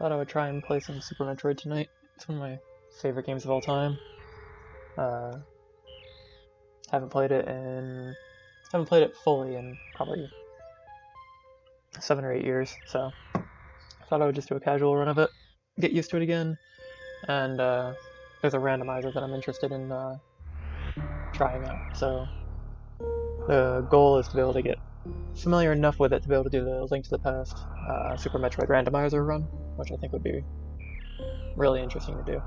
Thought I would try and play some Super Metroid tonight. It's one of my favorite games of all time. Haven't played it fully in probably 7 or 8 years, so I thought I would just do a casual run of it, get used to it again, and there's a randomizer that I'm interested in trying out, so the goal is to be able to get familiar enough with it to be able to do the Link to the Past Super Metroid randomizer run, which I think would be really interesting to do.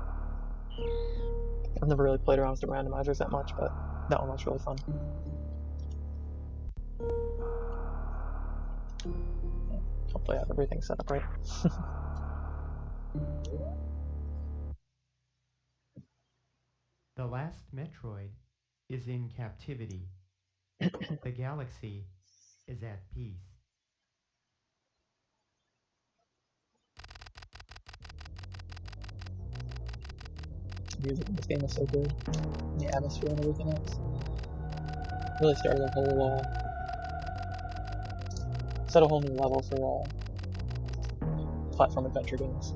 I've never really played around with the randomizers that much, but that one was really fun. Hopefully I have everything set up right. The last Metroid is in captivity. The galaxy is at peace. The music in this game is so good. And the atmosphere and everything else. Really started a whole, set a whole new level for platform adventure games.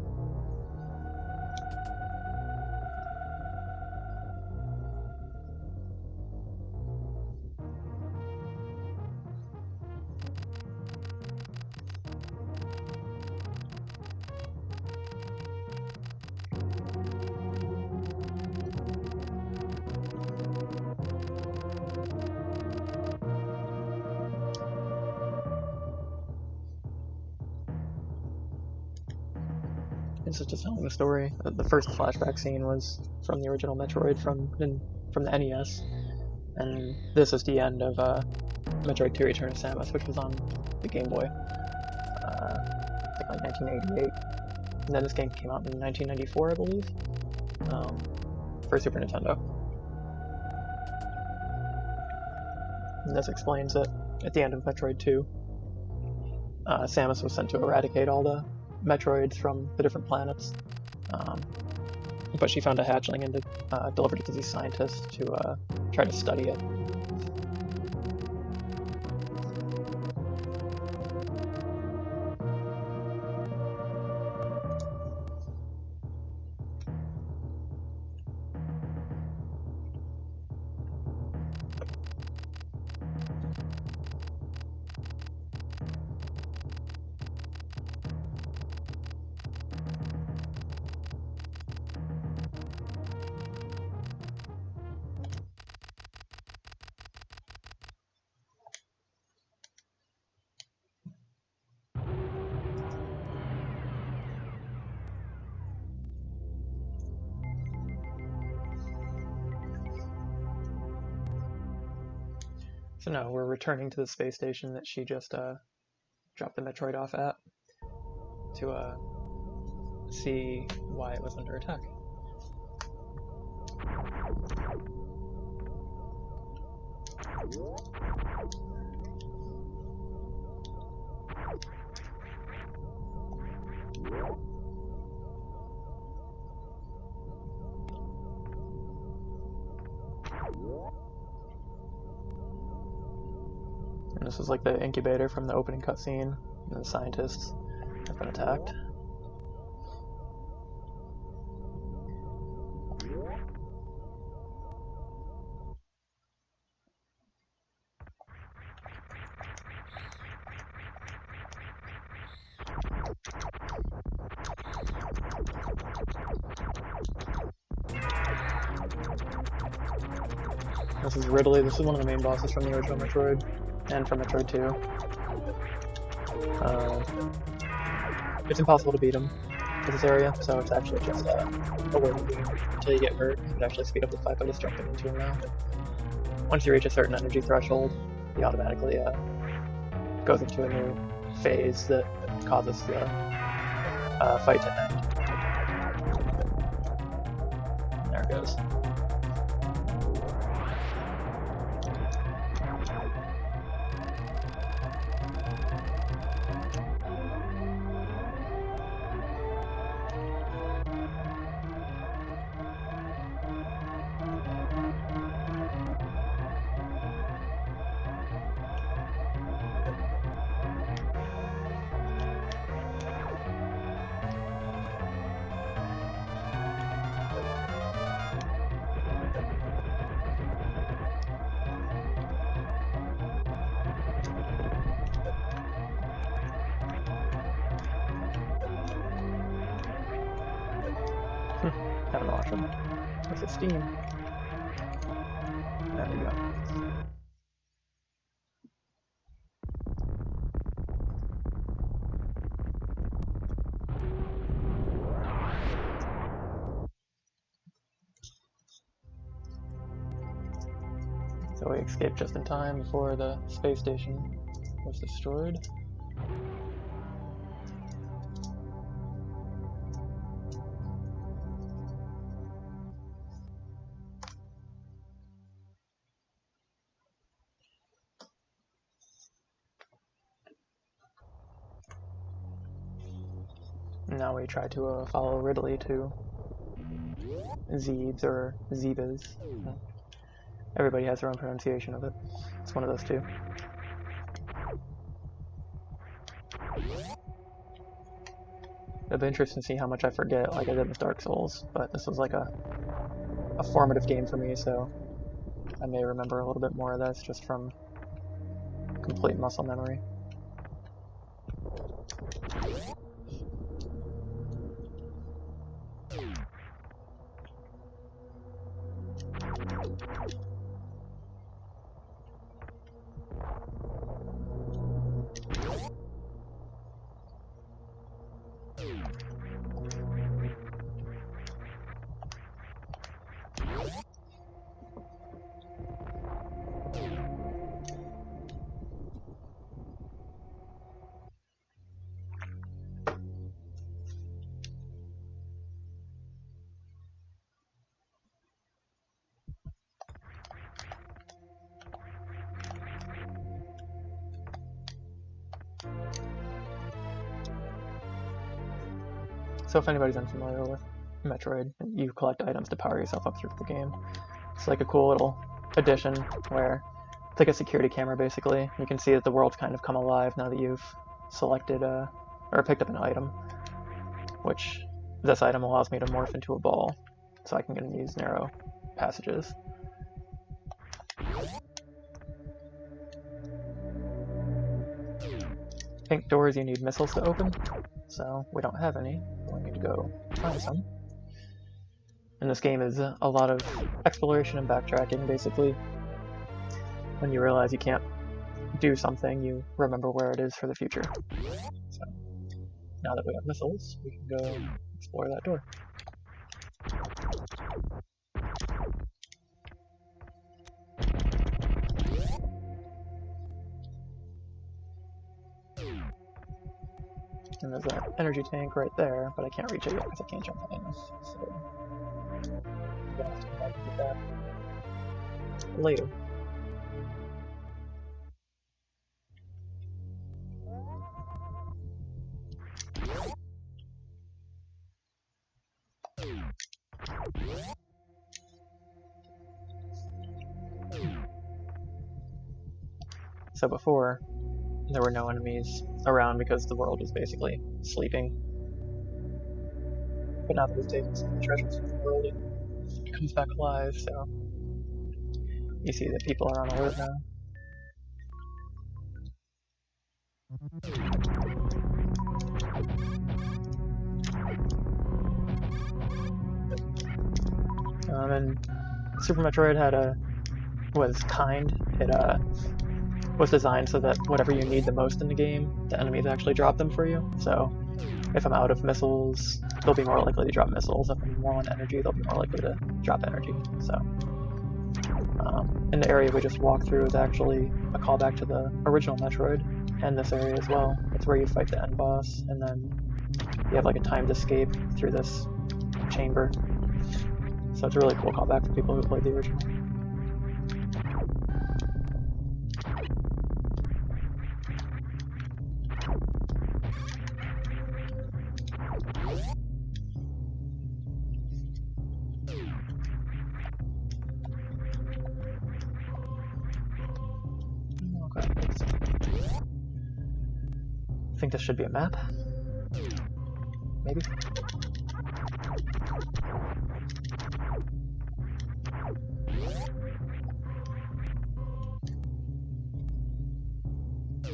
This is just telling the story. The first flashback scene was from the original Metroid from the NES, and this is the end of Metroid 2: Return of Samus, which was on the Game Boy, I think like 1988. And then this game came out in 1994, I believe, for Super Nintendo. And this explains that at the end of Metroid 2, Samus was sent to eradicate all the Metroids from the different planets, but she found a hatchling and delivered it to these scientists to try to study it. So now we're returning to the space station that she just dropped the Metroid off at to see why it was under attack. And this is like the incubator from the opening cutscene, and the scientists have been attacked. This is Ridley. This is one of the main bosses from the original Metroid, and from Metroid 2. It's impossible to beat him in this area, so it's actually just a waiting game until you get hurt. You can actually speed up the fight by just jumping into him now. Once you reach a certain energy threshold, he automatically goes into a new phase that causes the fight to end. There it goes. Haven't watched them. What's it, Steam? There we go. So we escaped just in time before the space station was destroyed. Now we try to follow Ridley to Zebes or Zebas. Everybody has their own pronunciation of it. It's one of those two. It'd be interesting to see how much I forget, like I did with Dark Souls, but this was like a formative game for me, so I may remember a little bit more of this just from complete muscle memory. So if anybody's unfamiliar with Metroid, you collect items to power yourself up through the game. It's like a cool little addition where it's like a security camera basically. You can see that the world's kind of come alive now that you've selected or picked up an item, which this item allows me to morph into a ball, so I can get use narrow passages. Pink doors you need missiles to open, so we don't have any. We need to go find some. And this game is a lot of exploration and backtracking, basically. When you realize you can't do something, you remember where it is for the future. So, now that we have missiles, we can go and explore that door. And there's an energy tank right there, but I can't reach it yet because I can't jump in. So I'm gonna have to come back and get that later. So before, there were no enemies around because the world was basically sleeping. But now that we've taken some of the treasures from the world, it comes back alive, so you see that people are on alert now. And Super Metroid was kind. It was designed so that whatever you need the most in the game, the enemies actually drop them for you. So if I'm out of missiles, they'll be more likely to drop missiles. If I'm low on energy, they'll be more likely to drop energy. So in the area we just walked through is actually a callback to the original Metroid, and this area as well. It's where you fight the end boss, and then you have like a timed escape through this chamber. So it's a really cool callback for people who played the original. I think this should be a map. Maybe.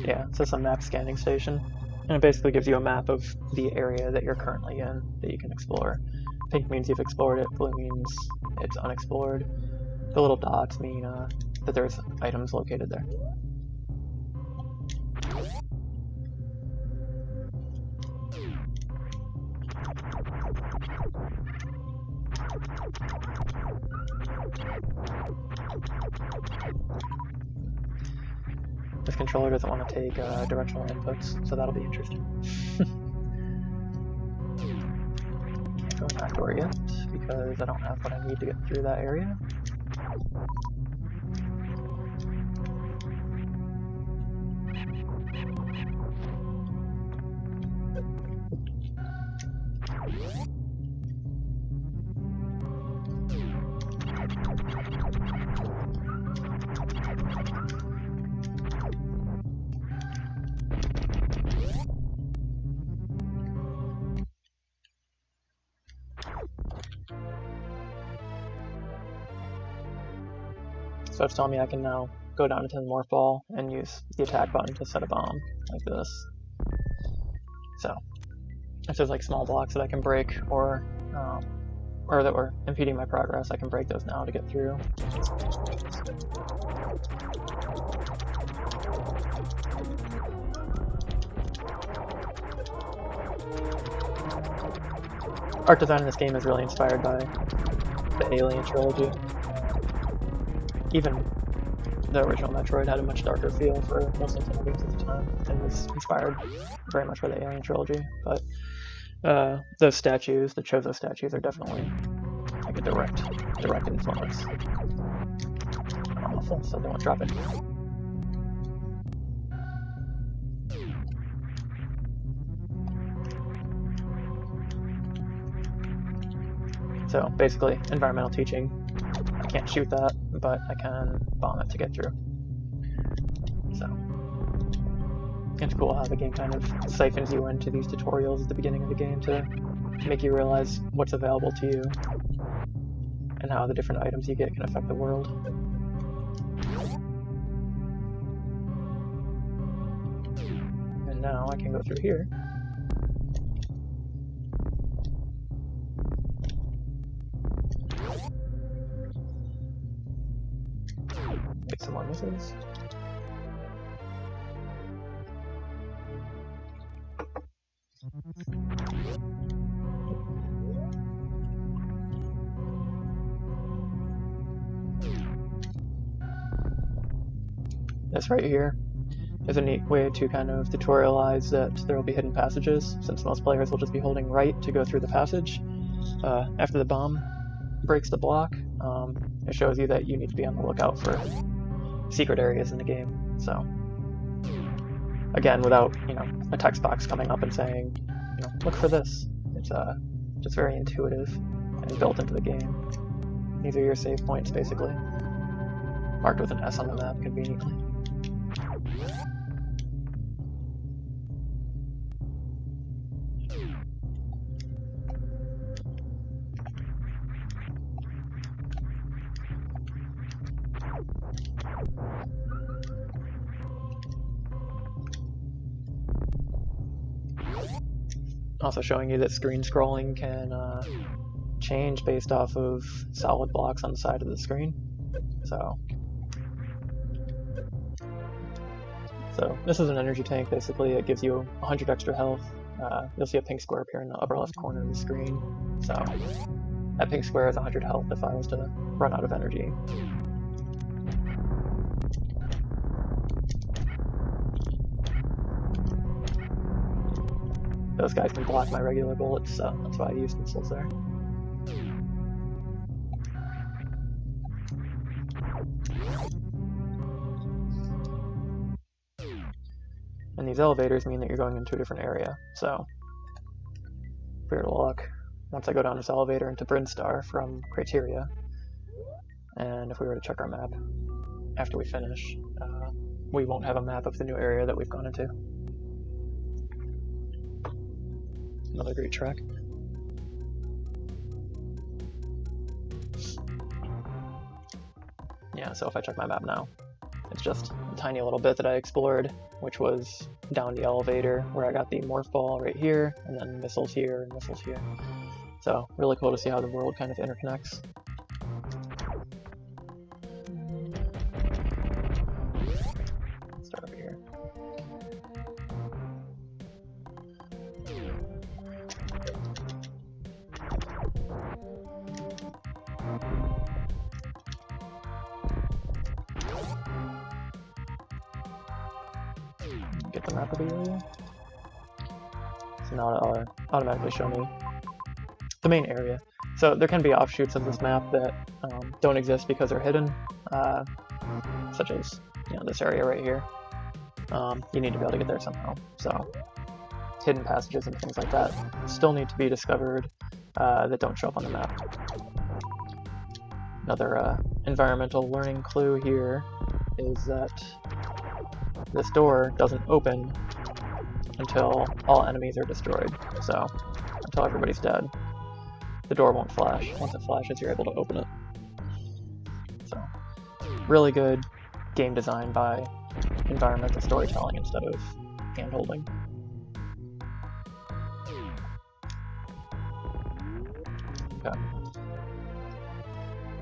Yeah, so it's a map scanning station. And it basically gives you a map of the area that you're currently in that you can explore. Pink means you've explored it, blue means it's unexplored. The little dots mean that there's items located there. This controller doesn't want to take directional inputs, so that'll be interesting. Can't go back door yet, because I don't have what I need to get through that area. So it's telling me I can now go down into the morph ball and use the attack button to set a bomb, like this. So, if there's like small blocks that I can break or that were impeding my progress, I can break those now to get through. Art design in this game is really inspired by the Alien trilogy. Even the original Metroid had a much darker feel for most Nintendo games at the time, and was inspired very much by the Alien trilogy. But those statues, the Chozo statues, are definitely like a direct influence. I'm awful, so they won't drop it. So basically, environmental teaching. I can't shoot that, but I can bomb it to get through. So it's cool how the game kind of siphons you into these tutorials at the beginning of the game to make you realize what's available to you and how the different items you get can affect the world. And now I can go through here. Get some more missiles. This right here is a neat way to kind of tutorialize that there will be hidden passages, since most players will just be holding right to go through the passage. After the bomb breaks the block, it shows you that you need to be on the lookout for secret areas in the game. So again, without a text box coming up and saying, look for this. It's just very intuitive and built into the game. These are your save points, basically, marked with an S on the map conveniently. Also showing you that screen scrolling can change based off of solid blocks on the side of the screen. So this is an energy tank. Basically, it gives you 100 extra health. You'll see a pink square appear in the upper left corner of the screen. So that pink square is 100 health if I was to run out of energy. Those guys can block my regular bullets, so that's why I use missiles there. And these elevators mean that you're going into a different area, so if we were to look, once I go down this elevator into Brinstar from Criteria, and if we were to check our map after we finish, we won't have a map of the new area that we've gone into. Another great track. Yeah, so if I check my map now, it's just a tiny little bit that I explored, which was down the elevator where I got the morph ball right here, and then missiles here and missiles here. So really cool to see how the world kind of interconnects. Start over here. Get the map of the area. So now it'll automatically show me the main area. So there can be offshoots of this map that don't exist because they're hidden, such as this area right here. You need to be able to get there somehow. So hidden passages and things like that still need to be discovered that don't show up on the map. Another environmental learning clue here is that this door doesn't open until all enemies are destroyed. So until everybody's dead, the door won't flash. Once it flashes, you're able to open it. So really good game design by environmental storytelling instead of hand-holding. Okay.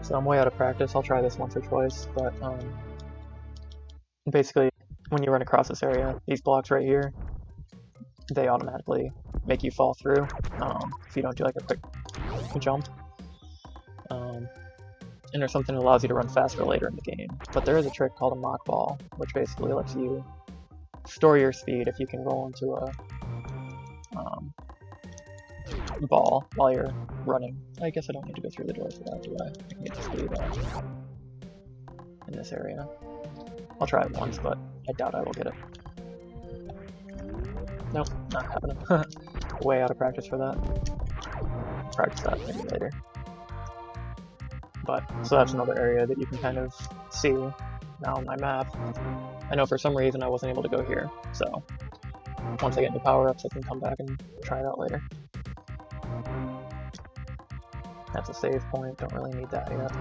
So I'm way out of practice. I'll try this once or twice, but basically when you run across this area, these blocks right here, they automatically make you fall through if you don't do like a quick jump. And there's something that allows you to run faster later in the game. But there is a trick called a mock ball, which basically lets you store your speed if you can roll into a ball while you're running. I guess I don't need to go through the door for that, do I? I can get the speed in this area. I'll try it once, but I doubt I will get it. Nope, not happening. Way out of practice for that. Practice that maybe later. But, so that's another area that you can kind of see now on my map. I know for some reason I wasn't able to go here, so once I get new power-ups I can come back and try it out later. That's a save point, don't really need that yet.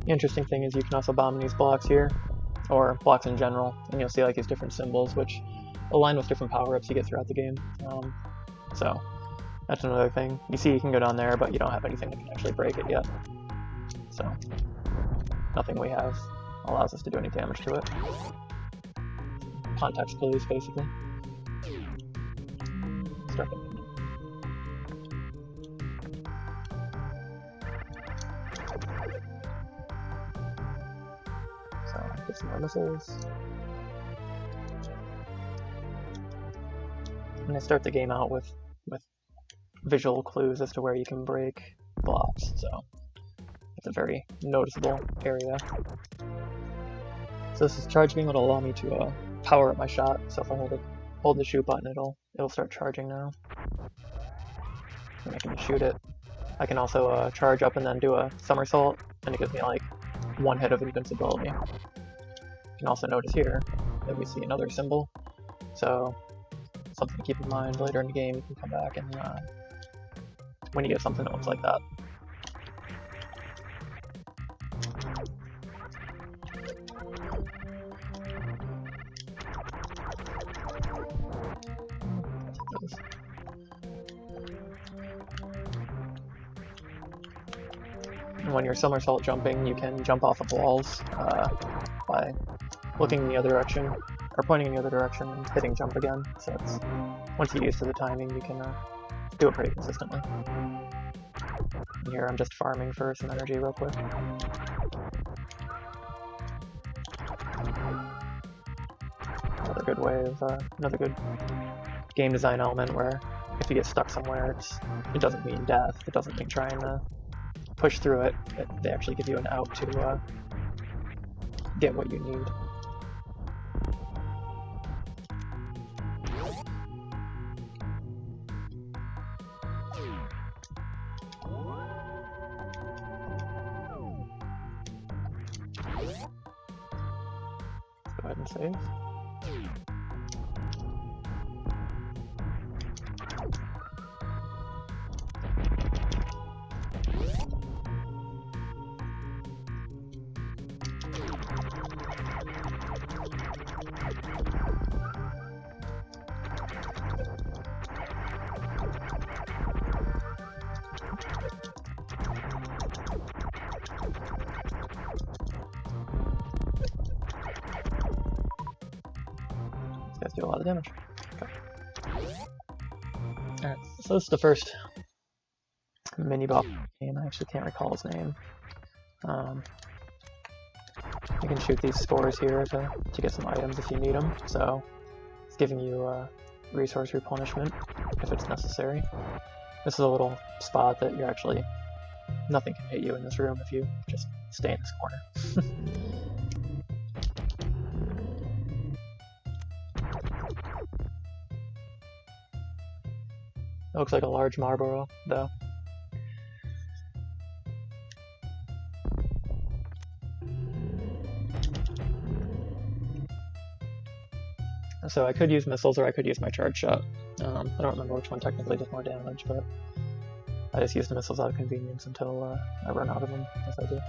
The interesting thing is you can also bomb these blocks here, or blocks in general, and you'll see like these different symbols which align with different power-ups you get throughout the game. So that's another thing. You see you can go down there, but you don't have anything that can actually break it yet. So nothing we have allows us to do any damage to it. Context clues, basically. Start it. So get some more missiles. And I start the game out with visual clues as to where you can break blocks, so it's a very noticeable area. So this is charge beam, it'll allow me to power up my shot, so if I hold the shoot button, it'll start charging now. And I can shoot it. I can also charge up and then do a somersault, and it gives me like one hit of invincibility. You can also notice here that we see another symbol, so something to keep in mind later in the game. You can come back and when you get something that looks like that. And when you're somersault jumping, you can jump off of walls by looking in the other direction, or pointing in the other direction and hitting jump again. So it's, once you get used to the timing, you can do it pretty consistently. And here I'm just farming for some energy real quick. Another good way of, another good game design element where if you get stuck somewhere, it doesn't mean death, it doesn't mean trying to push through it, they actually give you an out to get what you need. Go ahead and save. guys do a lot of damage. Okay. Alright, so this is the first mini-boss game. I actually can't recall his name. You can shoot these spores here to get some items if you need them, so it's giving you resource replenishment if it's necessary. This is a little spot that you're actually... nothing can hit you in this room if you just stay in this corner. It looks like a large Marlboro, though. So I could use missiles or I could use my charge shot. I don't remember which one technically does more damage, but I just use the missiles out of convenience until I run out of them, as I do.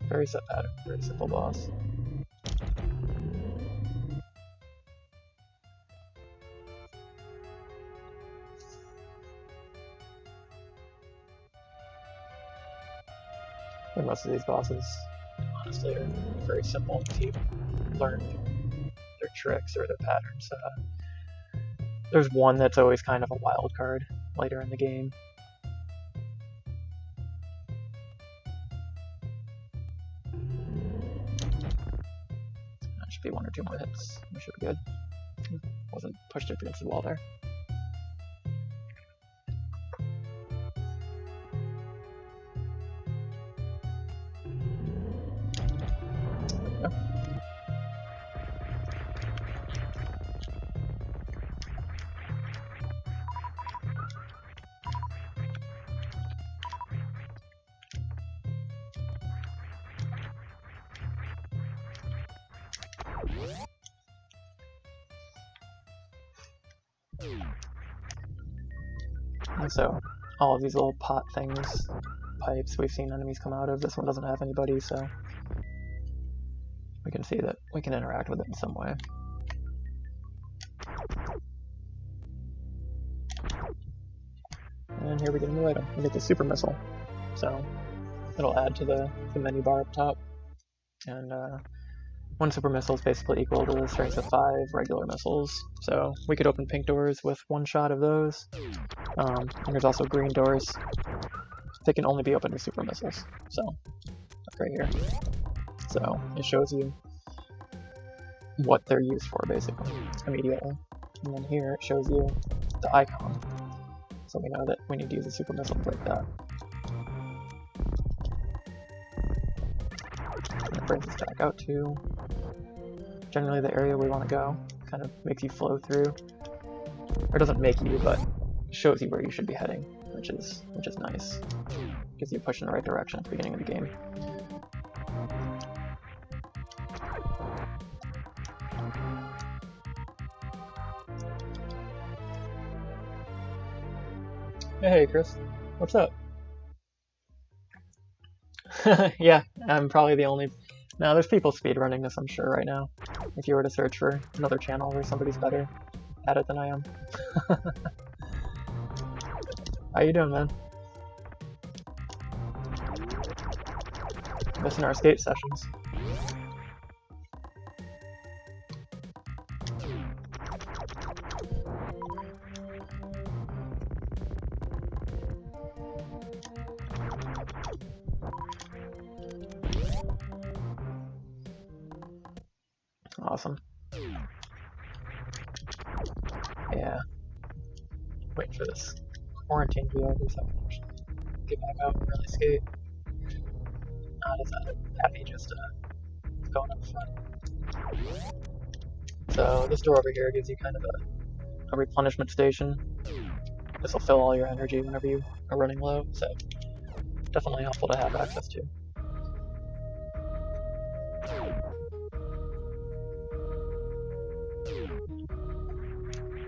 Very set pattern, very simple boss. And most of these bosses, honestly, are very simple if you learn their tricks or their patterns. There's one that's always kind of a wild card later in the game. That should be 1 or 2 more hits. We should be good. Wasn't pushed up against the wall there. And so, all of these little pot things, pipes we've seen enemies come out of, this one doesn't have anybody, so we can see that we can interact with it in some way. And here we get a new item. We get the super missile. So it'll add to the menu bar up top. And one super missile is basically equal to the strength of 5 regular missiles. So we could open pink doors with 1 shot of those. And there's also green doors. They can only be opened with super missiles. So, like right here. So it shows you what they're used for, basically, immediately. And then here it shows you the icon. So we know that we need to use a super missile to break that. And it brings us back out to generally the area we want to go. Kind of makes you flow through. Or doesn't make you, but shows you where you should be heading, which is nice. Gives you a push in the right direction at the beginning of the game. Hey Chris, what's up? Yeah, I'm probably the only... No, there's people speedrunning this, I'm sure, right now. If you were to search for another channel where somebody's better at it than I am. How you doing, man? Missing our skate sessions. Awesome. Yeah. Waiting for this quarantine to be over so I can actually get back out and really skate. Not as happy just going up front. So this door over here gives you kind of a replenishment station. This will fill all your energy whenever you are running low, so definitely helpful to have access to.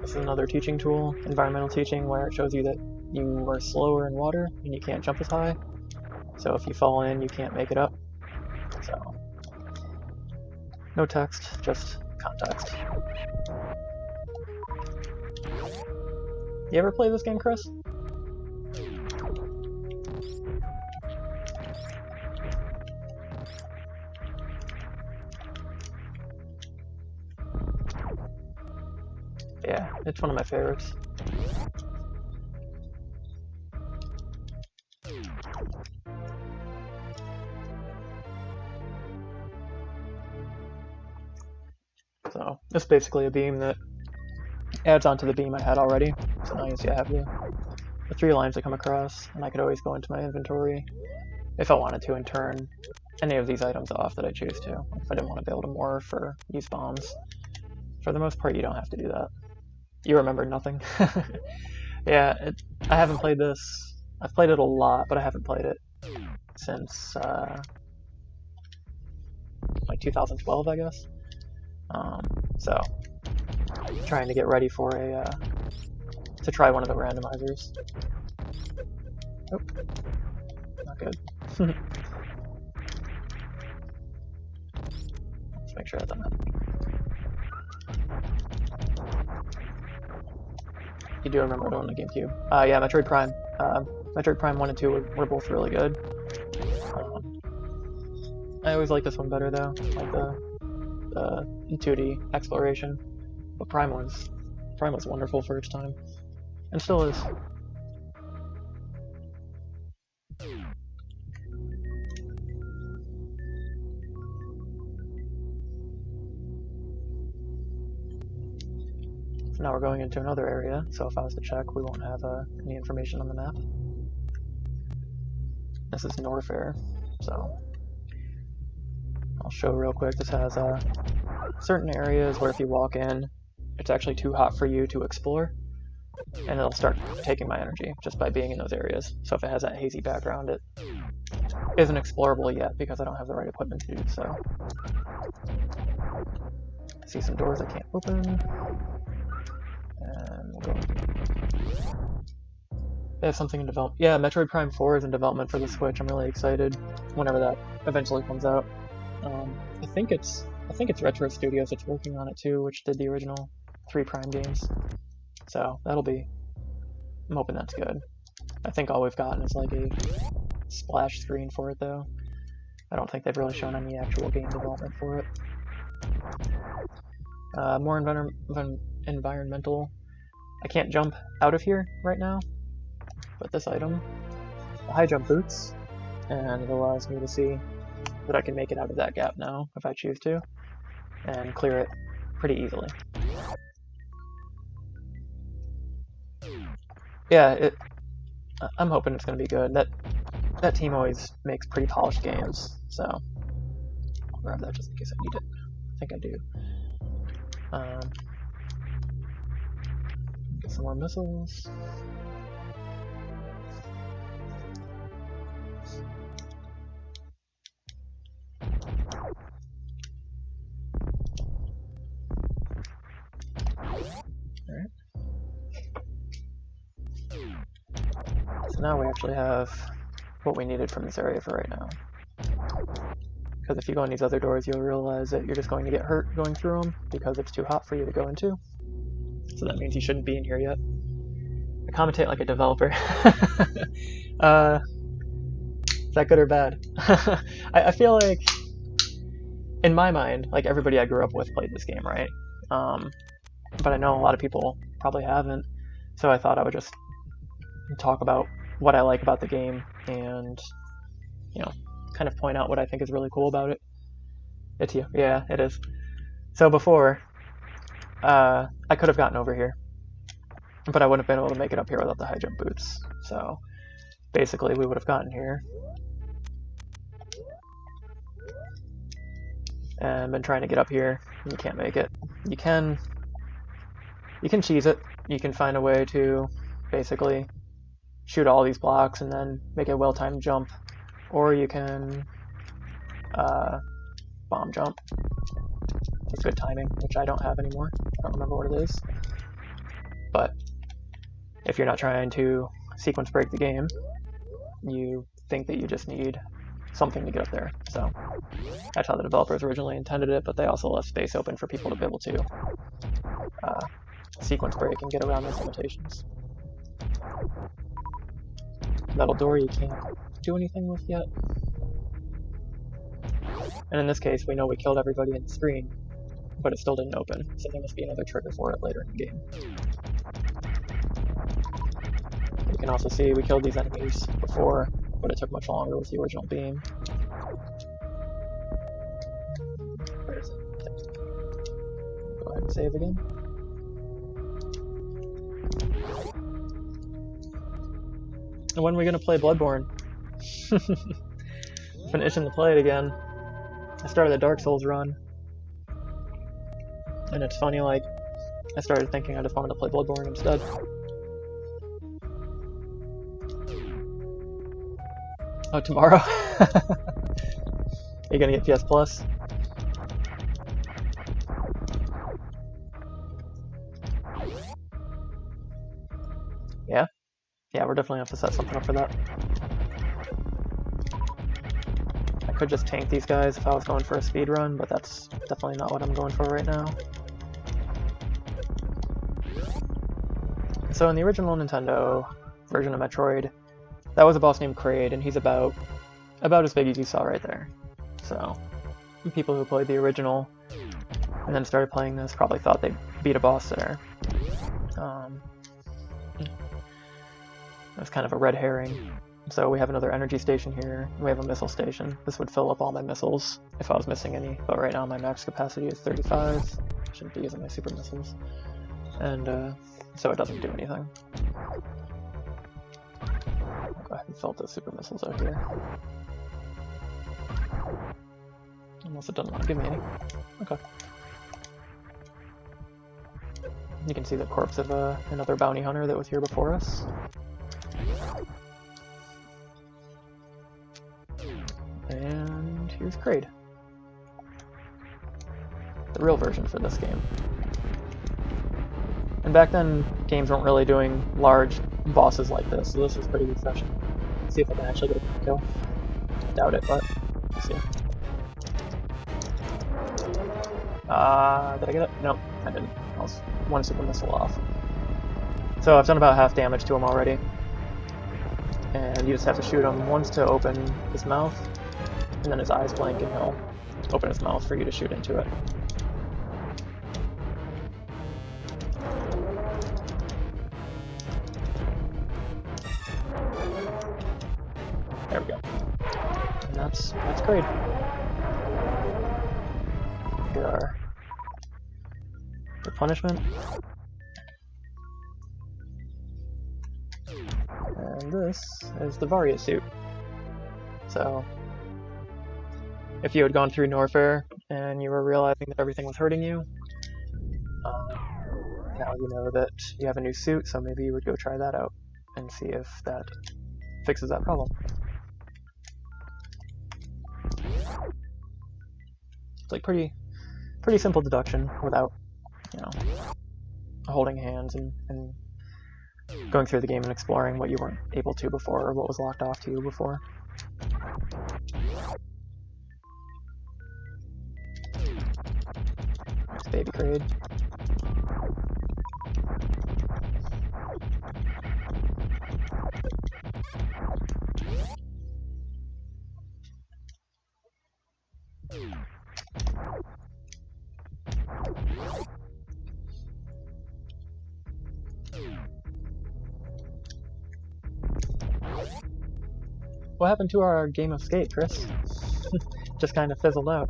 This is another teaching tool, environmental teaching, where it shows you that you are slower in water and you can't jump as high. So if you fall in, you can't make it up. So, no text, just context. You ever play this game, Chris? Yeah, it's one of my favorites. So, it's basically a beam that adds onto the beam I had already. So now you see I have the 3 lines that come across, and I could always go into my inventory if I wanted to and turn any of these items off that I choose to. If I didn't want to be able to morph or use bombs. For the most part, you don't have to do that. You remember nothing. Yeah, I haven't played this. I've played it a lot, but I haven't played it since like 2012, I guess. So, trying to get ready for to try one of the randomizers. Oh, not good. Let's make sure that's on that. You do remember it on the GameCube. Yeah, Metroid Prime. Metroid Prime 1 and 2 were both really good. I always like this one better though, like the 2D exploration. But Prime was wonderful for its time, and still is. So now we're going into another area, so if I was to check, we won't have any information on the map. This is Norfair, so I'll show real quick. This has certain areas where if you walk in, it's actually too hot for you to explore, and it'll start taking my energy just by being in those areas. So if it has that hazy background, it isn't explorable yet because I don't have the right equipment to do so. I see some doors I can't open. And we'll go. They have something in development. Yeah, Metroid Prime 4 is in development for the Switch. I'm really excited whenever that eventually comes out. I think it's Retro Studios that's working on it too, which did the original 3 Prime games. So I'm hoping that's good. I think all we've gotten is like a splash screen for it though. I don't think they've really shown any actual game development for it. More environmental. I can't jump out of here right now, but this item, the high jump boots, and it allows me to see that I can make it out of that gap now if I choose to, and clear it pretty easily. Yeah, I'm hoping it's going to be good. That team always makes pretty polished games, so I'll grab that just in case I need it. I think I do. Get some more missiles. Alright. So now we actually have what we needed from this area for right now. Because if you go in these other doors, you'll realize that you're just going to get hurt going through them because it's too hot for you to go into. So that means you shouldn't be in here yet. I commentate like a developer. Is that good or bad? I feel like, in my mind, like everybody I grew up with played this game, right? But I know a lot of people probably haven't. So I thought I would just talk about what I like about the game and, you know, kind of point out what I think is really cool about it. It's you. Yeah, it is. So before, I could have gotten over here, but I wouldn't have been able to make it up here without the high jump boots. So basically we would have gotten here and been trying to get up here, and you can't make it. You can cheese it. You can find a way to basically shoot all these blocks and then make a well-timed jump, or you can bomb jump with good timing, which I don't have anymore. I don't remember what it is. But if you're not trying to sequence break the game, you think that you just need something to get up there. So that's how the developers originally intended it, but they also left space open for people to be able to sequence break and get around those limitations. Metal door you can't do anything with yet. And in this case, we know we killed everybody in the screen, but it still didn't open, so there must be another trigger for it later in the game. You can also see we killed these enemies before, but it took much longer with the original beam. Where is it? Go ahead and save again. And when are we going to play Bloodborne? I've been itching to play it again. I started a Dark Souls run. And it's funny, like, I started thinking I just wanted to play Bloodborne instead. Oh, tomorrow? Are you gonna get PS Plus? Yeah? Yeah, we're definitely gonna have to set something up for that. I could just tank these guys if I was going for a speed run, but that's definitely not what I'm going for right now. So in the original Nintendo version of Metroid, that was a boss named Kraid, and he's about as big as you saw right there. So people who played the original and then started playing this probably thought they beat a boss there. That's kind of a red herring. So we have another energy station here, we have a missile station. This would fill up all my missiles if I was missing any, but right now my max capacity is 35. Shouldn't be using my super missiles. And so it doesn't do anything. I'll go ahead and fill those super missiles out here. Unless it doesn't want to give me any. Okay. You can see the corpse of another bounty hunter that was here before us. And here's Kraid. The real version for this game. And back then, games weren't really doing large bosses like this, so this is pretty refreshing. Let's see if I can actually get a kill. I doubt it, but we'll see. Did I get it? Nope, I didn't. I was one super missile off. So I've done about half damage to him already. And you just have to shoot him once to open his mouth, and then his eyes blink and he'll open his mouth for you to shoot into it. There we go. And that's great. Here are the punishment. And this is the Varia suit. So, if you had gone through Norfair and you were realizing that everything was hurting you, now you know that you have a new suit, so maybe you would go try that out and see if that fixes that problem. It's like pretty simple deduction without, you know, holding hands and going through the game and exploring what you weren't able to before or what was locked off to you before. Nice baby Kraid. What happened to our game of Skate, Chris? Just kind of fizzled out.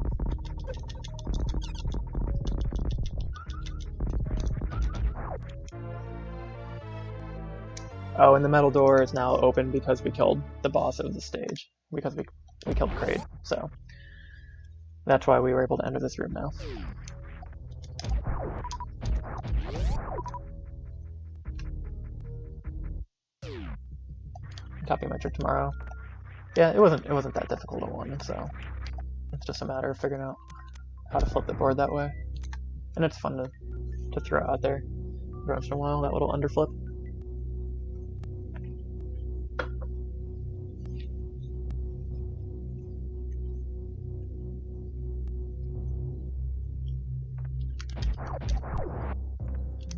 Oh, and the metal door is now open because we killed the boss of the stage. Because we killed Kraid, so that's why we were able to enter this room now. Copy metric tomorrow. Yeah, it wasn't that difficult a one, so it's just a matter of figuring out how to flip the board that way. And it's fun to throw out there every once in a while, that little underflip.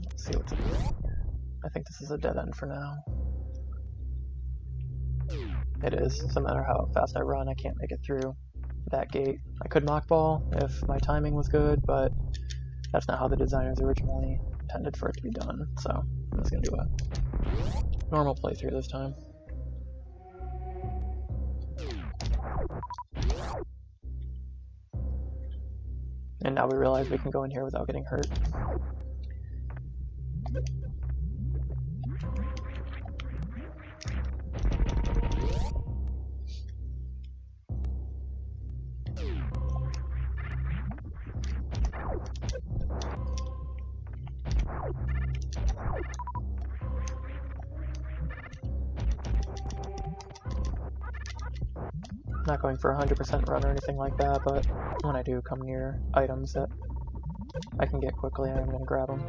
Let's see what's in here. I think this is a dead end for now. it is. So no matter how fast I run, I can't make it through that gate. I could mock ball if my timing was good, but that's not how the designers originally intended for it to be done. So I'm just gonna do a normal playthrough this time. And now we realize we can go in here without getting hurt. Not going for a 100% run or anything like that, but when I do come near items that I can get quickly, I'm going to grab them.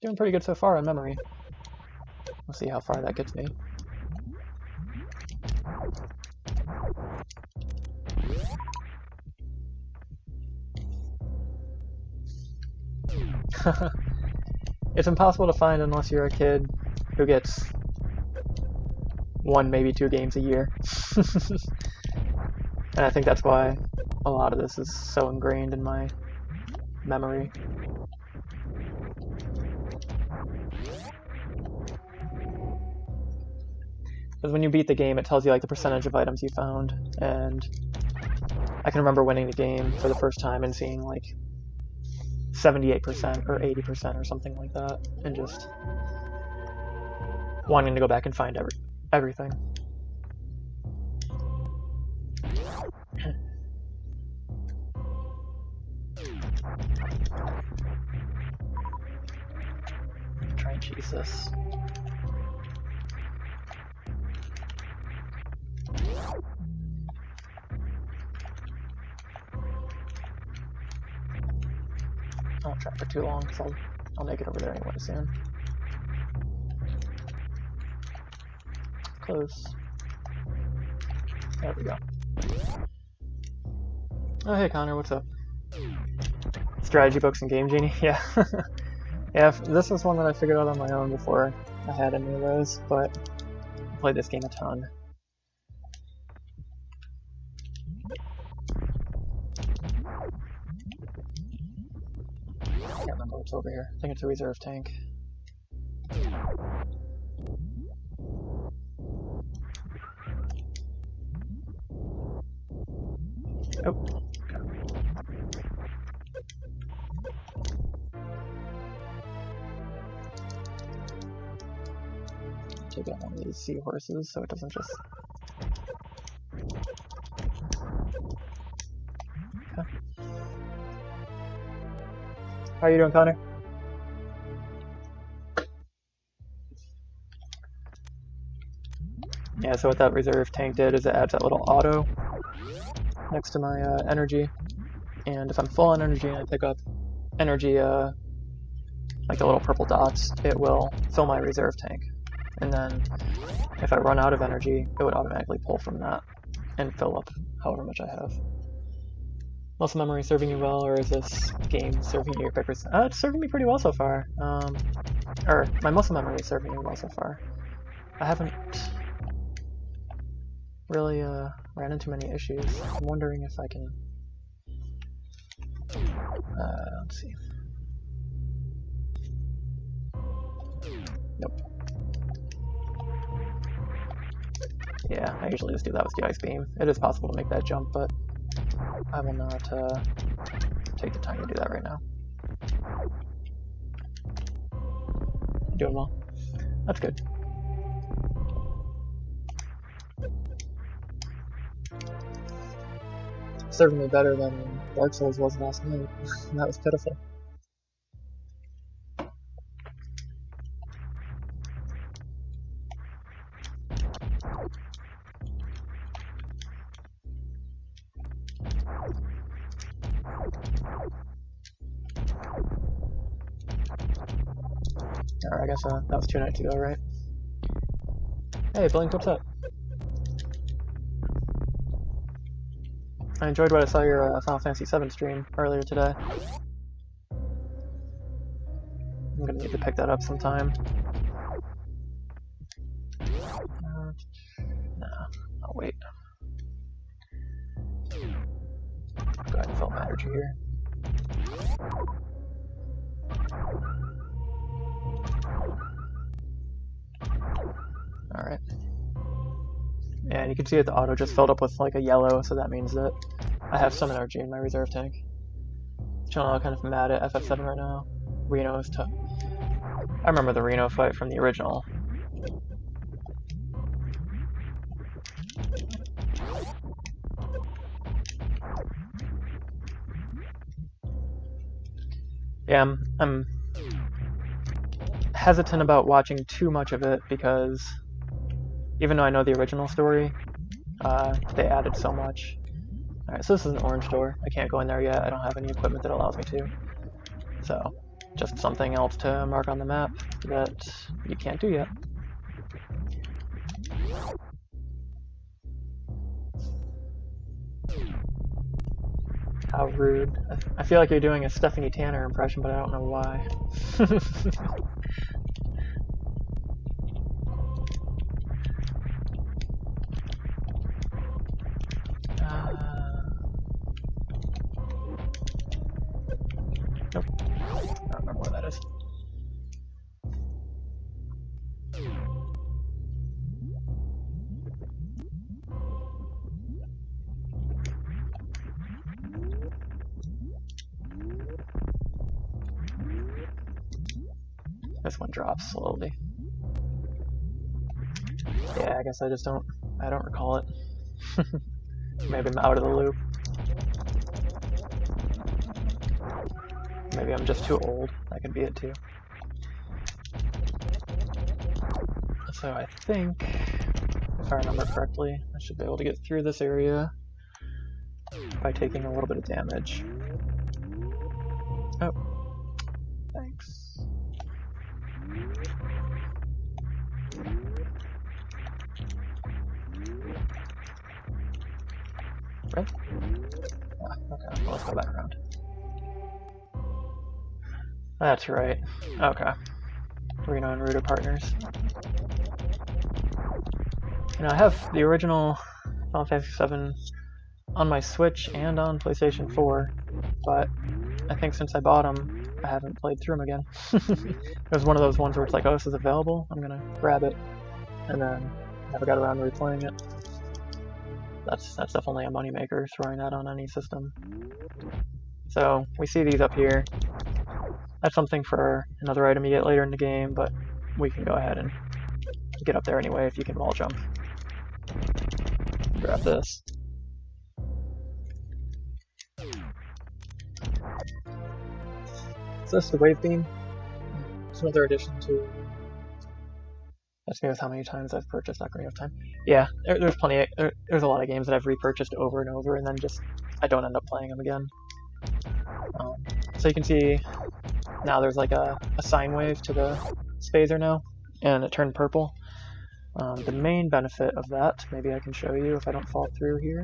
Doing pretty good so far on memory. We'll see how far that gets me. It's impossible to find unless you're a kid who gets 1, maybe 2 games a year. And I think that's why a lot of this is so ingrained in my memory. Because when you beat the game, it tells you like the percentage of items you found, and I can remember winning the game for the first time and seeing like 78% or 80% or something like that, and just wanting to go back and find everything. Try and cheese this. I won't try for too long, so I'll make it over there anyway soon. Close. There we go. Oh, hey Connor, what's up? Strategy books and Game Genie? Yeah. Yeah, this was one that I figured out on my own before I had any of those, but I played this game a ton. I can't remember what's over here. I think it's a reserve tank. Oh. Take out one of these seahorses so it doesn't just... Okay. How are you doing, Connor? Yeah, so what that reserve tank did is it adds that little auto next to my energy, and if I'm full on energy and I pick up energy, like the little purple dots, it will fill my reserve tank. And then if I run out of energy, it would automatically pull from that and fill up however much I have. Muscle memory serving you well, or is this game serving you your pickers? It's serving me pretty well so far. Or my muscle memory is serving me well so far. I haven't really ran into many issues. I'm wondering if I can... let's see. Nope. Yeah, I usually just do that with the ice beam. It is possible to make that jump, but I will not take the time to do that right now. Doing well. That's good. Certainly better than Dark Souls was last night. That was pitiful. Alright, I guess that was 2 nights ago, right? Hey, Blink, what's up? I enjoyed what I saw your Final Fantasy VII stream earlier today. I'm gonna need to pick that up sometime. Nah, I'll wait. Go ahead and fill my energy here. Alright. Yeah, and you can see that the auto just filled up with like a yellow, so that means that I have some energy in my reserve tank. Chilling kind of mad at FF7 right now. Reno is tough. I remember the Reno fight from the original. Yeah, I'm hesitant about watching too much of it because even though I know the original story, they added so much. Alright, so this is an orange door. I can't go in there yet. I don't have any equipment that allows me to. So, just something else to mark on the map that you can't do yet. How rude. I feel like you're doing a Stephanie Tanner impression, but I don't know why. Nope. I don't remember where that is. This one drops slowly. Yeah, I guess I don't recall it. Maybe I'm out of the loop. Maybe I'm just too old. That could be it too. So I think, if I remember correctly, I should be able to get through this area by taking a little bit of damage. Oh, thanks. Right? Ah, okay, well, let's go back around. That's right. Okay. Reno and Root are partners. You know, I have the original Final Fantasy VII on my Switch and on PlayStation 4, but I think since I bought them, I haven't played through them again. It was one of those ones where it's like, oh, this is available, I'm gonna grab it, and then never got around to replaying it. That's definitely a moneymaker, throwing that on any system. So, we see these up here. That's something for another item you get later in the game, but we can go ahead and get up there anyway if you can wall jump. Grab this. So this is the wave beam. It's another addition to... That's me with how many times I've purchased Ocarina of Time. Yeah, there's plenty. There's a lot of games that I've repurchased over and over, and then just I don't end up playing them again. So you can see now there's like a sine wave to the spacer now, and it turned purple. The main benefit of that, maybe I can show you if I don't fall through here.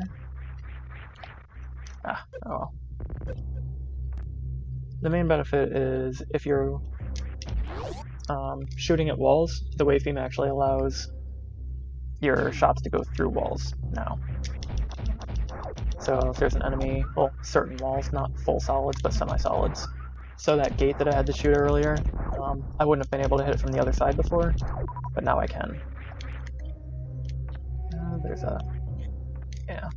Ah, oh well. The main benefit is if you're shooting at walls, the wave beam actually allows your shots to go through walls now. So if there's an enemy, well, certain walls, not full solids, but semi-solids. So that gate that I had to shoot earlier, I wouldn't have been able to hit it from the other side before, but now I can. There's a... yeah.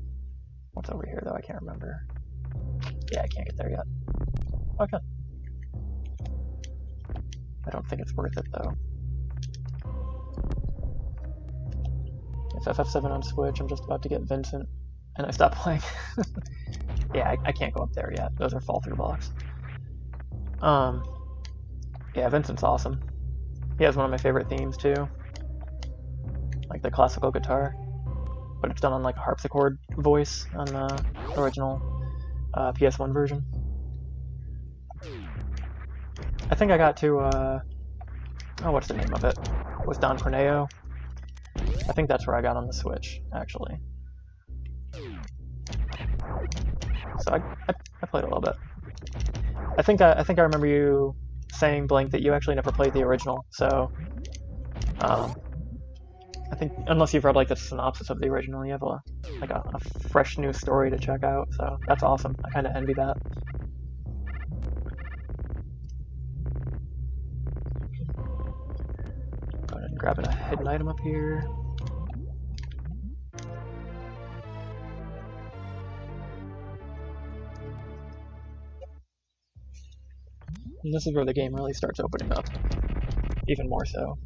What's over here, though? I can't remember. Yeah, I can't get there yet. Okay. I don't think it's worth it, though. It's FF7 on Switch. I'm just about to get Vincent, and I stopped playing. Yeah, I can't go up there yet. Those are fall-through blocks. Yeah, Vincent's awesome. He has one of my favorite themes, too. Like the classical guitar. But it's done on like a harpsichord voice on the original PS1 version. I think I got to, oh, what's the name of it? Was Don Corneo? I think that's where I got on the Switch, actually. So I played a little bit. I think I remember you saying, Blink, that you actually never played the original, so I think unless you've read like the synopsis of the original, you have a fresh new story to check out. So that's awesome. I kind of envy that. Go ahead and grab a hidden item up here. And this is where the game really starts opening up, even more so,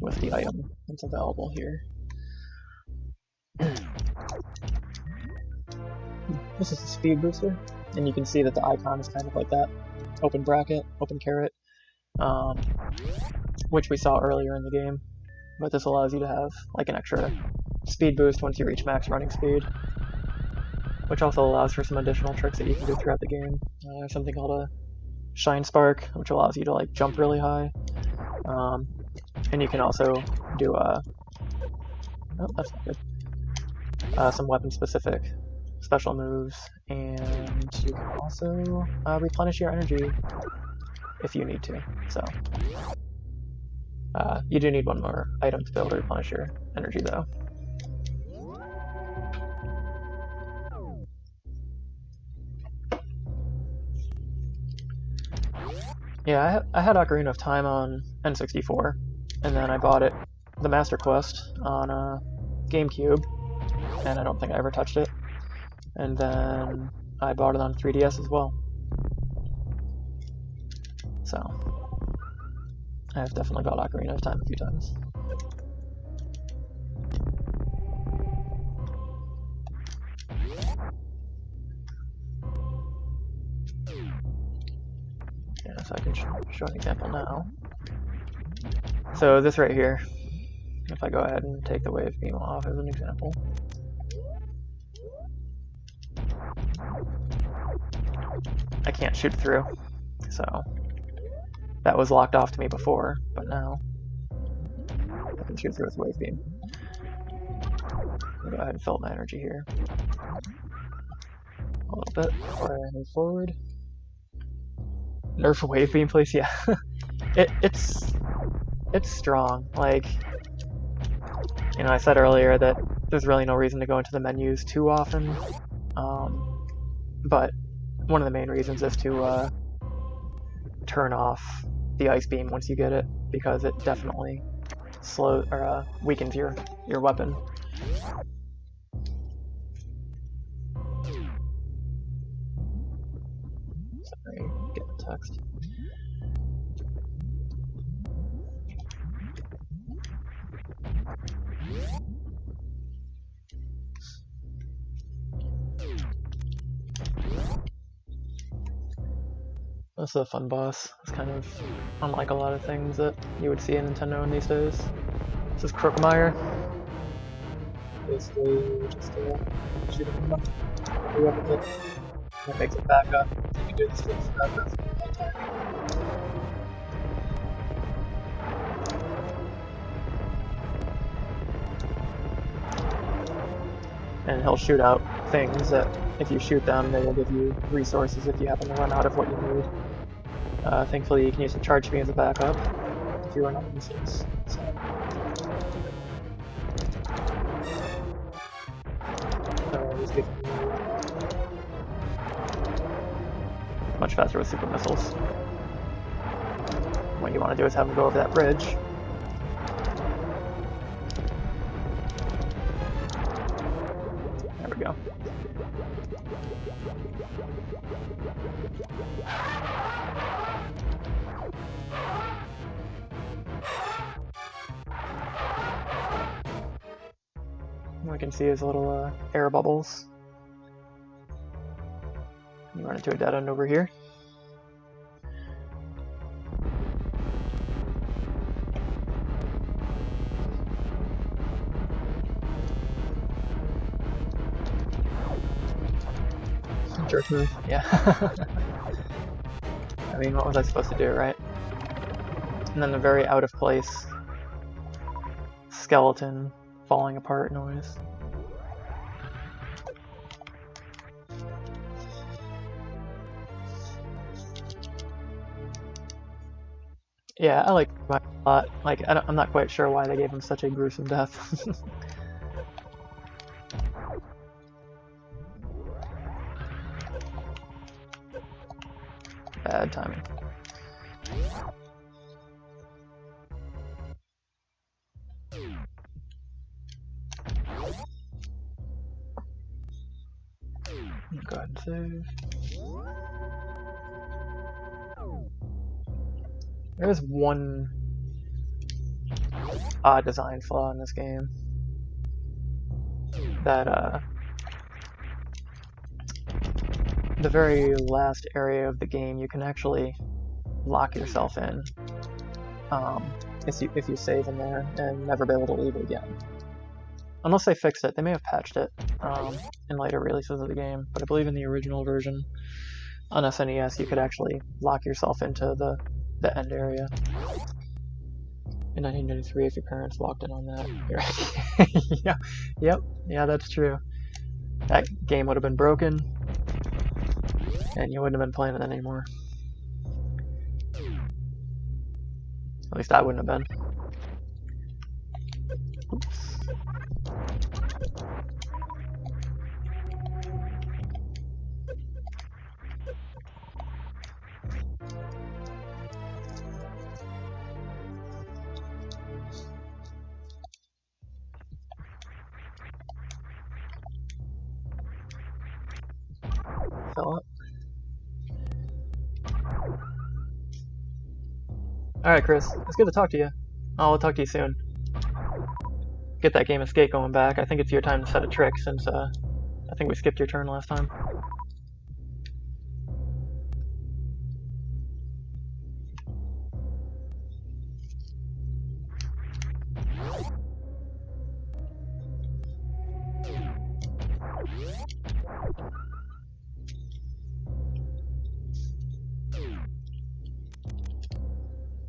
with the item that's available here. This is the speed booster, and you can see that the icon is kind of like that open bracket, open caret, which we saw earlier in the game. But this allows you to have like an extra speed boost once you reach max running speed, which also allows for some additional tricks that you can do throughout the game. There's something called a Shine Spark, which allows you to like jump really high, and you can also do oh, that's not good. Some weapon-specific special moves, and you can also replenish your energy if you need to. So you do need one more item to be able to replenish your energy, though. Yeah, I had Ocarina of Time on N64, and then I bought it, the Master Quest, on GameCube, and I don't think I ever touched it. And then I bought it on 3DS as well. So I've definitely bought Ocarina of Time a few times. Yeah, so I can show an example now. So this right here, if I go ahead and take the wave beam off as an example, I can't shoot through. So that was locked off to me before, but now I can shoot through with wave beam. I'll go ahead and fill up my energy here a little bit before I move forward. Nerf wave beam, please. Yeah, it's strong. Like, you know, I said earlier that there's really no reason to go into the menus too often, but one of the main reasons is to turn off the ice beam once you get it, because it definitely slows or weakens your weapon. Sorry, get the text. This is a fun boss. It's kind of unlike a lot of things that you would see in Nintendo in these days. This is Crookmire. Basically, just shoot him up, that makes it back up. You can do this for forever. And he'll shoot out things that, if you shoot them, they will give you resources if you happen to run out of what you need. Thankfully, you can use the charge beam as a backup if you run out of missiles. So. Much faster with super missiles. What you want to do is have them go over that bridge. There we go. We can see his little air bubbles. You run into a dead end over here. Jerk move, yeah. I mean, what was I supposed to do, right? And then the very out of place skeleton falling apart noise. Yeah, I like Mike a lot. Like, I'm not quite sure why they gave him such a gruesome death. Bad timing. Go ahead and save. There is one odd design flaw in this game. That, the very last area of the game, you can actually lock yourself in if you save in there and never be able to leave it again. Unless they fixed it. They may have patched it in later releases of the game, but I believe in the original version on SNES you could actually lock yourself into the end area. In 1993, if your parents walked in on that. Yeah, that's true. That game would have been broken, and you wouldn't have been playing it anymore. At least I wouldn't have been. Oops. Fill up. Alright, Chris. It's good to talk to you. I'll talk to you soon. Get that game of skate going back. I think it's your time to set a trick since I think we skipped your turn last time.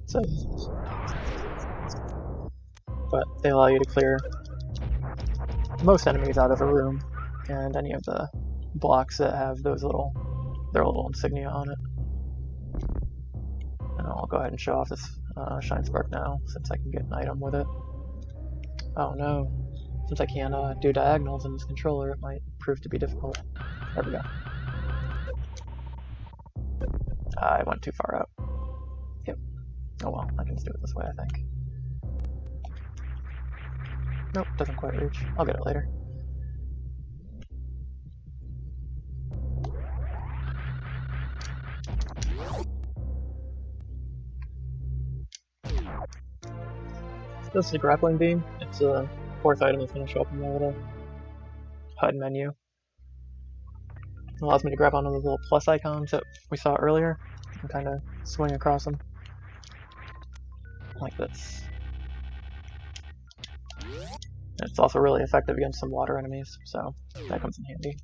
So, but they allow you to clear most enemies out of a room, and any of the blocks that have their little insignia on it. And I'll go ahead and show off this Shine Spark now, since I can get an item with it. Oh no, since I can't do diagonals in this controller, it might prove to be difficult. There we go. I went too far out. Yep. Oh well, I can just do it this way, I think. Nope, doesn't quite reach. I'll get it later. This is a grappling beam. It's the fourth item that's going to show up in the little HUD menu. It allows me to grab onto those little plus icons that we saw earlier and kind of swing across them. Like this. And it's also really effective against some water enemies, so that comes in handy.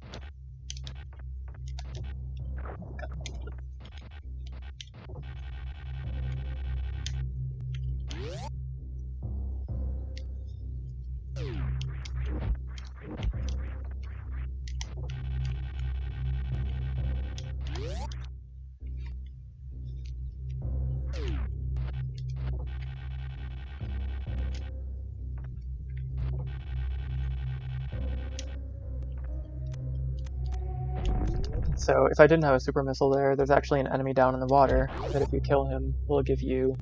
So if I didn't have a super missile there's actually an enemy down in the water that if you kill him will give you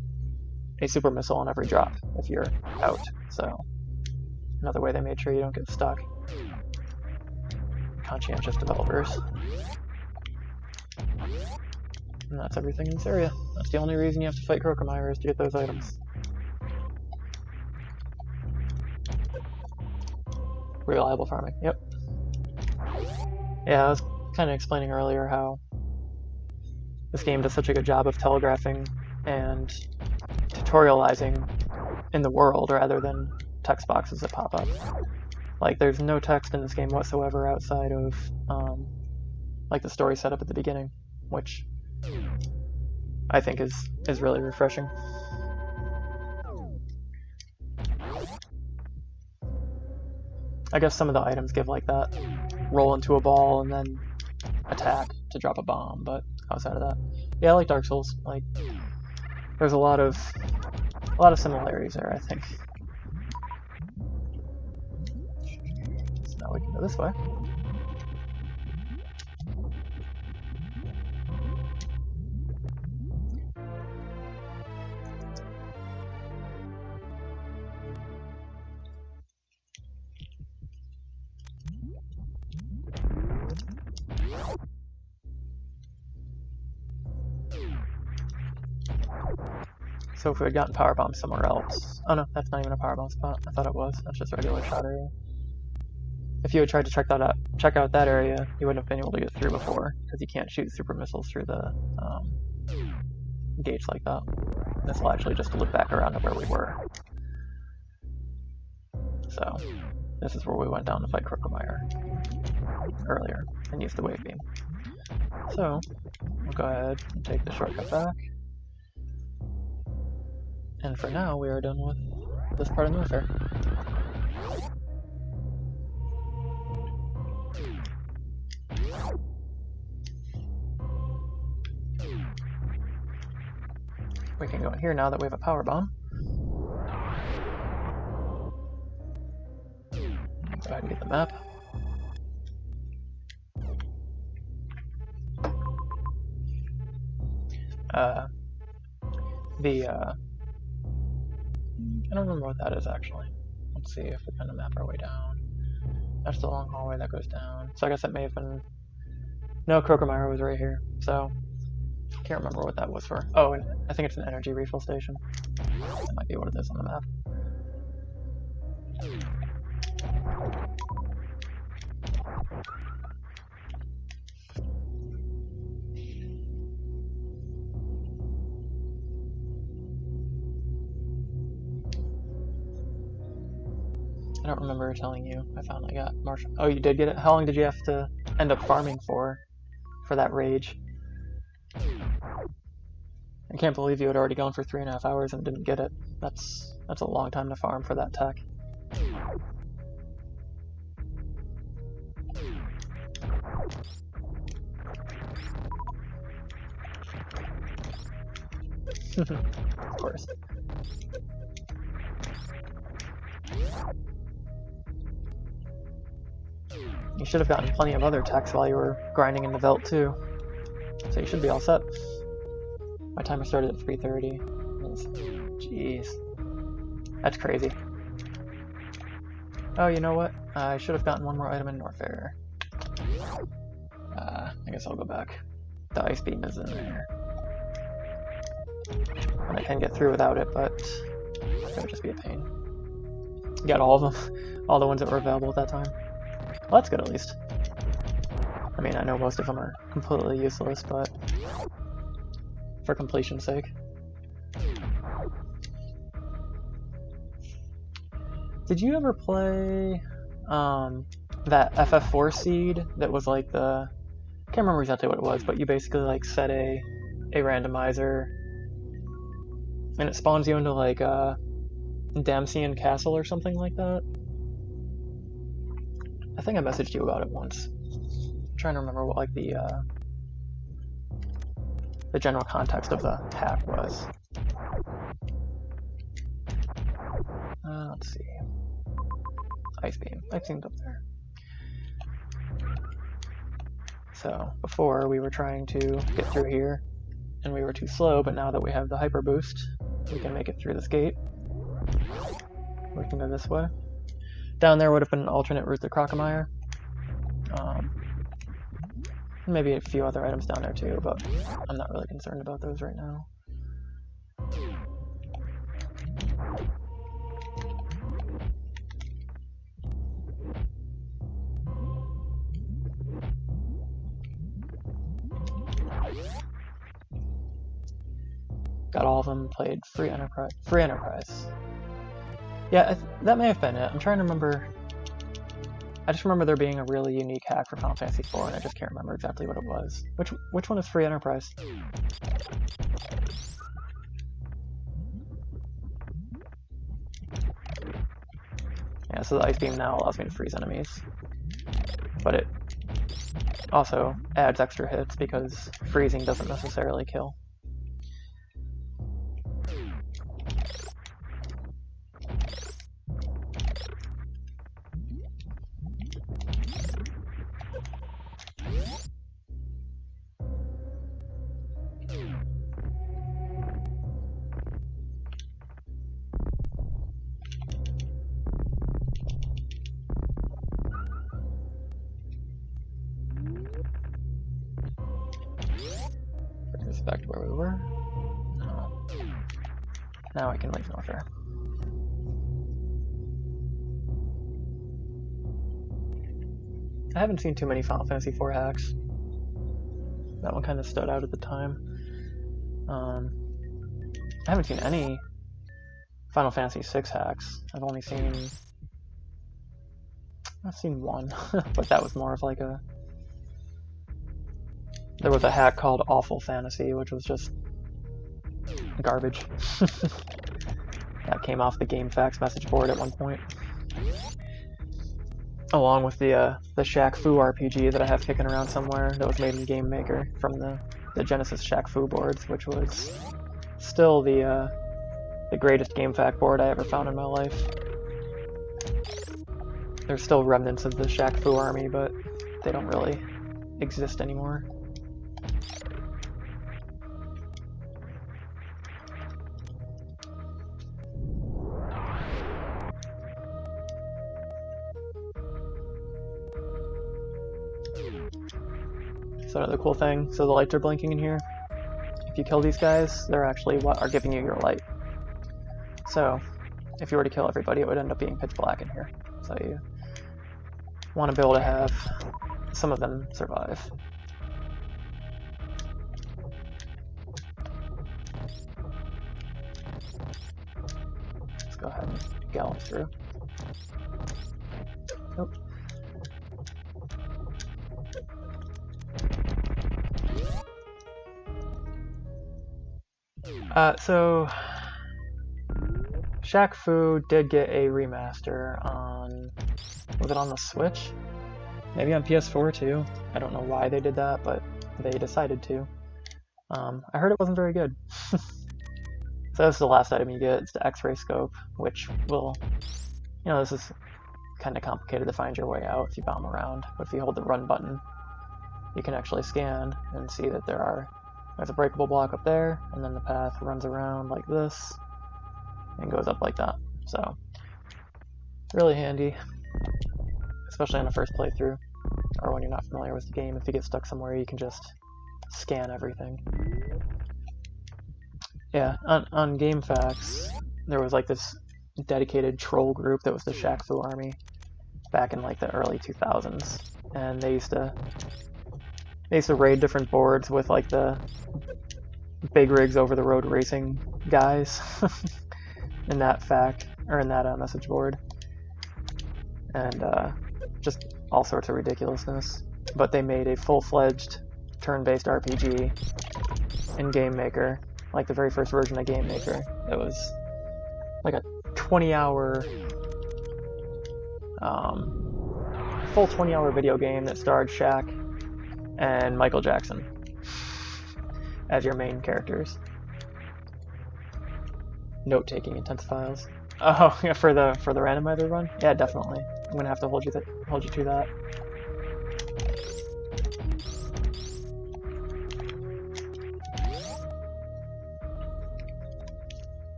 a super missile on every drop if you're out. So another way they made sure you don't get stuck. Conscientious developers. And that's everything in this area. That's the only reason you have to fight Crocomire is to get those items. Reliable farming, yep. Yeah, I was kind of explaining earlier how this game does such a good job of telegraphing and tutorializing in the world rather than text boxes that pop up. Like, there's no text in this game whatsoever outside of like the story setup at the beginning, which I think is really refreshing. I guess some of the items give like that roll into a ball and then attack to drop a bomb, but outside of that, yeah, I like Dark Souls. Like, there's a lot of similarities there, I think. So now we can go this way. So if we had gotten power bomb somewhere else... Oh no, that's not even a power bomb spot. I thought it was. That's just a regular shot area. If you had tried to check out that area, you wouldn't have been able to get through before, because you can't shoot super missiles through the gates like that. This will actually just loop back around to where we were. So, this is where we went down to fight Crocomire earlier and use the wave beam. So, we'll go ahead and take the shortcut back. And for now, we are done with this part of Norfair. We can go in here now that we have a power bomb. Go ahead and get the map. I don't remember what that is actually. Let's see if we kind of map our way down. That's the long hallway that goes down. So I guess that may have been... No, Crocomire was right here. So, can't remember what that was for. Oh, and I think it's an energy refill station. That might be what it is on the map. I don't remember telling you. I finally got Marshall. Oh, you did get it? How long did you have to end up farming for that rage? I can't believe you had already gone for 3.5 hours and didn't get it. That's a long time to farm for that tech. Of course. You should have gotten plenty of other techs while you were grinding in the Velt too. So you should be all set. My timer started at 3:30. Jeez. That's crazy. Oh, you know what? I should have gotten one more item in Norfair. I guess I'll go back. The ice beam is in there. And I can get through without it, but that would just be a pain. Got all of them. All the ones that were available at that time. Well, that's good at least. I mean, I know most of them are completely useless, but for completion's sake. Did you ever play that FF4 seed that was like the... I can't remember exactly what it was, but you basically like set a randomizer and it spawns you into like a Damsian Castle or something like that? I think I messaged you about it once. I'm trying to remember what like the general context of the hack was. Let's see. Ice beam. Ice beam's up there. So before we were trying to get through here and we were too slow, but now that we have the hyper boost, we can make it through this gate. We can go this way. Down there would have been an alternate route to Crocomire. Maybe a few other items down there too, but I'm not really concerned about those right now. Got all of them, played Free Enterprise. Yeah, that may have been it. I'm trying to remember. I just remember there being a really unique hack for Final Fantasy IV, and I just can't remember exactly what it was. Which one is Free Enterprise? Yeah, so the Ice Beam now allows me to freeze enemies. But it also adds extra hits because freezing doesn't necessarily kill. Bring this back to where we were. No. Now I can leave Norfair. I haven't seen too many Final Fantasy IV hacks. That one kind of stood out at the time. I haven't seen any Final Fantasy VI hacks. I've seen one, but that was more of like a... There was a hack called Awful Fantasy, which was just garbage. That came off the GameFAQs message board at one point. Along with the Shaq Fu RPG that I have kicking around somewhere that was made in Game Maker from the Genesis Shaq Fu boards, which was still the greatest GameFAQ board I ever found in my life. There's still remnants of the Shaq Fu army, but they don't really exist anymore. So another cool thing, so the lights are blinking in here. If you kill these guys, they're actually what are giving you your light. So if you were to kill everybody, it would end up being pitch black in here. So you want to be able to have some of them survive. Let's go ahead and gallop through. Nope. So Shaq Fu did get a remaster on, was it on the Switch? Maybe on PS4 too. I don't know why they did that, but they decided to. I heard it wasn't very good. So this is the last item you get. It's the X-ray scope, which will, this is kind of complicated to find your way out if you bomb around. But if you hold the run button, you can actually scan and see that there's a breakable block up there, and then the path runs around like this and goes up like that. So really handy, especially on the first playthrough, or when you're not familiar with the game. If you get stuck somewhere, you can just scan everything. Yeah, on GameFAQs, there was like this dedicated troll group that was the Shaq Fu army back in like the early 2000s, and they used to raid different boards with like the big rigs over the road racing guys in that message board, and just all sorts of ridiculousness. But they made a full-fledged turn-based RPG in Game Maker, like the very first version of Game Maker. It was like a 20-hour, full 20-hour video game that starred Shaq and Michael Jackson as your main characters. Note-taking intensifies. Oh, yeah, for the randomizer run? Yeah, definitely. I'm gonna have to hold you to that.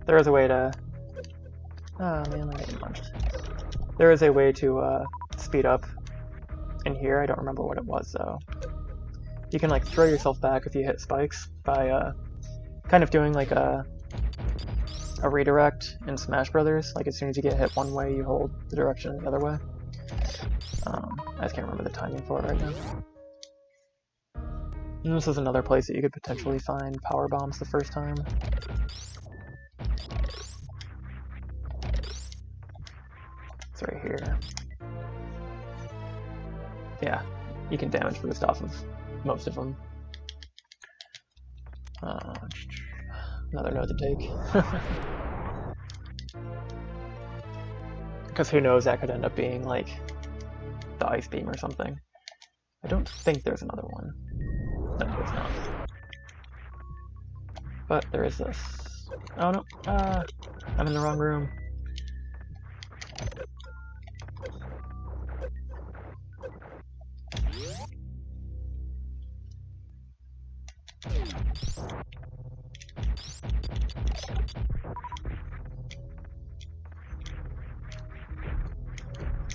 There is a way to... Oh man, I'm getting punched. There is a way to speed up in here. I don't remember what it was though. You can like throw yourself back if you hit spikes by kind of doing like a redirect in Smash Brothers. Like as soon as you get hit one way, you hold the direction the other way. I just can't remember the timing for it right now. And this is another place that you could potentially find power bombs the first time. It's right here. Yeah, you can damage boost off of most of them. Another note to take. Because who knows, that could end up being like the ice beam or something. I don't think there's another one. No, there's not. But there is this. Oh no, I'm in the wrong room.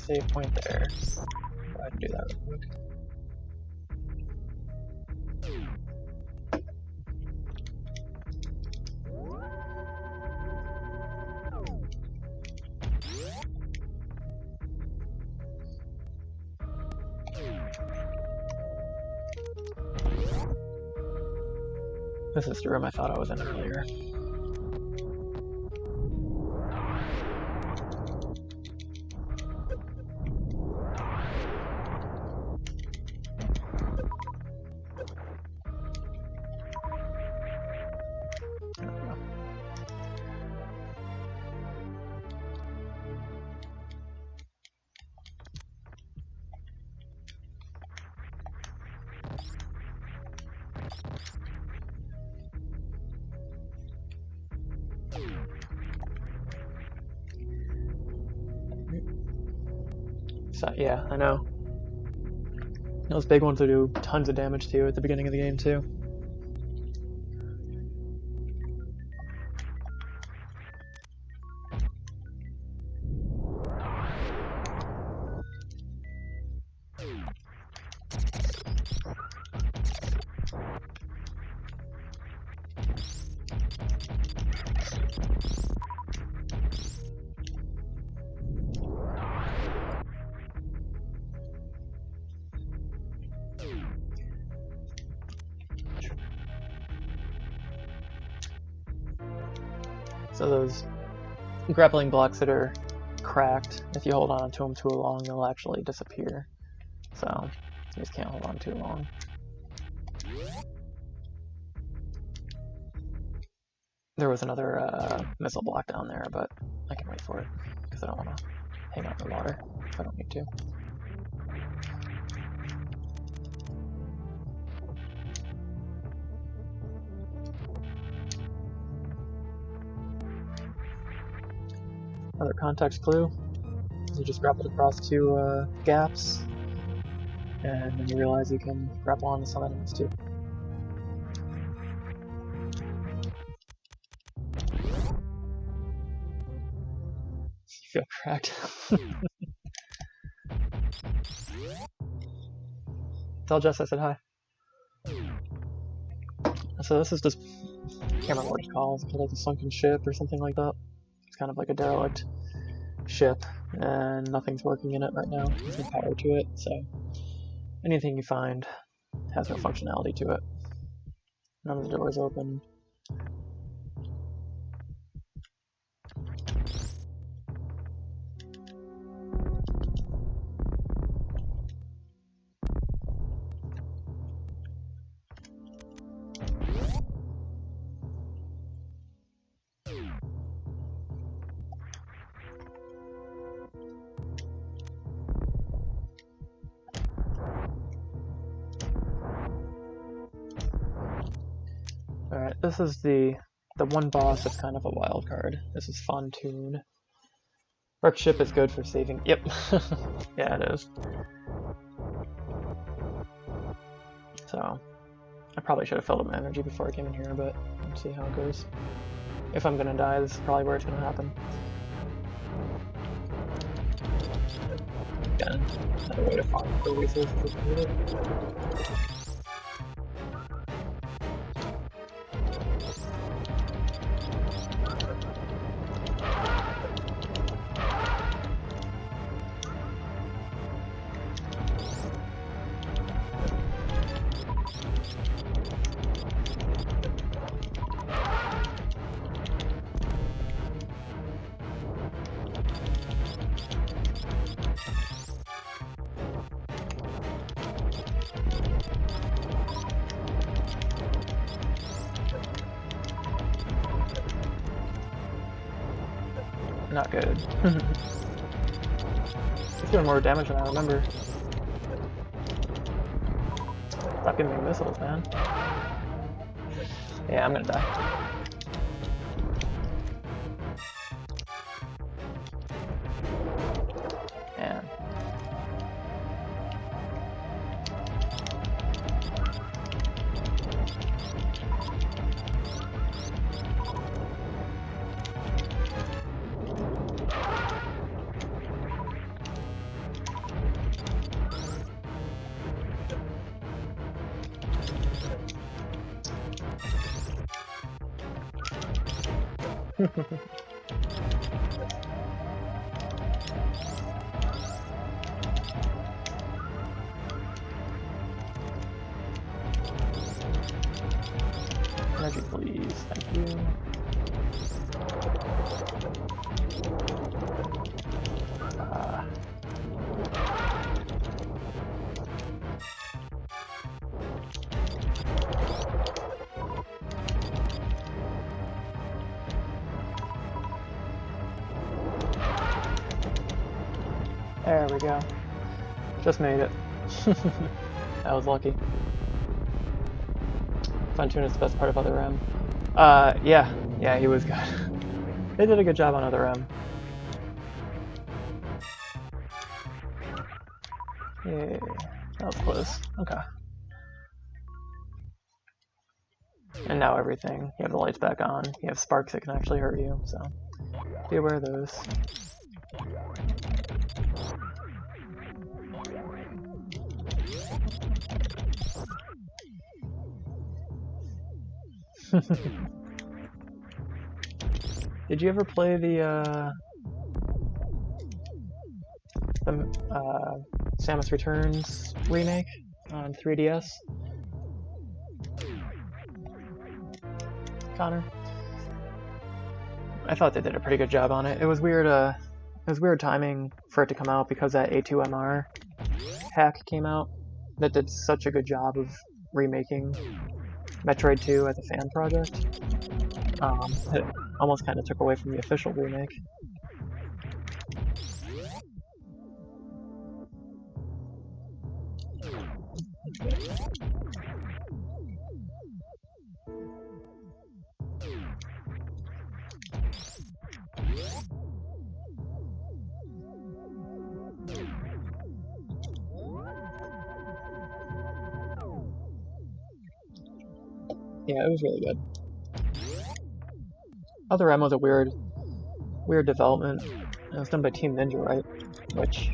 save point there. Go ahead and do that real quick. This is the room I thought I was in earlier. There we go. So, yeah, I know. Those big ones will do tons of damage to you at the beginning of the game, too. So those grappling blocks that are cracked, if you hold on to them too long, they'll actually disappear. So you just can't hold on too long. There was another missile block down there, but I can wait for it because I don't want to hang out in the water if I don't need to. Another context clue. You just grapple across two gaps, and then you realize you can grapple onto some enemies too. You feel cracked. Tell Jess I said hi. So this is just, I can't remember what it's called. It's called like a sunken ship or something like that. It's kind of like a derelict ship, and nothing's working in it right now. There's no power to it, so anything you find has no functionality to it. None of the doors open. Alright, this is the one boss that's kind of a wild card. This is Fontoon. Arc ship is good for saving. Yep. Yeah, it is. So, I probably should have filled up my energy before I came in here, but let's see how it goes. If I'm gonna die, this is probably where it's gonna happen. Again, another way to farm for resources if you need it. Not good. It's doing more damage than I remember. Stop giving me missiles, man. Yeah, I'm gonna die. Man. Energy, please. Thank you. There we go. Just made it. That was lucky. Fun tune is the best part of Other M. Yeah, he was good. They did a good job on Other M. Yeah, that was close. Okay. And now everything. You have the lights back on. You have sparks that can actually hurt you, so be aware of those. Did you ever play the Samus Returns remake on 3DS? Connor? I thought they did a pretty good job on it. It was weird timing for it to come out because that A2MR hack came out that did such a good job of remaking Metroid 2 as a fan project. It almost kind of took away from the official remake. Yeah, it was really good. Other M was a weird development. It was done by Team Ninja, right? Which,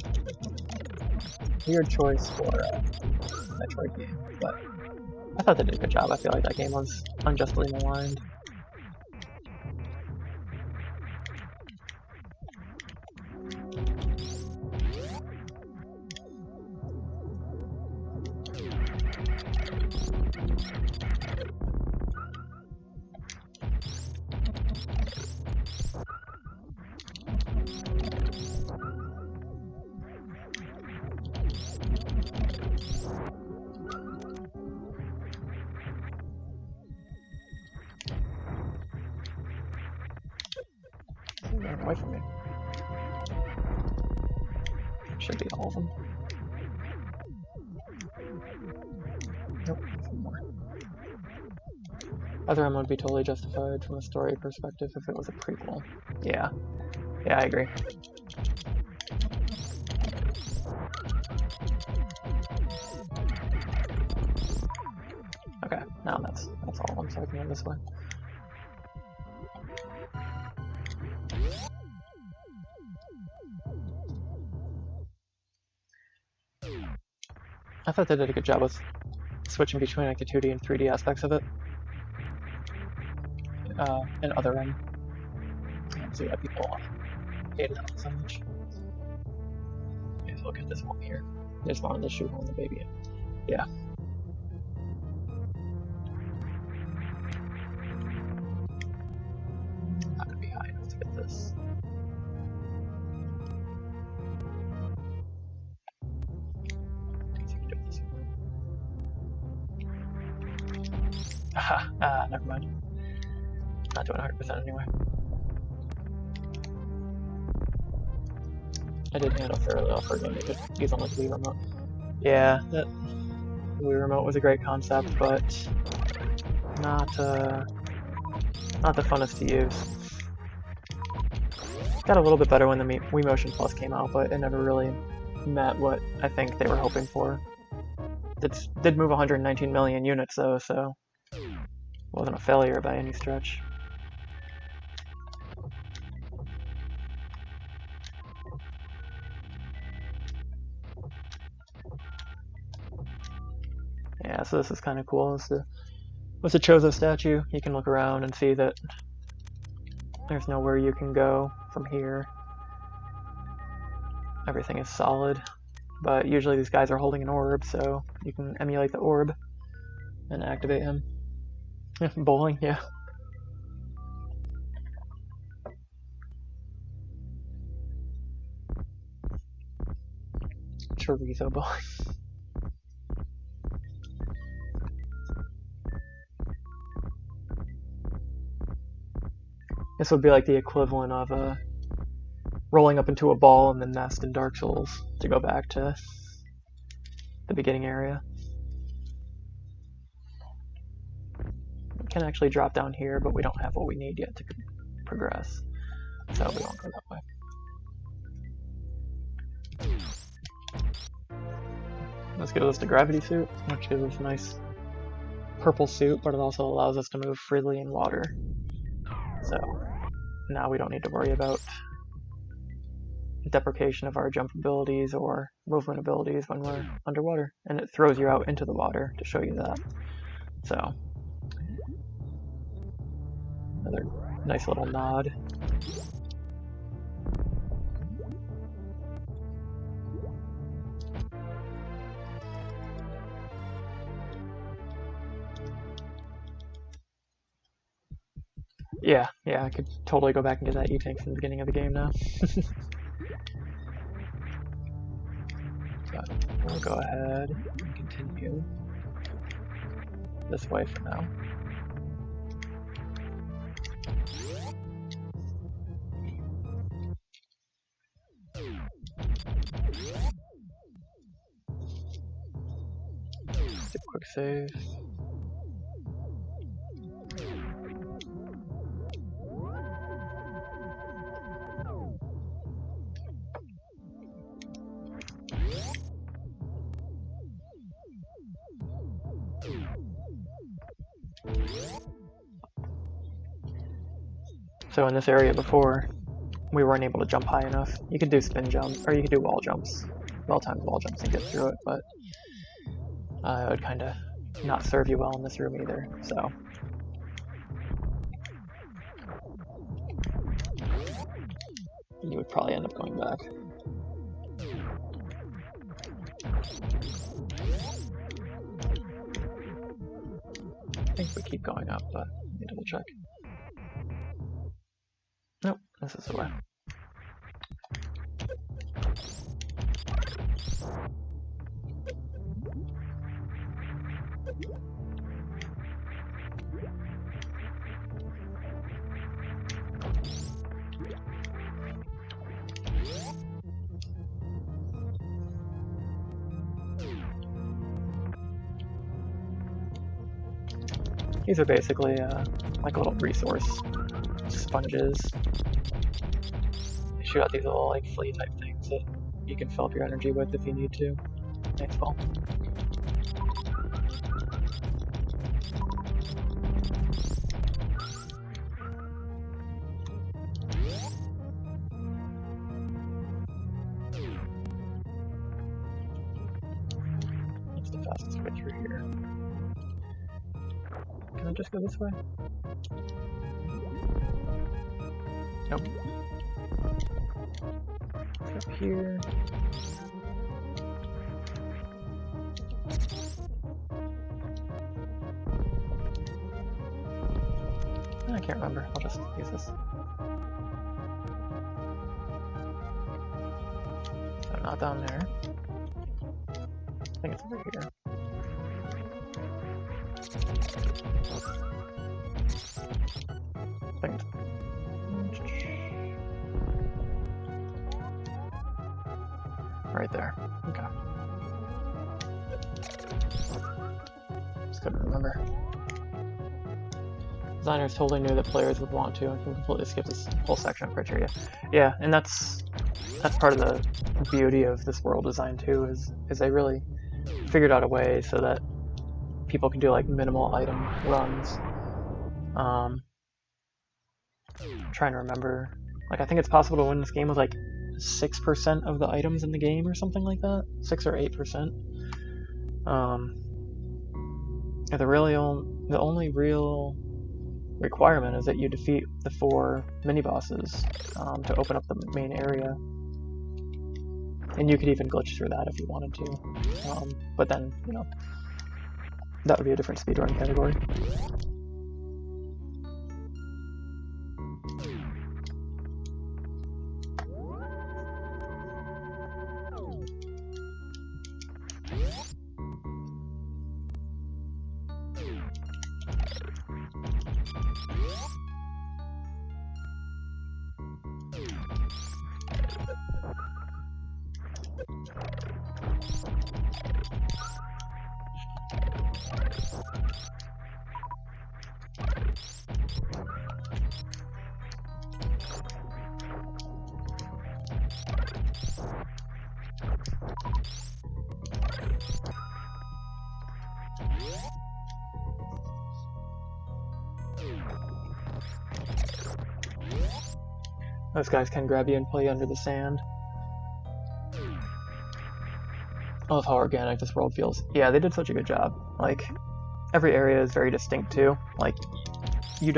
weird choice for a Metroid game, but I thought they did a good job. I feel like that game was unjustly maligned. Run away from me. Should be all of them. Nope, more. Other M would be totally justified from a story perspective if it was a prequel. Yeah, I agree. Okay, now that's all of them, so I can go this way. I thought they did a good job with switching between like the 2D and 3D aspects of it. And Other M. I don't see why people hated it so much. Let's look at this one here. They just wanted to shoehorn the baby in. Yeah. Not gonna be high enough to get this. Never mind. Not doing 100% anyway. I did handle fairly well for a game that could use on like the Wii remote. Yeah, that Wii remote was a great concept, but not the funnest to use. Got a little bit better when the Wii Motion Plus came out, but it never really met what I think they were hoping for. It did move 119 million units though, so it wasn't a failure by any stretch. Yeah, so this is kind of cool. With the Chozo statue, you can look around and see that There's nowhere you can go from here. Everything is solid, but usually these guys are holding an orb, so you can emulate the orb and activate him. Bowling, yeah. Chorizo bowling. This would be like the equivalent of rolling up into a ball in the nest in Dark Souls to go back to the beginning area. We can actually drop down here, but we don't have what we need yet to progress, so we won't go that way. Let's get us the gravity suit, which gives us a nice purple suit, but it also allows us to move freely in water. So now we don't need to worry about deprecation of our jump abilities or movement abilities when we're underwater, and it throws you out into the water to show you that. So another nice little nod. Yeah, I could totally go back and get that E-Tank from the beginning of the game now. So we'll go ahead and continue this way for now. Do a quick save. So in this area before, we weren't able to jump high enough. You could do spin jumps, or you could do wall jumps, well-timed wall jumps and get through it, but it would kind of not serve you well in this room either, so. You would probably end up going back. I think we keep going up, but let me double check. Nope, this is the way. These are basically like little resource sponges. They shoot out these little like flea type things that you can fill up your energy with if you need to. Thanks, Paul. That's the fastest way through here. Can I just go this way? Nope. Let's go up here. I can't remember. I'll just use this. So not down there. I think it's over here. Right there. Okay. Just couldn't remember. Designers totally knew that players would want to and can completely skip this whole section of criteria. Yeah, and that's part of the beauty of this world design too, is they really figured out a way so that people can do like minimal item runs. I'm trying to remember. Like, I think it's possible to win this game with like 6% of the items in the game or something like that. 6 or 8%. The only real requirement is that you defeat the 4 mini-bosses to open up the main area. And you could even glitch through that if you wanted to. But then, you know, that would be a different speedrun category. Those guys can grab you and pull you under the sand. I love how organic this world feels. Yeah, they did such a good job. Like, every area is very distinct too. Like, you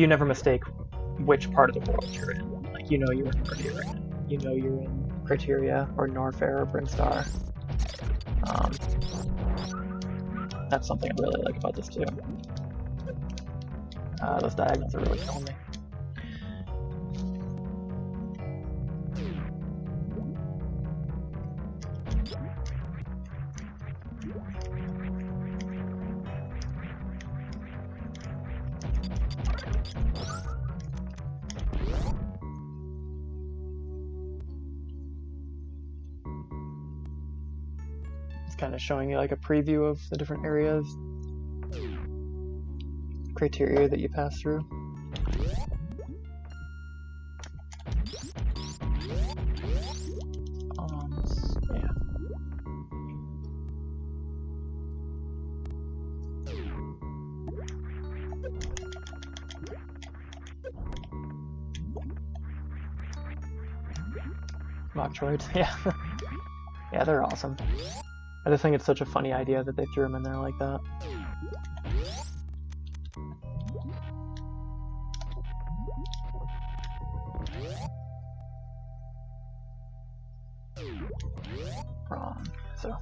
never mistake which part of the world you're in. Like, you know you're in Meridian. You know you're in Criteria, or Norfair, or Brinstar. That's something I really like about this too. Those diagonals are really killing me. Kind of showing you like a preview of the different areas, criteria that you pass through. Yeah. Metroid, yeah. Yeah, they're awesome. I just think it's such a funny idea that they threw him in there like that. Wrong. So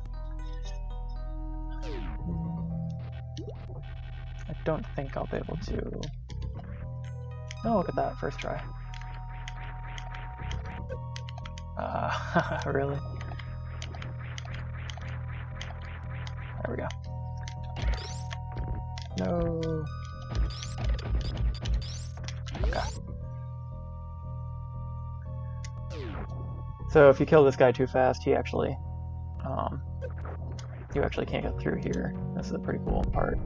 I don't think I'll be able to. Oh, look at that, first try. Really? There we go. No. Okay. So if you kill this guy too fast, you actually can't get through here. This is a pretty cool part.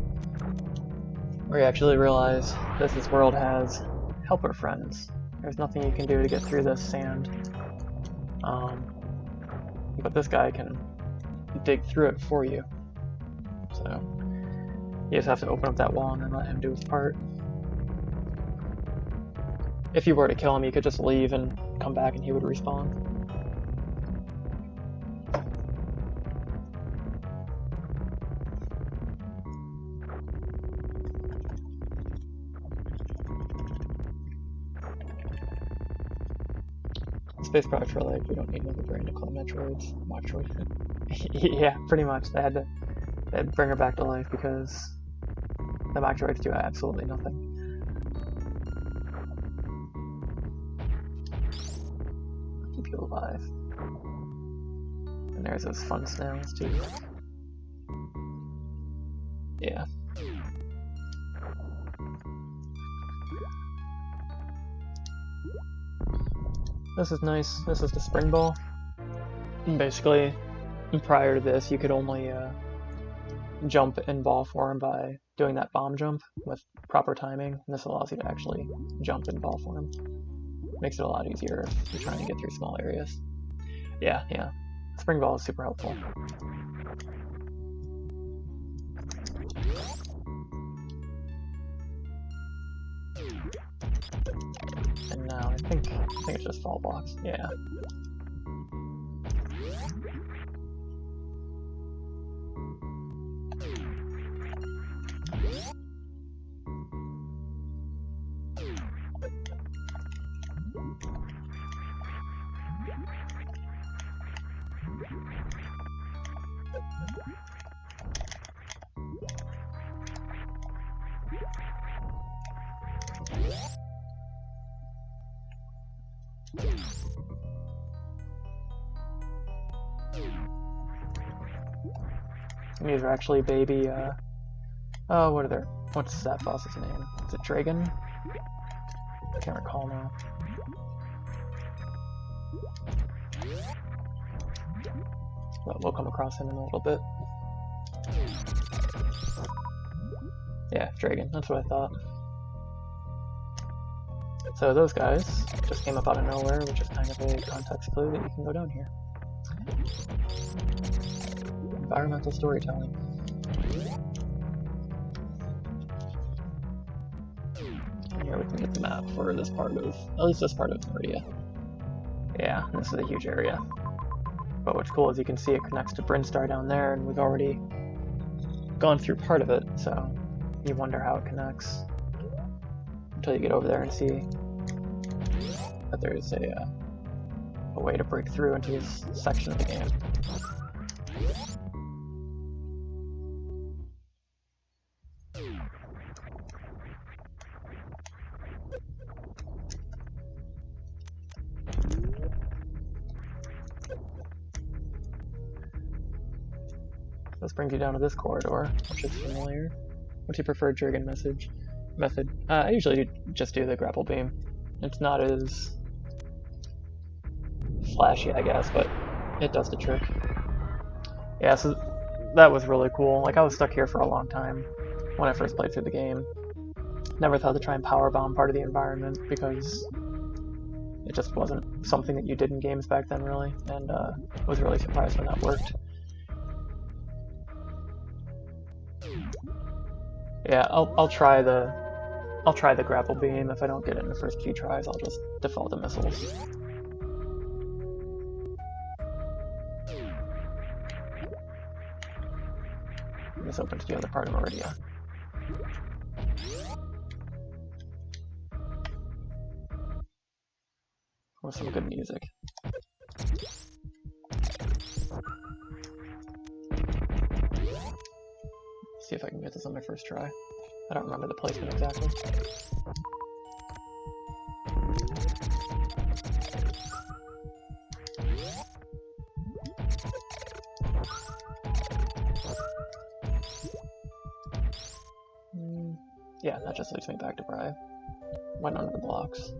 Where you actually realize this world has helper friends. There's nothing you can do to get through this sand. But this guy can dig through it for you. So you just have to open up that wall and then let him do his part. If you were to kill him, you could just leave and come back and he would respawn. Space products were like, we don't need another brain to call Metroids. Metroid. Yeah, pretty much. They had to bring her back to life because the Metroids do absolutely nothing. Keep you alive. And there's those fun snails too. Yeah. This is nice. This is the spring ball. And basically, prior to this, you could only jump in ball form by doing that bomb jump with proper timing. And this allows you to actually jump in ball form. Makes it a lot easier if you're trying to get through small areas. Yeah. Spring ball is super helpful. And now I think it's just fall blocks. Yeah. These are actually baby, oh, what's that boss's name? Is it Dragon? I can't recall now. But we'll come across him in a little bit. Yeah, Dragon, that's what I thought. So those guys just came up out of nowhere, which is kind of a context clue that you can go down here. Environmental storytelling. And here we can get the map for this part of, at least this part of Maria. Yeah, this is a huge area. But what's cool is you can see it connects to Brinstar down there, and we've already gone through part of it, so you wonder how it connects until you get over there and see that there's a way to break through into this section of the game. This brings you down to this corridor, which is familiar. What's your preferred Dragon method? I usually just do the grapple beam. It's not as flashy, I guess, but it does the trick. Yeah, so that was really cool. Like, I was stuck here for a long time when I first played through the game. Never thought to try and powerbomb part of the environment because it just wasn't something that you did in games back then, really, and was really surprised when that worked. Yeah, I'll try the grapple beam. If I don't get it in the first few tries, I'll just default to missiles. This opens the other part of Meridia. With some good music. See if I can get this on my first try. I don't remember the placement exactly. Yeah, that just leads me back to where I went under the blocks.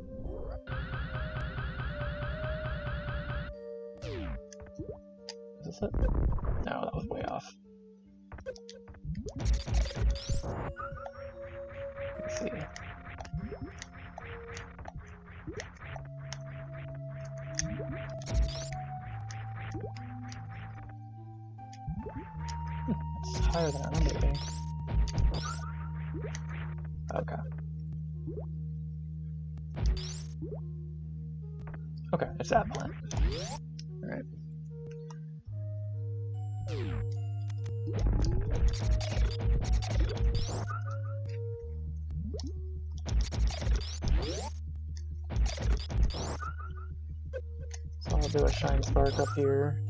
Is this it? No, that was way off. Let's see. It's higher than I remember it being. Okay. Okay, it's that plant. Alright. So I'll do a shine spark up here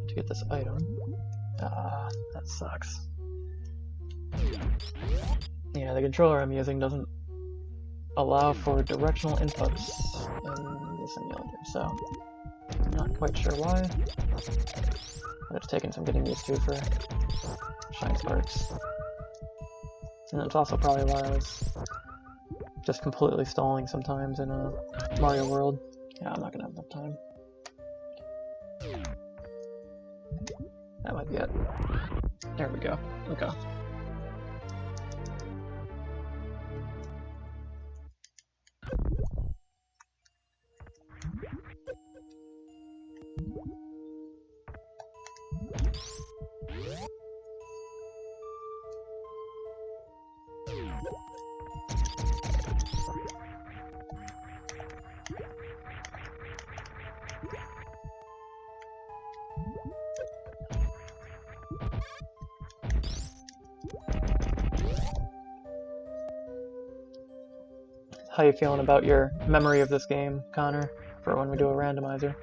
to get this item. Ah, that sucks. Yeah, the controller I'm using doesn't allow for directional inputs in the simulator, so I'm not quite sure why. But it's taken some getting used to for shine sparks. And it's also probably why I was just completely stalling sometimes in a Mario World. Yeah, I'm not gonna have enough time. That might be it. There we go. Okay. How you feeling about your memory of this game, Connor, for when we do a randomizer?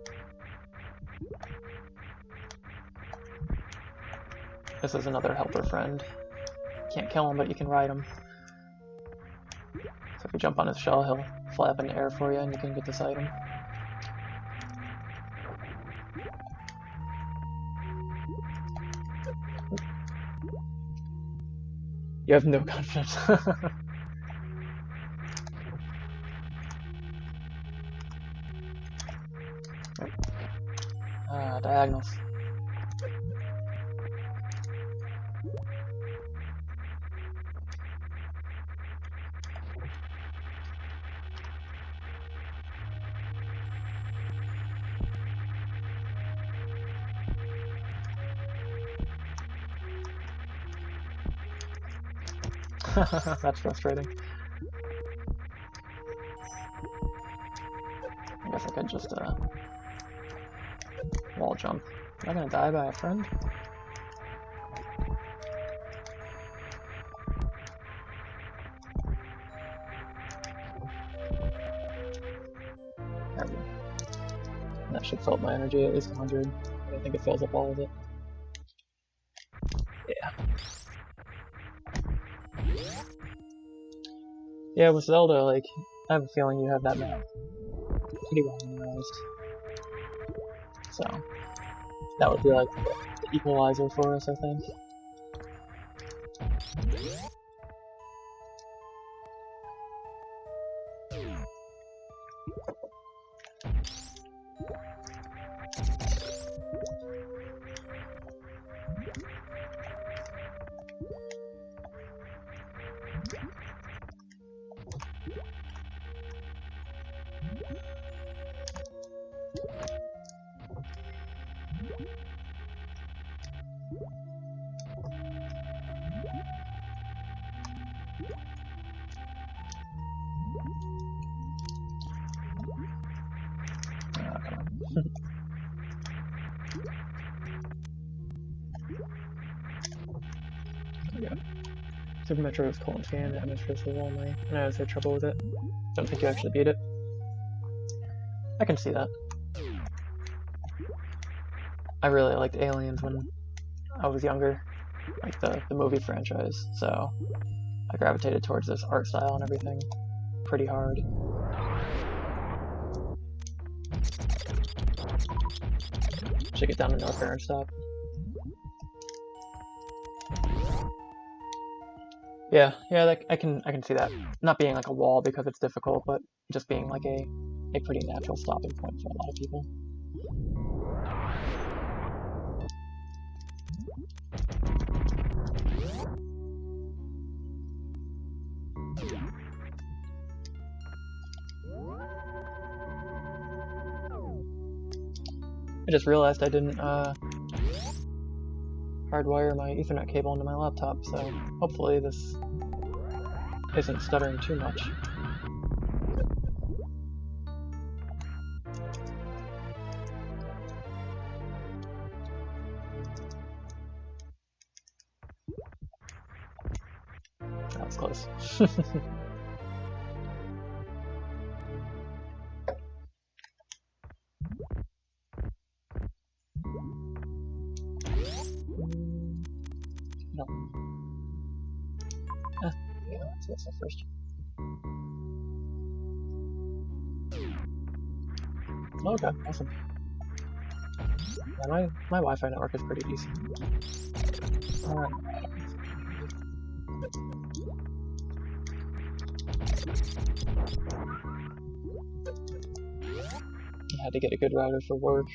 This is another helper friend. Can't kill him, but you can ride him. So if you jump on his shell, he'll fly up in the air for you, and you can get this item. You have no confidence. Diagonals. That's frustrating. I guess I could just wall jump. Am I gonna die by a friend? There we go. And that should fill up my energy, at least 100. I think it fills up all of it. Yeah. Yeah, with Zelda, like, I have a feeling you have that map pretty well memorized. So, that would be like the equalizer for us, I think. Yeah. Super Metroid was cool and fan, that Metroid was only, and I always had trouble with it. Don't think you actually beat it. I can see that. I really liked Aliens when I was younger, like the movie franchise, so I gravitated towards this art style and everything pretty hard. Should get down to North Fair and stop. Yeah, I can see that. Not being like a wall because it's difficult, but just being like a pretty natural stopping point for a lot of people. I just realized I didn't hardwire my Ethernet cable into my laptop, so hopefully this isn't stuttering too much. That was close. No. Yeah, so that's the first. Okay, awesome. Yeah, my Wi-Fi network is pretty decent. Alright. I had to get a good router for work,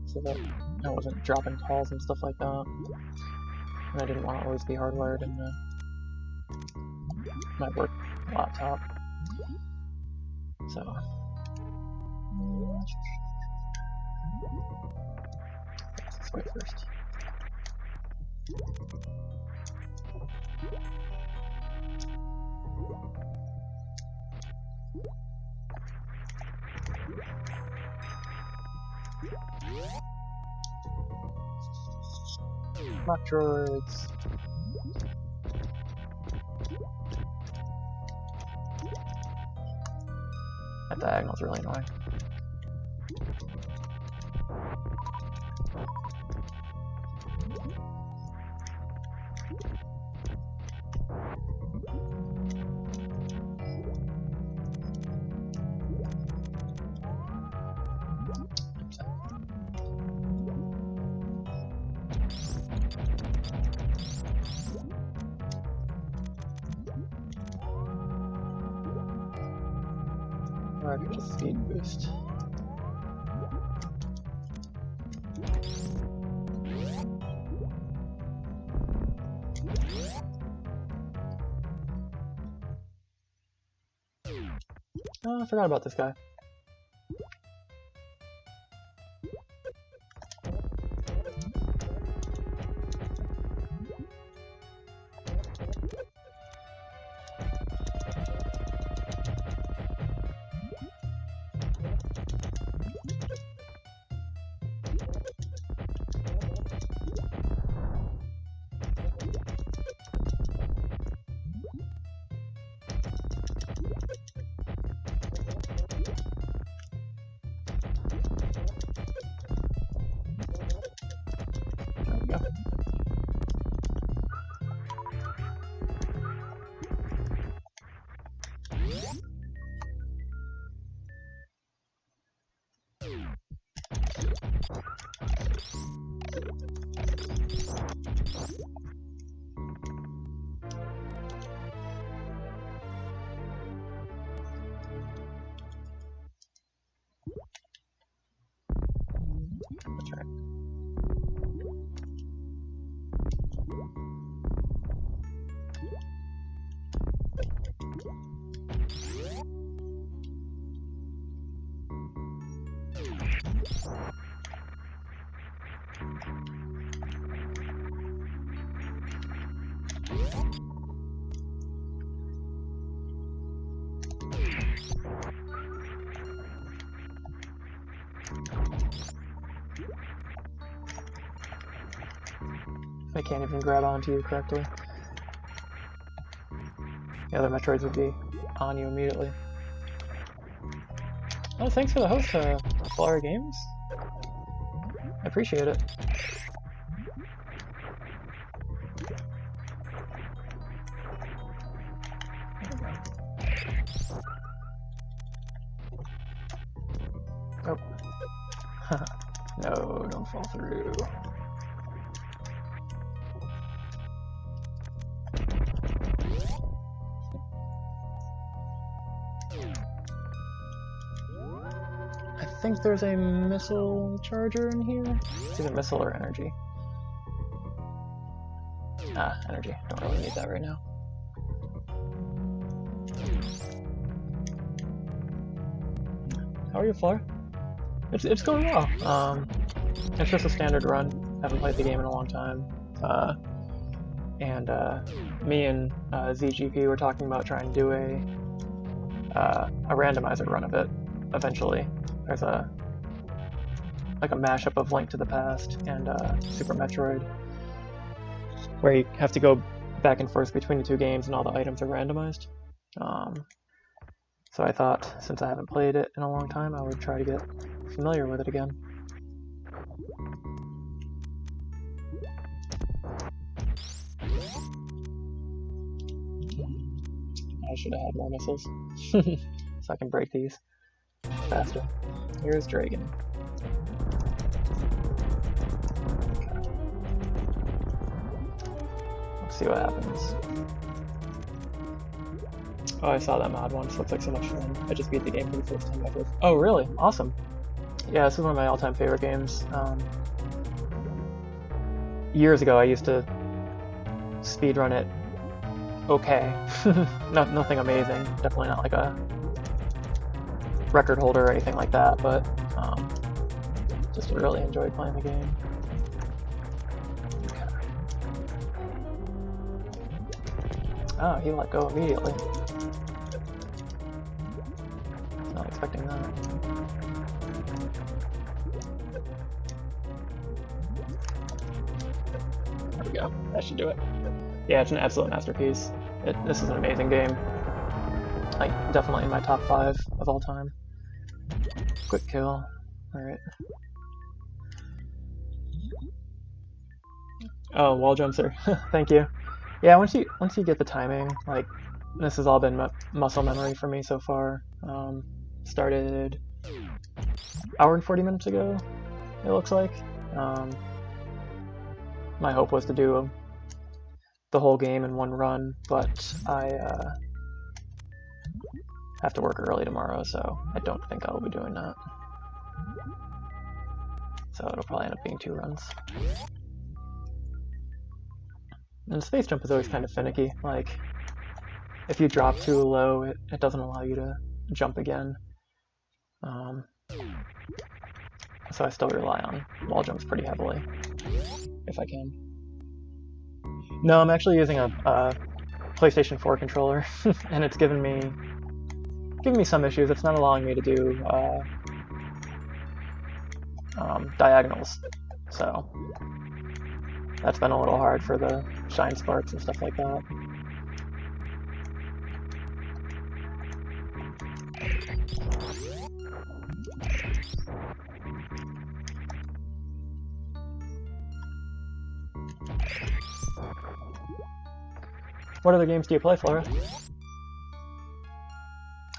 so that I wasn't dropping calls and stuff like that. And I didn't want to always be hardwired in my work laptop. So let's wait first. Metroids. That diagonal's really annoying. Or I could just speed boost. Oh, I forgot about this guy. There we go. That's right. I can't even grab onto you correctly. The other Metroids would be on you immediately. Oh, thanks for the host, Flora Games. I appreciate it. Oh. No, don't fall through. I think there's a missile charger in here. It's either missile or energy. Ah, energy. Don't really need that right now. How are you, Flora? It's going well. It's just a standard run. Haven't played the game in a long time. Me and ZGP were talking about trying to do a randomizer run of it eventually. There's a mashup of Link to the Past and Super Metroid, where you have to go back and forth between the two games and all the items are randomized. So I thought, since I haven't played it in a long time, I would try to get familiar with it again. I should have had more missiles, so I can break these faster. Here's Dragon. Okay. Let's see what happens. Oh, I saw that mod once. Looks like so much fun. I just beat the game for the first time ever. Oh, really? Awesome. Yeah, this is one of my all-time favorite games. Years ago, I used to speedrun it. Okay. Nothing amazing. Definitely not like a record holder or anything like that, but just really enjoyed playing the game. Okay. Oh, he let go immediately. Not expecting that. There we go. That should do it. Yeah, it's an absolute masterpiece. This is an amazing game. Like, definitely in my top 5 of all time. Quick kill. Alright. Oh, wall jumps are. Thank you. Yeah, once you get the timing, like, this has all been muscle memory for me so far. Started hour and 40 minutes ago, it looks like. My hope was to do the whole game in one run, but I have to work early tomorrow, so I don't think I'll be doing that. So it'll probably end up being 2 runs. And space jump is always kind of finicky. Like, if you drop too low, it doesn't allow you to jump again. So I still rely on wall jumps pretty heavily, if I can. No, I'm actually using a PlayStation 4 controller, and it's giving me some issues. It's not allowing me to do diagonals, so that's been a little hard for the shine sparks and stuff like that. What other games do you play, Flora?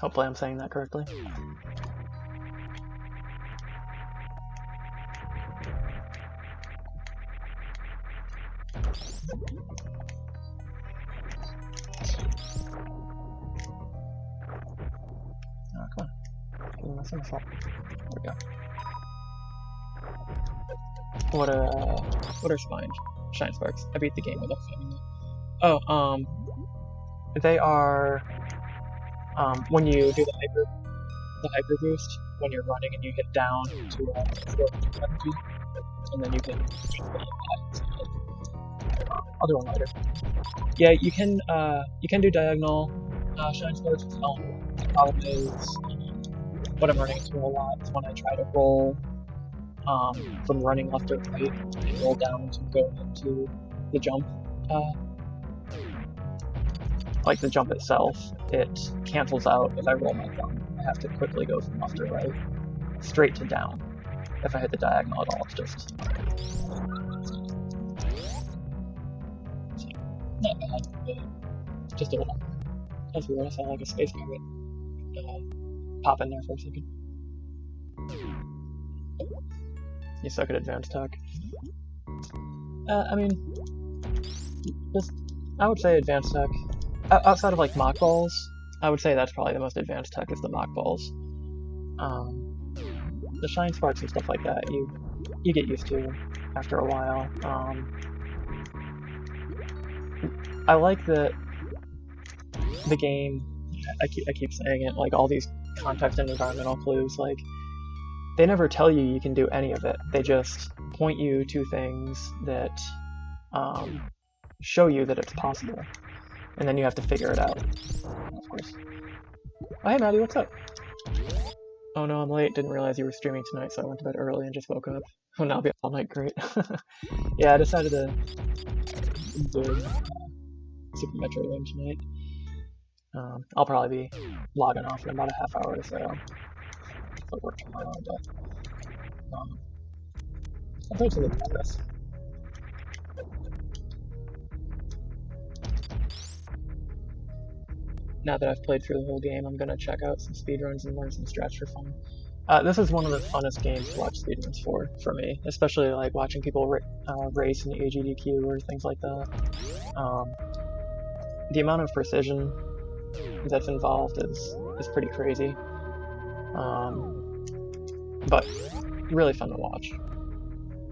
Hopefully I'm saying that correctly. Oh, come on. Give me my somersault. There we go. What are shine sparks? I beat the game without finding them. Oh, they are when you do the hyper boost when you're running and you hit down to energy, and then you can jump on that. Other one later. Yeah, you can do diagonal shine sparks with Elm. The problem is what I'm running into a lot is when I try to roll from running left to right and roll down to go into the jump. Like the jump itself, it cancels out if I roll my thumb. I have to quickly go from left to right, straight to down. If I hit the diagonal at all, it's just not bad, but just a little. That's weird. I sound like a space pirate. Pop in there for a second. You suck at advanced tech. I mean, I would say advanced tech. Outside of like mock balls, I would say that's probably the most advanced tech is the mock balls. The shine sparks and stuff like that, you get used to after a while. I like that the game. I keep saying it. Like all these context and environmental clues, like they never tell you you can do any of it. They just point you to things that show you that it's possible. And then you have to figure it out, of course. Oh, hey, Maddie, what's up? Oh no, I'm late. Didn't realize you were streaming tonight, so I went to bed early and just woke up. Oh, now I'll be up all night. Great. Yeah, I decided to do Super Metroid game tonight. I'll probably be logging off in about a half hour or so. I'll work tomorrow, but I'll try to look at this. Now that I've played through the whole game, I'm going to check out some speedruns and learn some strats for fun. This is one of the funnest games to watch speedruns for me, especially like watching people race in AGDQ or things like that. The amount of precision that's involved is pretty crazy, but really fun to watch.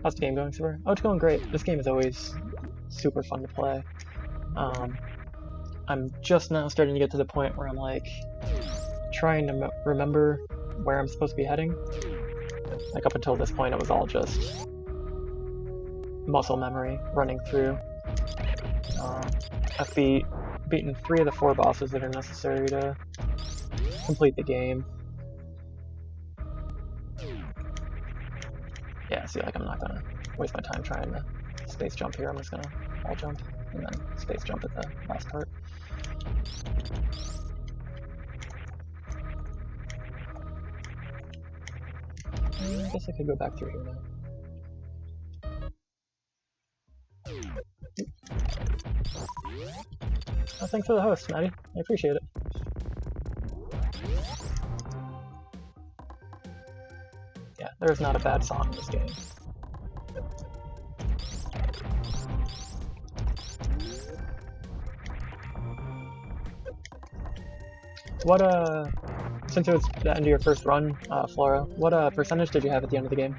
How's the game going, Super? Oh, it's going great. This game is always super fun to play. I'm just now starting to get to the point where I'm like trying to remember where I'm supposed to be heading. Like up until this point, it was all just muscle memory running through. I've beaten 3 of the 4 bosses that are necessary to complete the game. Yeah, see, like I'm not gonna waste my time trying to space jump here. I'm just gonna wall jump and then space jump at the last part. I guess I could go back through here now. Oh, thanks for the host, Maddie. I appreciate it. Yeah, there's not a bad song in this game. What since it was the end of your first run, Flora, what percentage did you have at the end of the game?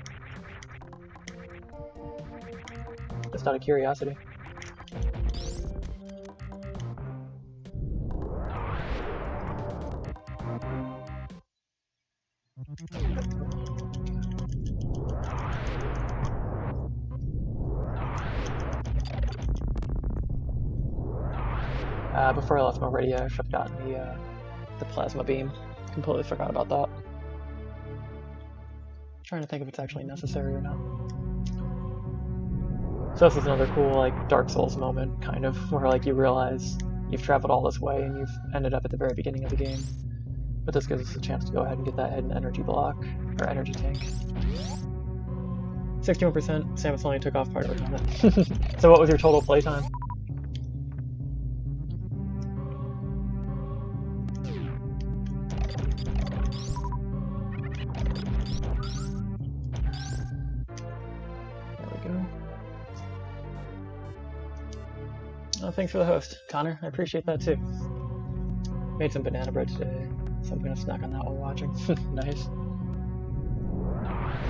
Just out of curiosity. Before I left Meridia, I should have gotten the plasma beam. Completely forgot about that. Trying to think if it's actually necessary or not. So this is another cool like Dark Souls moment, kind of, where like you realize you've traveled all this way and you've ended up at the very beginning of the game. But this gives us a chance to go ahead and get that hidden energy block, or energy tank. 61%, Samus only took off part of her helmet. So what was your total playtime? There we go. Oh, thanks for the host, Connor. I appreciate that too. Made some banana bread today, so I'm gonna snack on that while watching. Nice.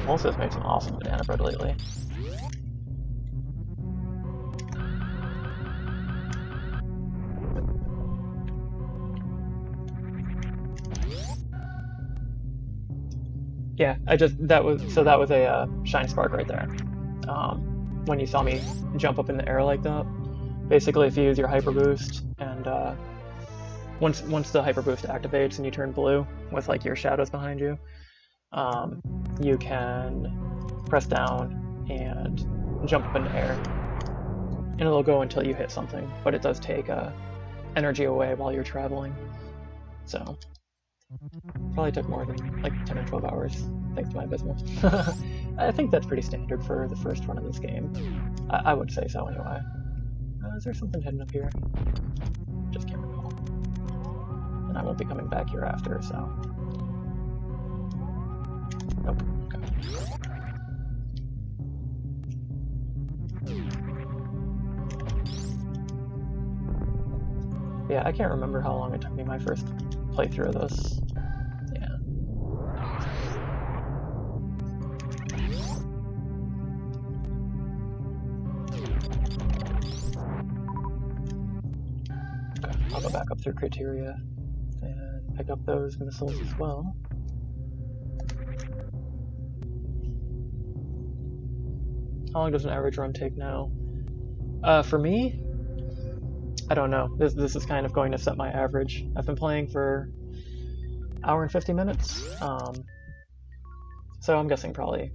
Also has made some awesome banana bread lately. Yeah, that was a shiny spark right there. When you saw me jump up in the air like that, basically if you use your hyper boost and once the hyper boost activates and you turn blue with like your shadows behind you, you can press down and jump up in the air, and it'll go until you hit something. But it does take energy away while you're traveling, so probably took more than like 10 or 12 hours, thanks to my business. I think that's pretty standard for the first run of this game. I would say so anyway. Is there something hidden up here? Just can't recall. And I won't be coming back here after, so... Nope. Okay. Yeah, I can't remember how long it took me my first playthrough of this. Yeah. Okay, I'll go back up through criteria and pick up those missiles as well. How long does an average run take now? For me, I don't know. This is kind of going to set my average. I've been playing for an hour and 50 minutes, so I'm guessing probably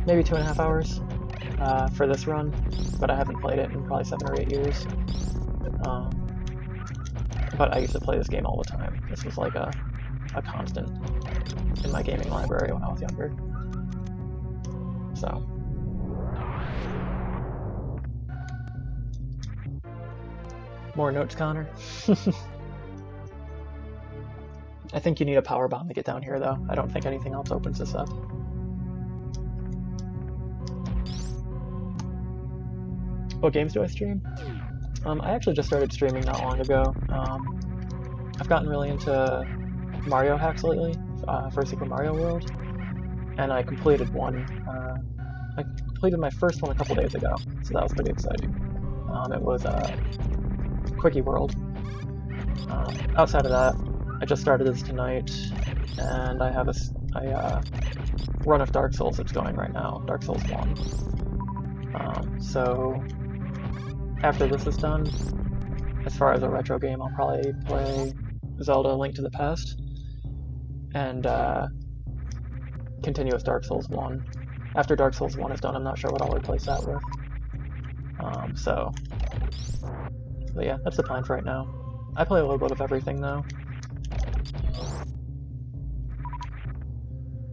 maybe 2.5 hours for this run, but I haven't played it in probably 7 or 8 years. But I used to play this game all the time. This was like a constant in my gaming library when I was younger. So. More notes, Connor? I think you need a power bomb to get down here, though. I don't think anything else opens this up. What games do I stream? I actually just started streaming not long ago. I've gotten really into Mario hacks lately, for Super Mario World, and I completed one. I completed my first one a couple days ago, so that was pretty exciting. It was Quickie World. Outside of that, I just started this tonight, and I have a run of Dark Souls that's going right now, Dark Souls 1. So after this is done, as far as a retro game, I'll probably play Zelda: Link to the Past, and continue with Dark Souls 1. After Dark Souls 1 is done, I'm not sure what I'll replace that with. But yeah, that's the plan for right now. I play a little bit of everything, though.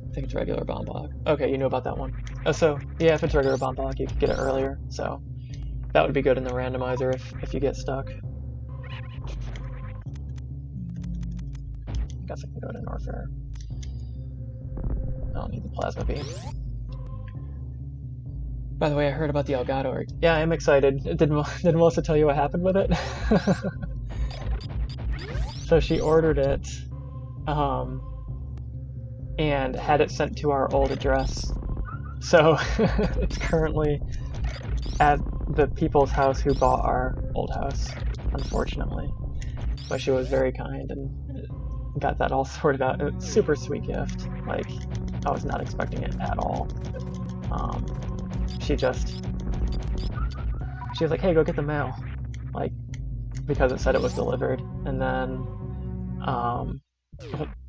I think it's regular bomb block. Okay, you knew about that one. Oh, so, yeah, if it's regular bomb block, you can get it earlier, so that would be good in the randomizer if you get stuck. I guess I can go to Norfair. I don't need the plasma beam. By the way, I heard about the Elgato. Yeah, I'm excited. Did Melissa tell you what happened with it? So she ordered it, and had it sent to our old address. So it's currently at the people's house who bought our old house, unfortunately. But she was very kind and got that all sorted out. It was a super sweet gift. Like, I was not expecting it at all. She was like, hey, go get the mail. Like, because it said it was delivered. And then,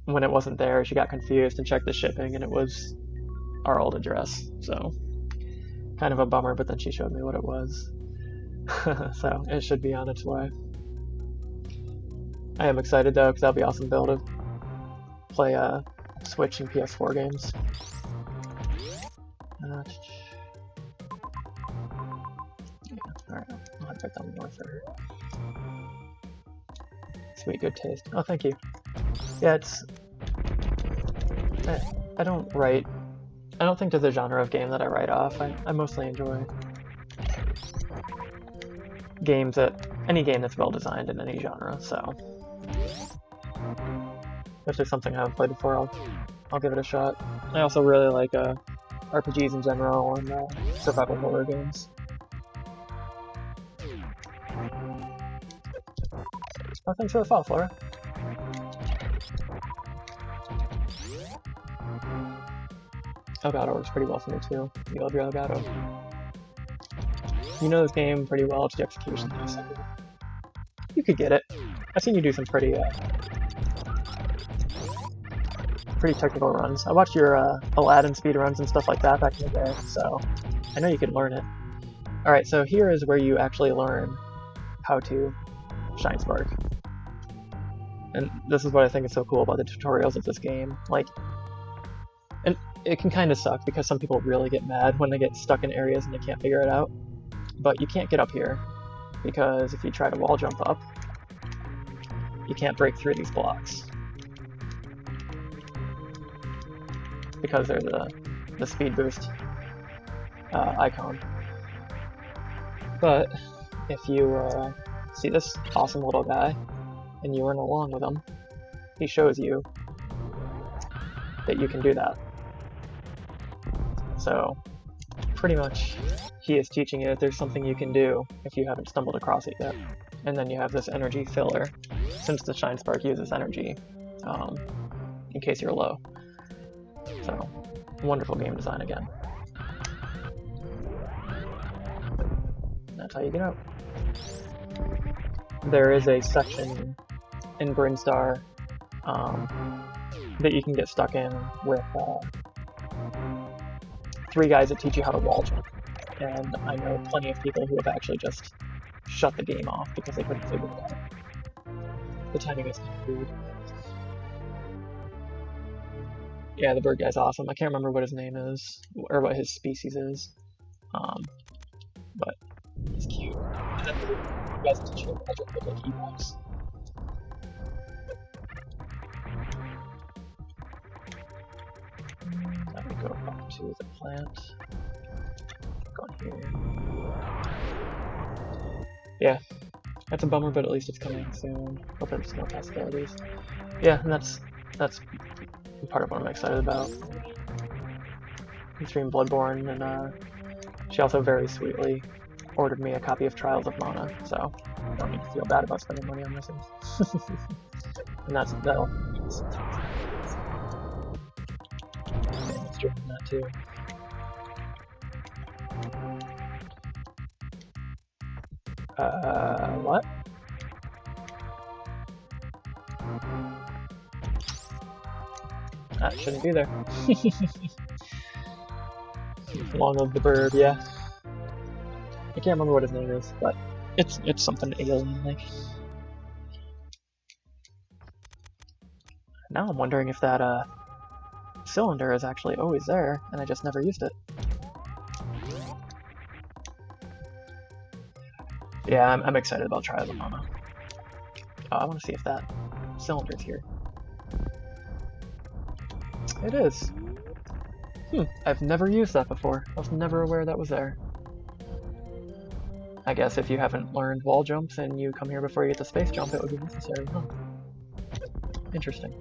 when it wasn't there, she got confused and checked the shipping, and it was our old address. So, kind of a bummer, but then she showed me what it was. So, it should be on its way. I am excited though, because that'll be awesome to be able to play Switch and PS4 games. Alright, I'll have to put down more for her. Sweet, good taste. Oh, thank you. Yeah, it's... I don't write... I don't think there's a genre of game that I write off. I mostly enjoy games that... any game that's well designed in any genre, so... if there's something I haven't played before, I'll give it a shot. I also really like RPGs in general and survival horror games. Oh, thanks for the follow, Flora. Elgato works pretty well for me too. You love your Elgato. You know this game pretty well, it's the execution. You could get it. I've seen you do some pretty technical runs. I watched your Aladdin speedruns and stuff like that back in the day, so I know you could learn it. Alright, so here is where you actually learn how to shine spark. And this is what I think is so cool about the tutorials of this game. Like, and it can kind of suck because some people really get mad when they get stuck in areas and they can't figure it out. But you can't get up here, because if you try to wall jump up, you can't break through these blocks. Because they're the speed boost icon. But if you see this awesome little guy, and you run along with him, he shows you that you can do that. So, pretty much, he is teaching you that there's something you can do if you haven't stumbled across it yet. And then you have this energy filler, since the Shine Spark uses energy, in case you're low. So, wonderful game design again. That's how you get out. There is a section in Brinstar that you can get stuck in with 3 guys that teach you how to wall jump. And I know plenty of people who have actually just shut the game off because they couldn't figure it out. The timing is kind of weird. Yeah, the bird guy's awesome. I can't remember what his name is, or what his species is, but he's cute. And then you guys teach you how to look like Ewoks. Let me go up to the plant. Go on here. Yeah, that's a bummer, but at least it's coming soon. Hope there's more possibilities. Yeah, and that's part of what I'm excited about. We streamed Bloodborne, and she also very sweetly ordered me a copy of Trials of Mana, so I don't need to feel bad about spending money on this. And that'll stream that too. What? That shouldn't be there. Long live the bird, yeah. I can't remember what his name is, but it's something alien-like. Now I'm wondering if that cylinder is actually always there, and I just never used it. Yeah, I'm excited about Trials of Mana. I want to see if that cylinder's here. It is. I've never used that before. I was never aware that was there. I guess if you haven't learned wall jumps and you come here before you get the space jump, it would be necessary, huh? Interesting.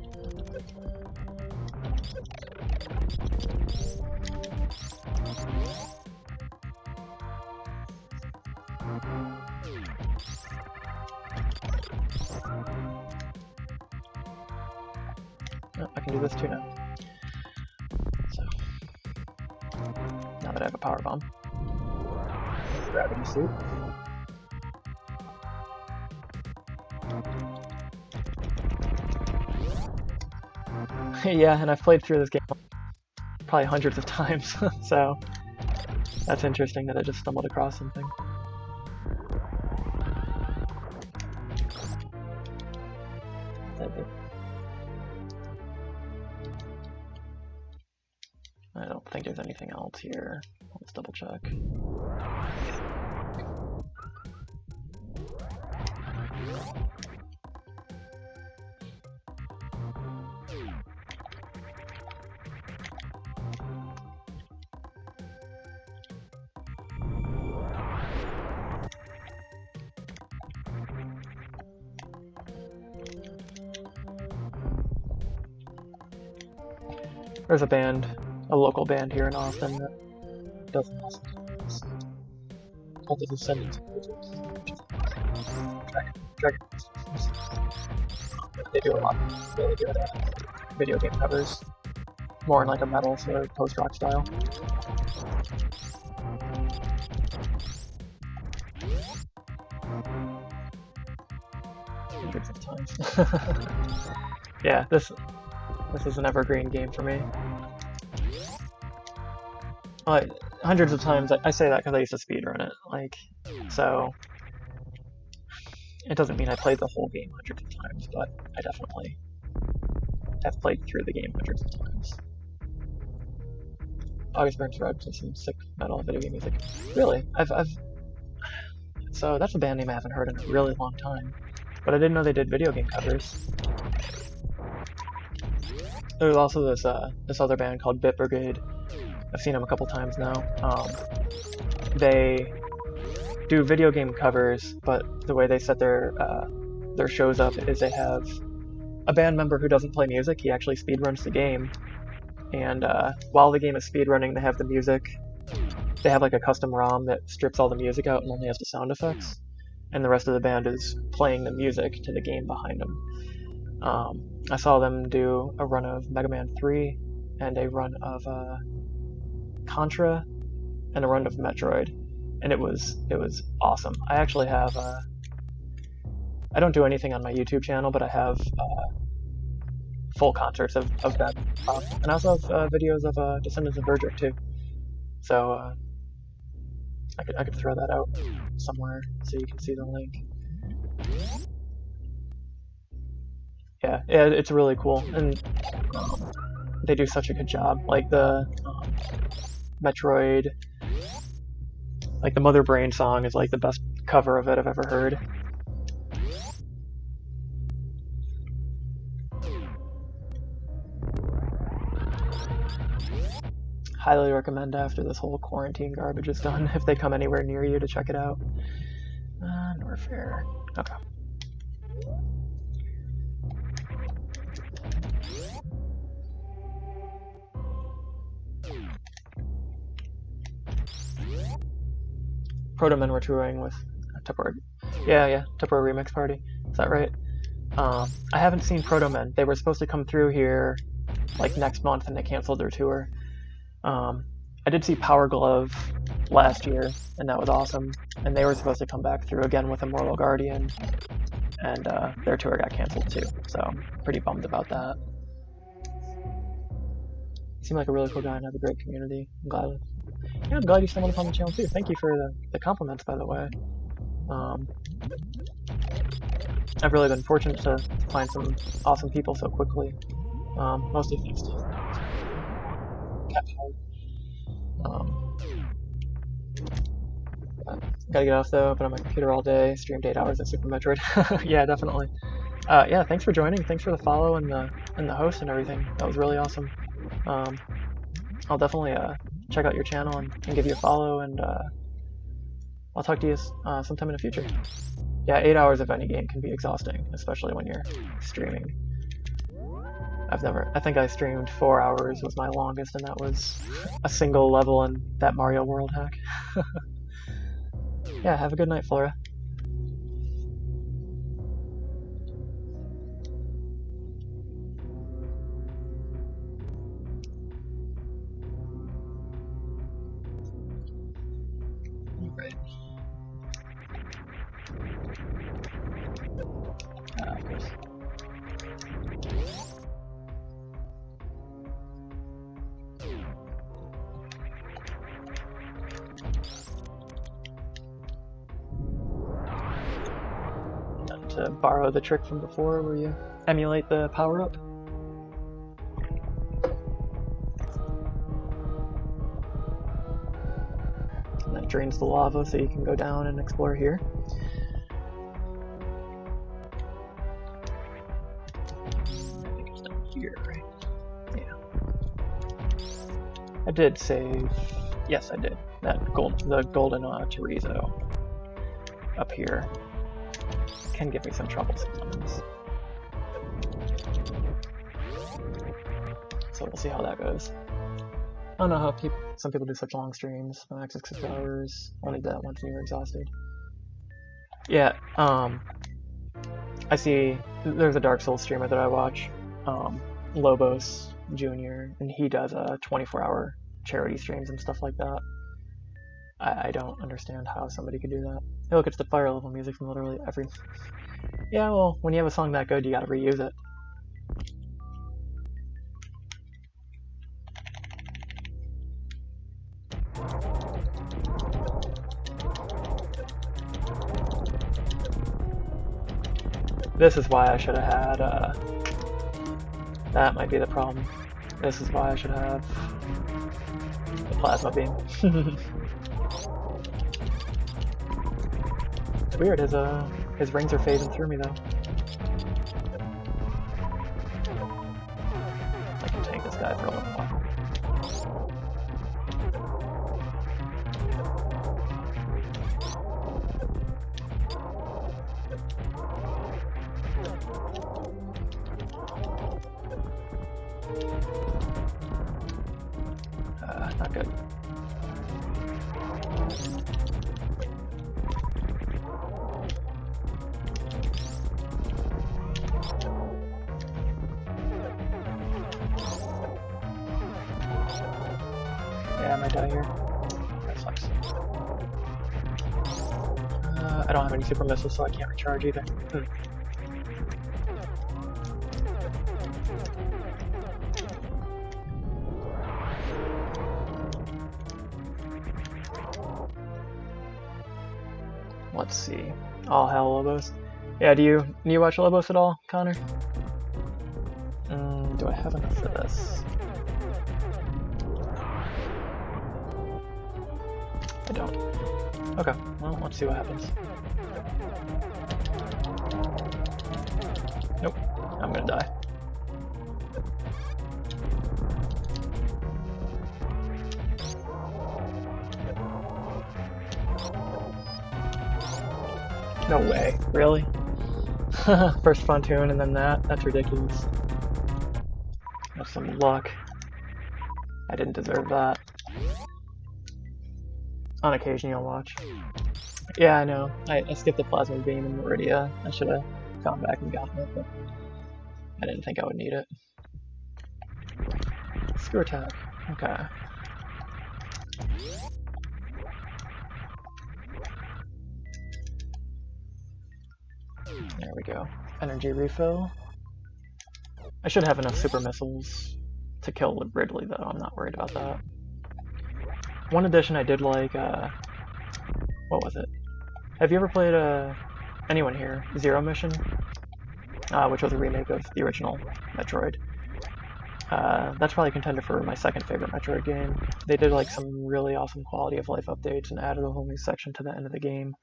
Oh, I can do this too now. So, now that I have a power bomb. Gravity suit. Yeah, and I've played through this game probably hundreds of times, so that's interesting that I just stumbled across something. I don't think there's anything else here. Let's double check. There's a band, a local band here in Austin that does awesome things. Called the Descendants of Dragon. They do a lot of really good video game covers. More in like a metal sort of post-rock style. Hundreds of times. Yeah, this is an evergreen game for me. Hundreds of times. I say that because I used to speedrun it. Like, so it doesn't mean I played the whole game hundreds of times, but I definitely have played through the game hundreds of times. August Burns Red plays some sick metal video game music. Really, so that's a band name I haven't heard in a really long time, but I didn't know they did video game covers. There's also this other band called Bit Brigade. I've seen them a couple times now. They do video game covers, but the way they set their shows up is they have a band member who doesn't play music. He actually speedruns the game, and while the game is speedrunning, they have the music. They have like a custom ROM that strips all the music out and only has the sound effects, and the rest of the band is playing the music to the game behind them. I saw them do a run of Mega Man 3 and a run of Contra and a run of Metroid, and it was awesome. I actually have I don't do anything on my YouTube channel, but I have full concerts of them, and I also have videos of Descendants of Verdrick too. So I could throw that out somewhere so you can see the link. Yeah, it's really cool, and they do such a good job. Like the Metroid, like the Mother Brain song is like the best cover of it I've ever heard. Highly recommend after this whole quarantine garbage is done, if they come anywhere near you, to check it out. Norfair. Okay. Proto Men were touring with Tupperware. Yeah, Tupperware Remix Party. Is that right? I haven't seen Proto Men. They were supposed to come through here like next month, and they canceled their tour. I did see Power Glove last year, and that was awesome. And they were supposed to come back through again with Immortal Guardian, and their tour got canceled too. So I'm pretty bummed about that. You seem like a really cool guy and have a great community. I'm glad you stumbled upon the channel too. Thank you for the compliments, by the way. I've really been fortunate to find some awesome people so quickly. Mostly thanks to gotta get off though, but on my computer all day, streamed 8 hours of Super Metroid. Yeah, definitely. Yeah, thanks for joining. Thanks for the follow and the host and everything. That was really awesome. I'll definitely check out your channel and give you a follow, and I'll talk to you sometime in the future. Yeah, 8 hours of any game can be exhausting, especially when you're streaming. I think I streamed 4 hours was my longest, and that was a single level in that Mario World hack. Yeah, have a good night, Flora. Right. Of course. To borrow the trick from before where you emulate the power-up. And that drains the lava so you can go down and explore here. I think it's down here, right? Yeah. I did save... Yes, I did. The golden chorizo up here can give me some trouble sometimes. So we'll see how that goes. I don't know how some people do such long streams. Max 6 hours. Only that once when you're exhausted. Yeah, I see there's a Dark Souls streamer that I watch, Lobos Jr., and he does 24-hour charity streams and stuff like that. I don't understand how somebody could do that. Hey, look, it's the fire level music from literally every... Yeah, well, when you have a song that good, you gotta reuse it. This is why I should have had, that might be the problem. This is why I should have the plasma beam. It's weird, his rings are phasing through me though. I can tank this guy for a little while. Not good. Yeah, I might die here. That sucks. I don't have any super missiles, so I can't recharge either. Let's see. All hell, Lobos. Yeah, do you watch Lobos at all, Connor? Do I have enough for this? I don't. Okay, well, let's see what happens. Nope, I'm gonna die. No way, really? First pontoon and then that? That's ridiculous. That's some luck. I didn't deserve that. On occasion you'll watch. Yeah, I know. I skipped the plasma beam in Meridia. I should have gone back and gotten it, but I didn't think I would need it. Screw attack. Okay. There we go. Energy refill. I should have enough super missiles to kill Ridley, though. I'm not worried about that. One addition I did like, what was it? Have you ever played, anyone here, Zero Mission? Which was a remake of the original Metroid. That's probably a contender for my second favorite Metroid game. They did like some really awesome quality of life updates and added a whole new section to the end of the game.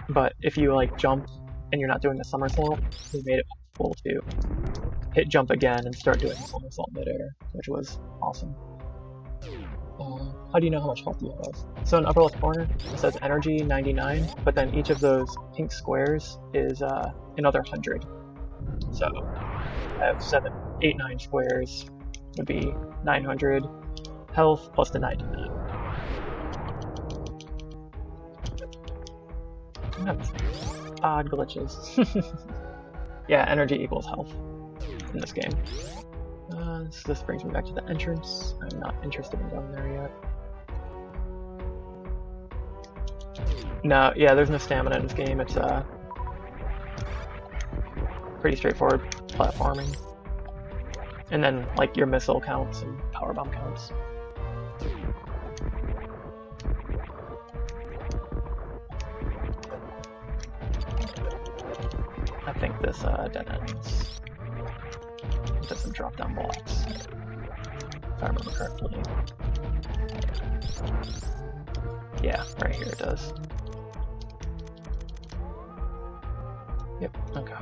But if you like jump and you're not doing the somersault, they made it possible to hit jump again and start doing the somersault midair, which was awesome. How do you know how much health you have? So in upper left corner, it says energy 99, but then each of those pink squares is another 100. So I have 7, 8, 9 squares would be 900 health plus the 99. That's odd glitches. Yeah, energy equals health in this game. So this brings me back to the entrance. I'm not interested in going there yet. No, yeah, there's no stamina in this game. It's pretty straightforward platforming. And then, like, your missile counts and power bomb counts. I think this dead ends. It does some drop down blocks, if I remember correctly. Yeah, right here it does. Yep, okay.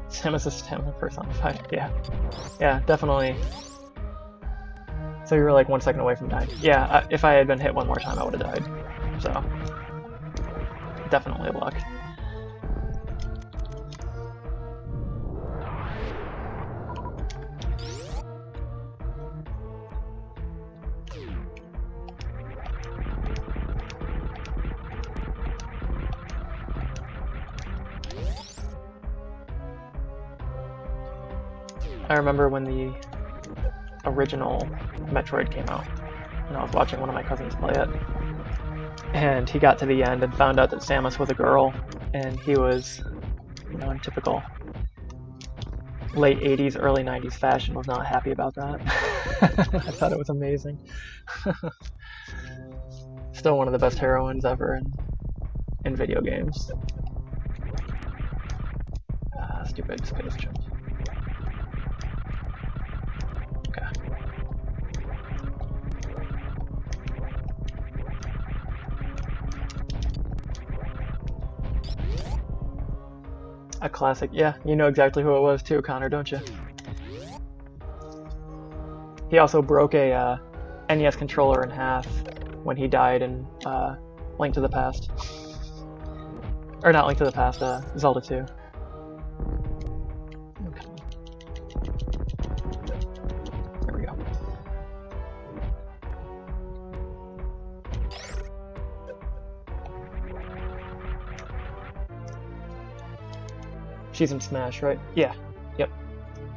Samus' stamina personified, yeah. Yeah, definitely. So you were like 1 second away from dying. Yeah, if I had been hit one more time, I would have died. So, definitely luck. I remember when the original Metroid came out, and I was watching one of my cousins play it, and he got to the end and found out that Samus was a girl, and he was, you know, in typical late 80s, early 90s fashion, was not happy about that. I thought it was amazing. Still one of the best heroines ever in video games. Stupid space jump. Okay. A classic. Yeah, you know exactly who it was too, Connor, don't you? He also broke a NES controller in half when he died in Link to the Past. Or not Link to the Past, Zelda 2. Okay. There we go. She's in Smash, right? Yeah. Yep.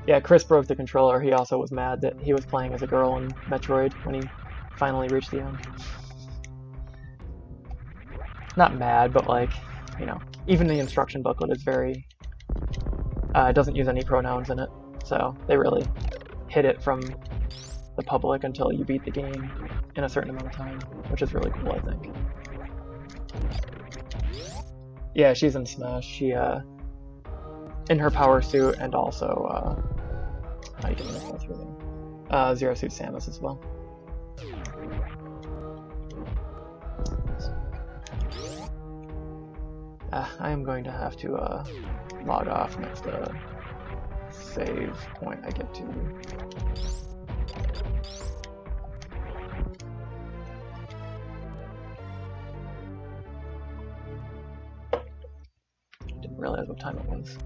Yeah, Chris broke the controller. He also was mad that he was playing as a girl in Metroid when he finally reached the end. Not mad, but like, you know, even the instruction booklet is very, doesn't use any pronouns in it, so they really hid it from the public until you beat the game in a certain amount of time, which is really cool, I think. Yeah, she's in Smash. She, in her power suit, and also, how you doing this all through there? Zero Suit Samus as well. I am going to have to log off next save point I get to. Didn't realize what time it was.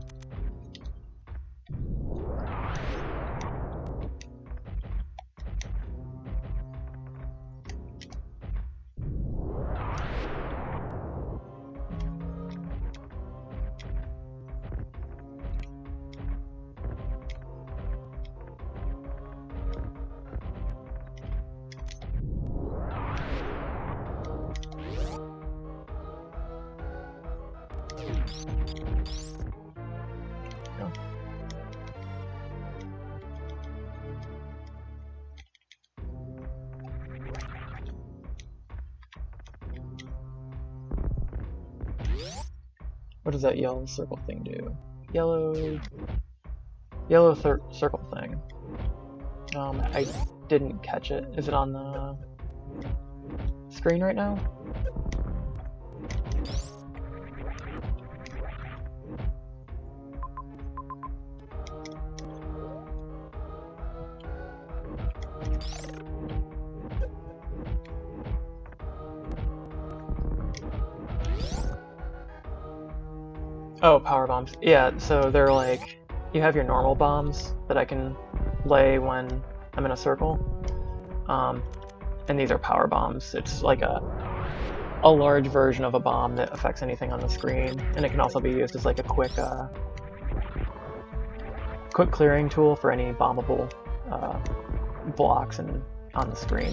What does that yellow circle thing do? Yellow circle thing. I didn't catch it. Is it on the screen right now? Oh, power bombs. Yeah, so they're like, you have your normal bombs that I can lay when I'm in a circle. And these are power bombs. It's like a large version of a bomb that affects anything on the screen, and it can also be used as like a quick clearing tool for any bombable blocks on the screen.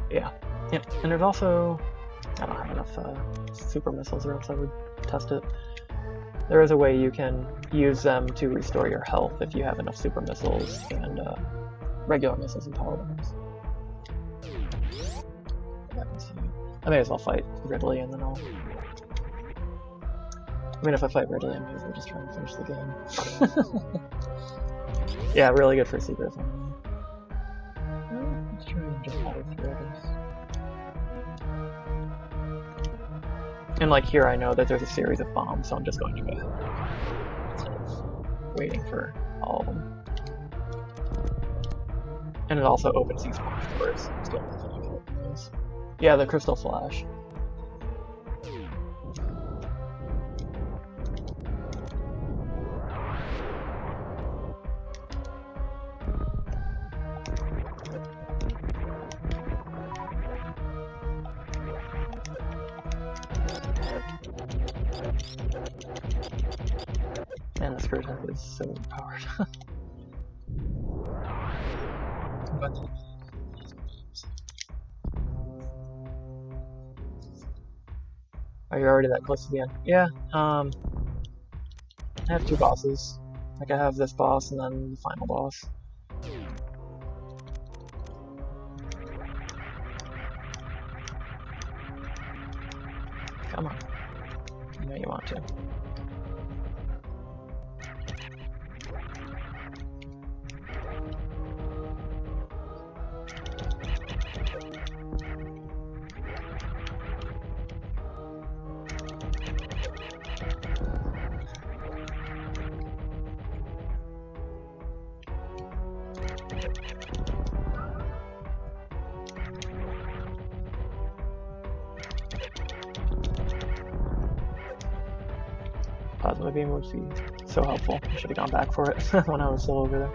Yeah. Yep. And there's also, I don't have enough super missiles, or else I would test it. There is a way you can use them to restore your health if you have enough super missiles and regular missiles and power bombs. I may as well fight Ridley, and then I'll... I mean, if I fight Ridley, I may as well just try and finish the game. Yeah, really good for secrets. Let's try and just power through this. And like here, I know that there's a series of bombs, so I'm just going to go ahead instead of waiting for all of them. And it also opens these doors. Yeah, the crystal flash. And the spirit attack is so powered. Are you already that close to the end? Yeah, I have two bosses. Like, I have this boss and then the final boss. Come on. I know you want to. Plasma beam would be so helpful. I should have gone back for it when I was still over there.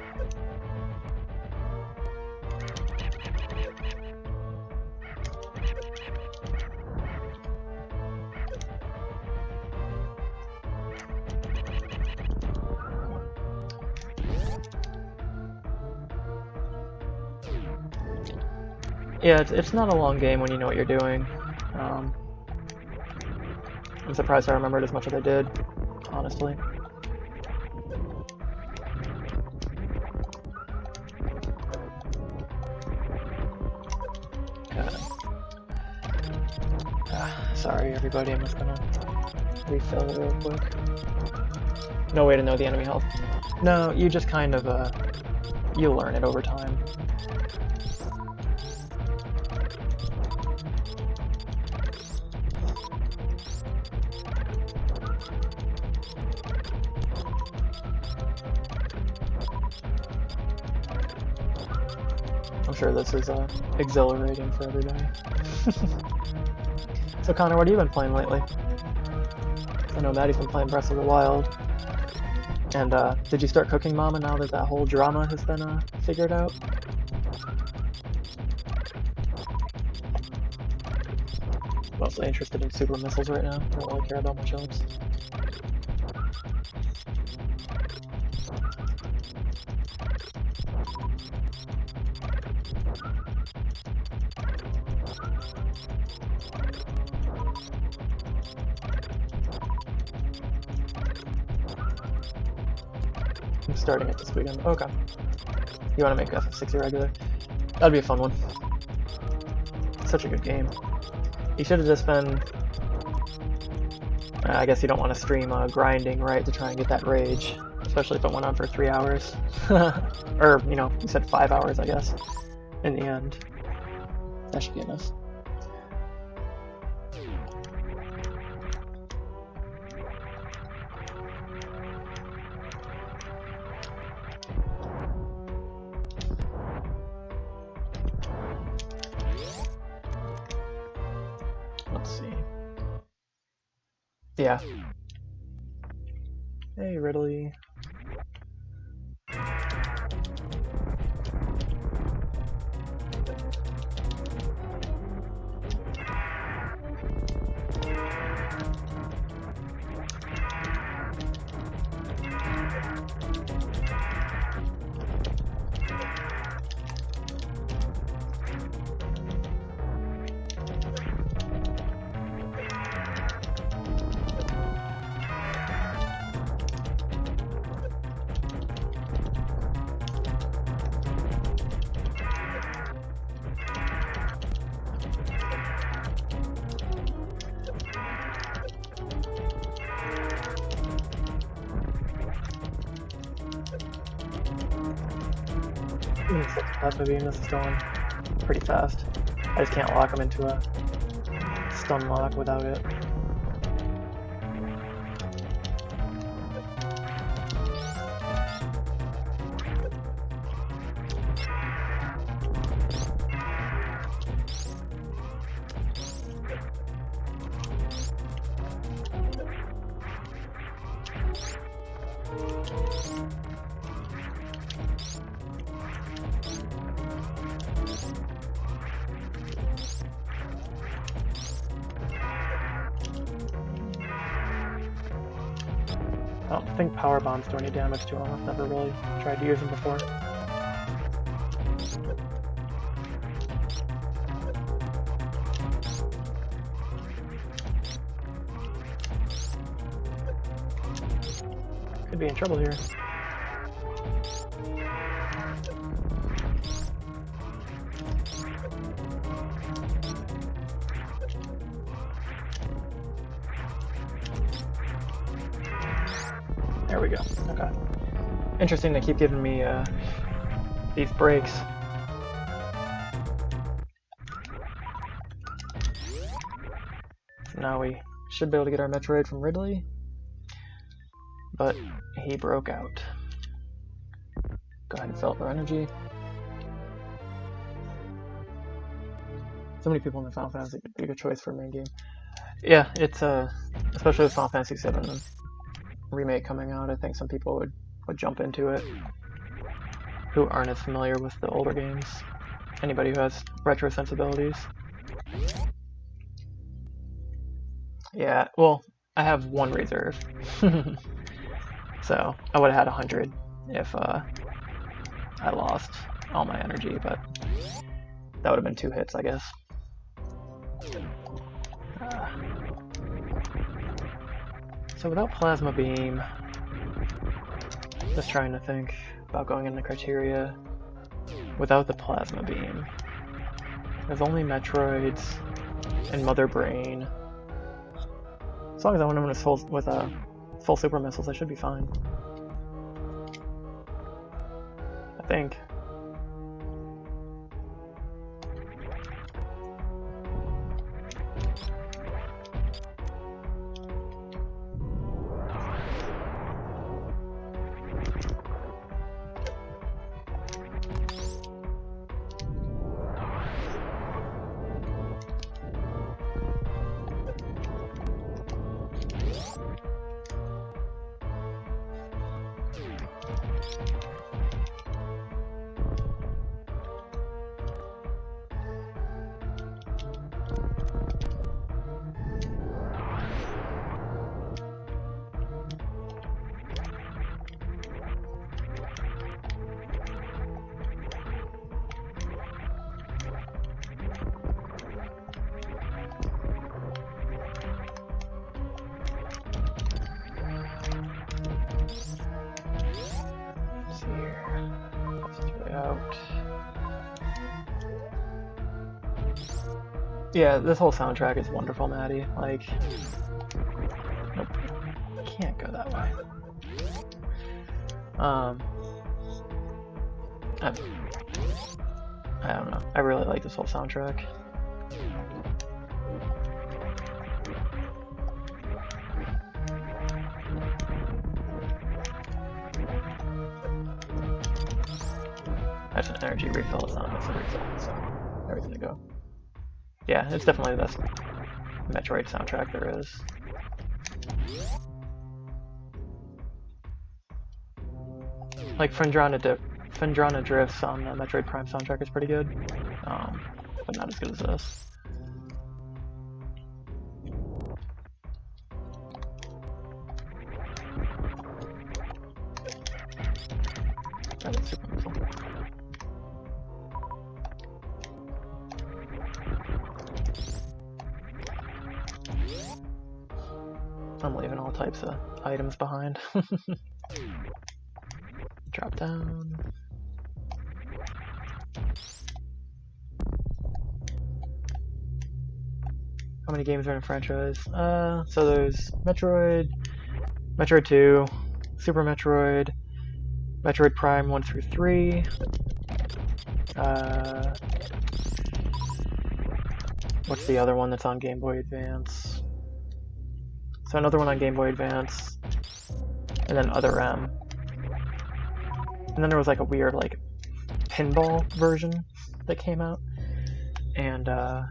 Yeah, it's not a long game when you know what you're doing. I'm surprised I remembered as much as I did, honestly. Sorry everybody, I'm just gonna refill it real quick. No way to know the enemy health. No, you just kind of, you learn it over time. I'm sure this is exhilarating for everybody. So Connor, what have you been playing lately? I know Maddie's been playing Breath of the Wild. And did you start cooking Mama now that that whole drama has been figured out? Mostly interested in super missiles right now. Don't really care about much else. I'm starting it this weekend. Okay. You want to make FF6 irregular? That'd be a fun one. Such a good game. You should have just been... I guess you don't want to stream grinding, right, to try and get that rage. Especially if it went on for 3 hours. Or, you know, you said 5 hours, I guess. In the end. That should be enough. Let's see. Yeah. Hey, Ridley. Plasma beam, this is going pretty fast. I just can't lock him into a stun lock without it. I don't think power bombs do any damage to him. I've never really tried to use them before. Could be in trouble here. There we go. Okay. Interesting, they keep giving me these breaks. So now we should be able to get our Metroid from Ridley, but he broke out. Go ahead and fill up our energy. So many people in the Final Fantasy would be a good choice for a main game. Yeah, it's especially with Final Fantasy VII remake coming out, I think some people would jump into it who aren't as familiar with the older games. Anybody who has retro sensibilities. Yeah, well, I have one reserve. So I would have had 100 if I lost all my energy, but that would have been 2 hits, I guess. So without Plasma Beam, just trying to think about going into criteria without the Plasma Beam. There's only Metroids and Mother Brain. As long as I went in with full super missiles, I should be fine. I think. Yeah, this whole soundtrack is wonderful, Maddie. Like, nope, can't go that way. I don't know. I really like this whole soundtrack. That's an energy refill, it's not a missile refill, so everything to go. Yeah, it's definitely the best Metroid soundtrack there is. Like Phendrana Drifts on the Metroid Prime soundtrack is pretty good, but not as good as this. That looks super cool. I'm leaving all types of items behind. Drop down. How many games are in a franchise? So there's Metroid, Metroid 2, Super Metroid, Metroid Prime 1 through 3. What's the other one that's on Game Boy Advance? So another one on Game Boy Advance, and then Other M. And then there was like a weird like pinball version that came out, and a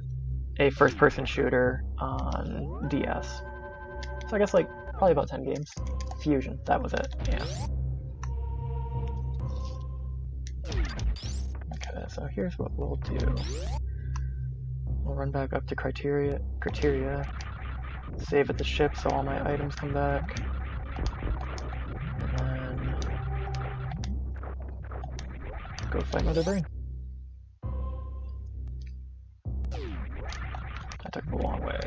first-person shooter on DS. So I guess like probably about 10 games. Fusion, that was it. Yeah. Okay, so here's what we'll do. We'll run back up to criteria, save at the ship so all my items come back, and then go fight Mother Brain. That took a long way.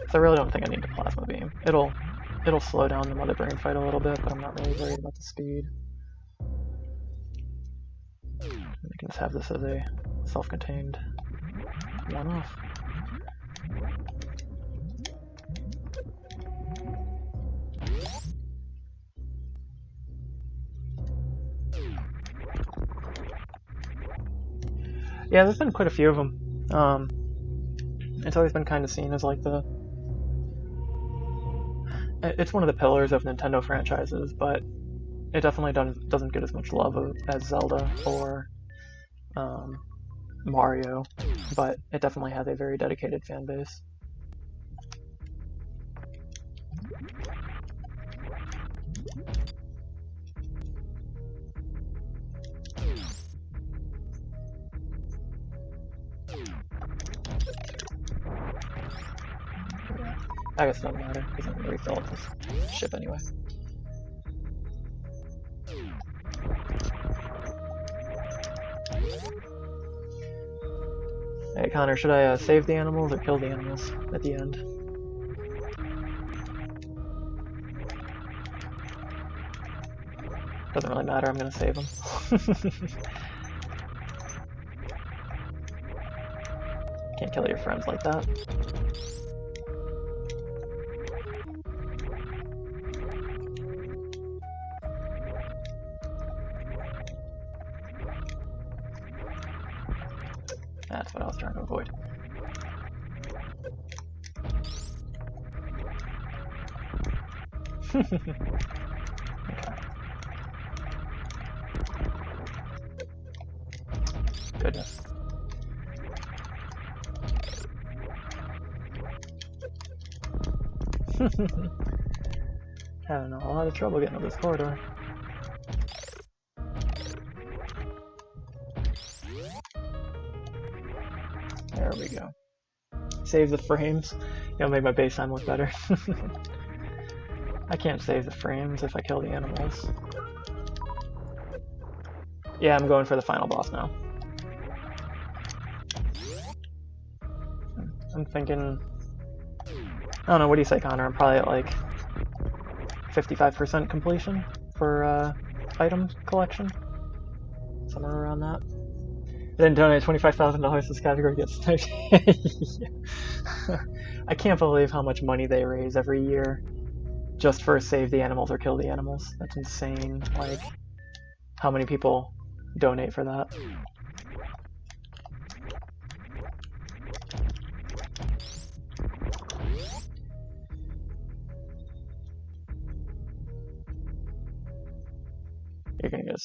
So I really don't think I need the plasma beam. It'll slow down the Mother Brain fight a little bit, but I'm not really worried about the speed. We can just have this as a self-contained one-off. Yeah, there's been quite a few of them. It's always been kind of seen as like it's one of the pillars of Nintendo franchises, but it definitely doesn't get as much love as Zelda or Mario, but it definitely has a very dedicated fan base. I guess it doesn't matter, because I'm going to refill this ship anyway. Hey Connor, should I save the animals or kill the animals at the end? Doesn't really matter, I'm going to save them. Can't kill your friends like that. That's what I was trying to avoid. Okay. Goodness. Having a lot of trouble getting up this corridor. There we go. Save the frames. It'll make my baseline look better. I can't save the frames if I kill the animals. Yeah, I'm going for the final boss now. I'm thinking... I don't know, what do you say, Connor? I'm probably at like 55% completion for item collection. Somewhere around that. Then donate $25,000 to this category gets sniped. I can't believe how much money they raise every year just for save the animals or kill the animals. That's insane. Like, how many people donate for that? You're gonna get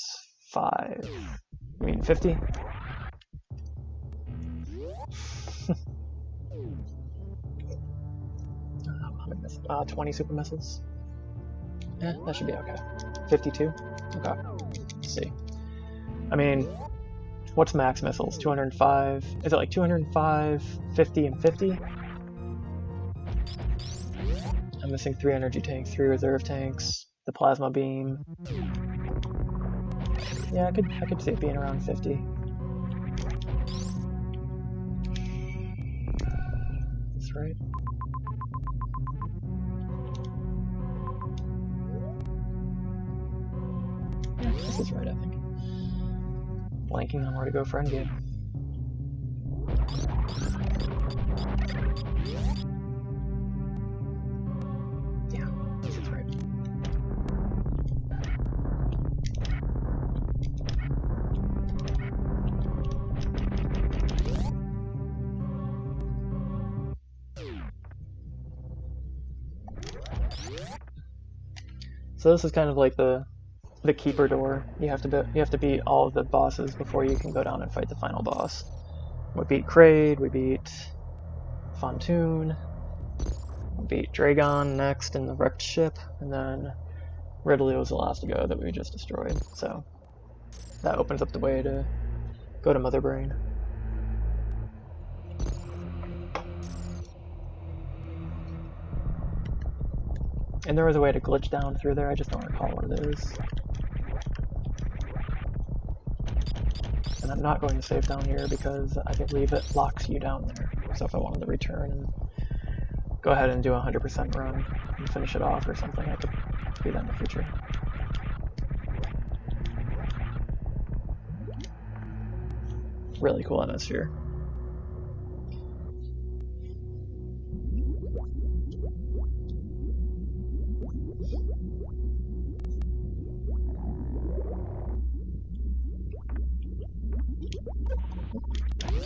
5. You mean 50? 20 super missiles. Yeah, that should be okay. 52? Okay. Let's see. I mean, what's max missiles? 205? Is it like 205, 50, and 50? I'm missing 3 energy tanks, 3 reserve tanks, the plasma beam. Yeah, I could see it being around 50. That's right. Yeah, this is right, I think. Blanking on where to go for endgame. Yeah, this is right. So this is kind of like the keeper door. You have to beat all of the bosses before you can go down and fight the final boss. We beat Kraid, we beat Fontoon, we beat Dragon next in the wrecked ship, and then Ridley was the last to go that we just destroyed. So that opens up the way to go to Mother Brain. And there was a way to glitch down through there, I just don't recall what it is. And I'm not going to save down here because I believe it locks you down there. So if I wanted to return and go ahead and do a 100% run and finish it off or something, I could do that in the future. Really cool atmosphere.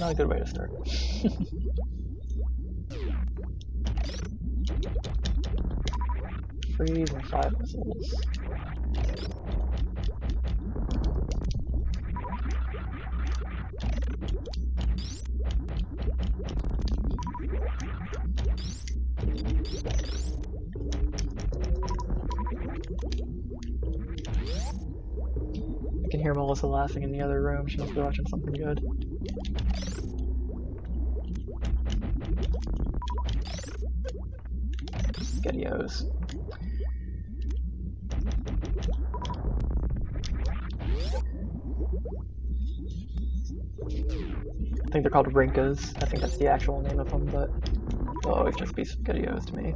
Not a good way to start. Freeze and 5 missiles. I can hear Melissa laughing in the other room. She must be watching something good. Spaghettios. I think they're called Rinkas. I think that's the actual name of them, but they'll always just be Spaghettios to me.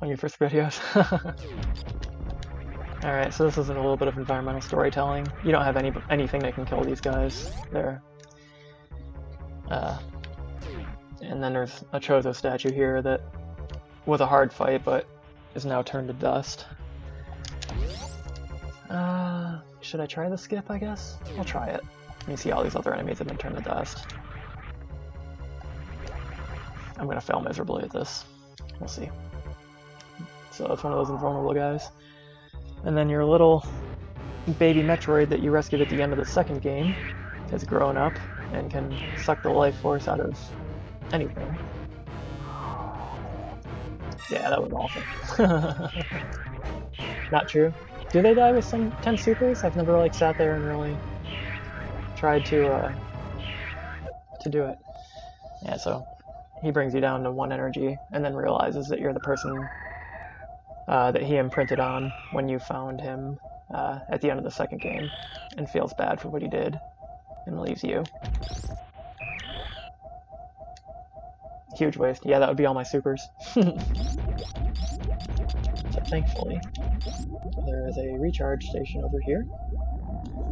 On your first videos. Alright, so this is a little bit of environmental storytelling. You don't have anything that can kill these guys. There. And then there's a Chozo statue here that was a hard fight, but is now turned to dust. Should I try the skip, I guess? I'll try it. You see all these other enemies have been turned to dust. I'm gonna fail miserably at this. We'll see. So it's one of those invulnerable guys. And then your little baby Metroid that you rescued at the end of the second game has grown up and can suck the life force out of anything. Yeah, that was awesome. Not true. Do they die with some 10 supers? I've never like sat there and really tried to do it. Yeah, so he brings you down to 1 energy and then realizes that you're the person that he imprinted on when you found him at the end of the second game, and feels bad for what he did and leaves you. Huge waste. Yeah, that would be all my supers. So thankfully, there is a recharge station over here,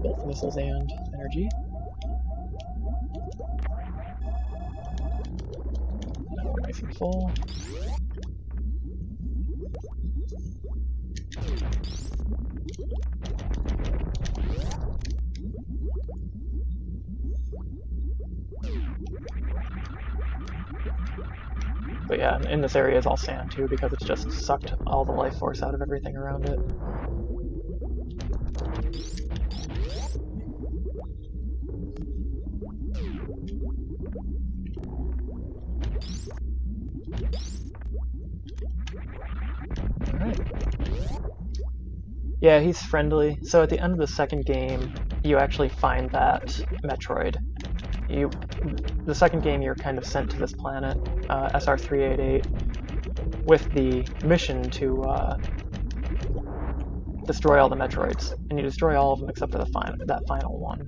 both missiles and energy. nice and full. But yeah, in this area is all sand too, because it's just sucked all the life force out of everything around it. Alright. Yeah, he's friendly. So at the end of the second game, you actually find that Metroid. The second game, you're kind of sent to this planet, SR388, with the mission to destroy all the Metroids, and you destroy all of them except for that final one,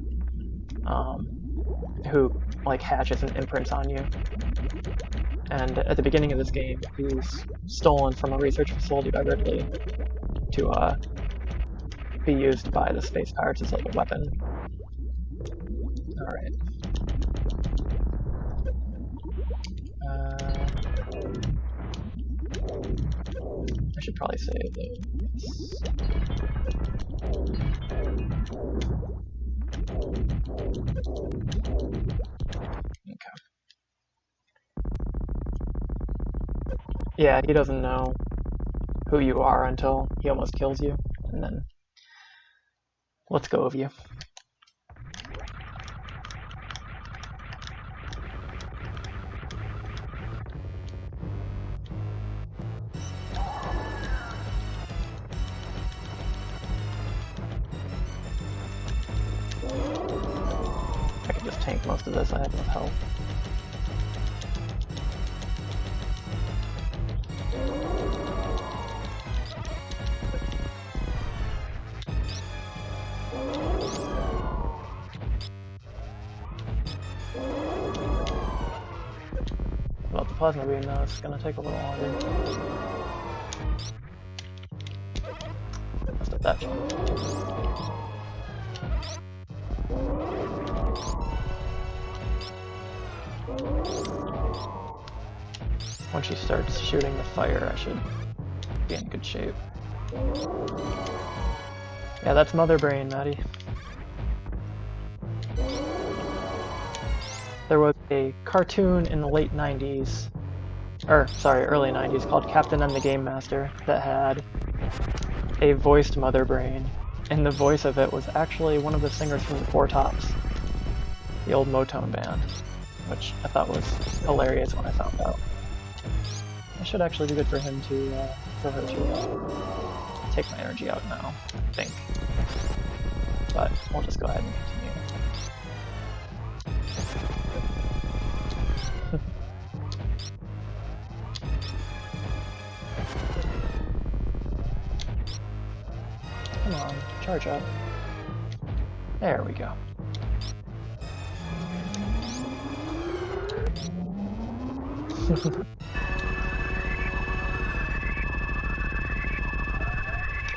who like hatches and imprints on you. And at the beginning of this game, he's stolen from a research facility by Ridley to be used by the space pirates as like a weapon. All right. I should probably save those. Okay. Yeah, he doesn't know who you are until he almost kills you, and then lets go of you. I can just tank most of this, I have enough health. Well, the plasma beam now is going to take a little longer. Let's do that. Once she starts shooting the fire, I should be in good shape. Yeah, that's Mother Brain, Maddie. There was a cartoon in the late 90s, or sorry, early 90s, called Captain and the Game Master that had a voiced Mother Brain, and the voice of it was actually one of the singers from the Four Tops, the old Motown band, which I thought was hilarious when I found out. It should actually be good for him to, for her to take my energy out now, I think. But we'll just go ahead and continue. Come on, charge up. There we go.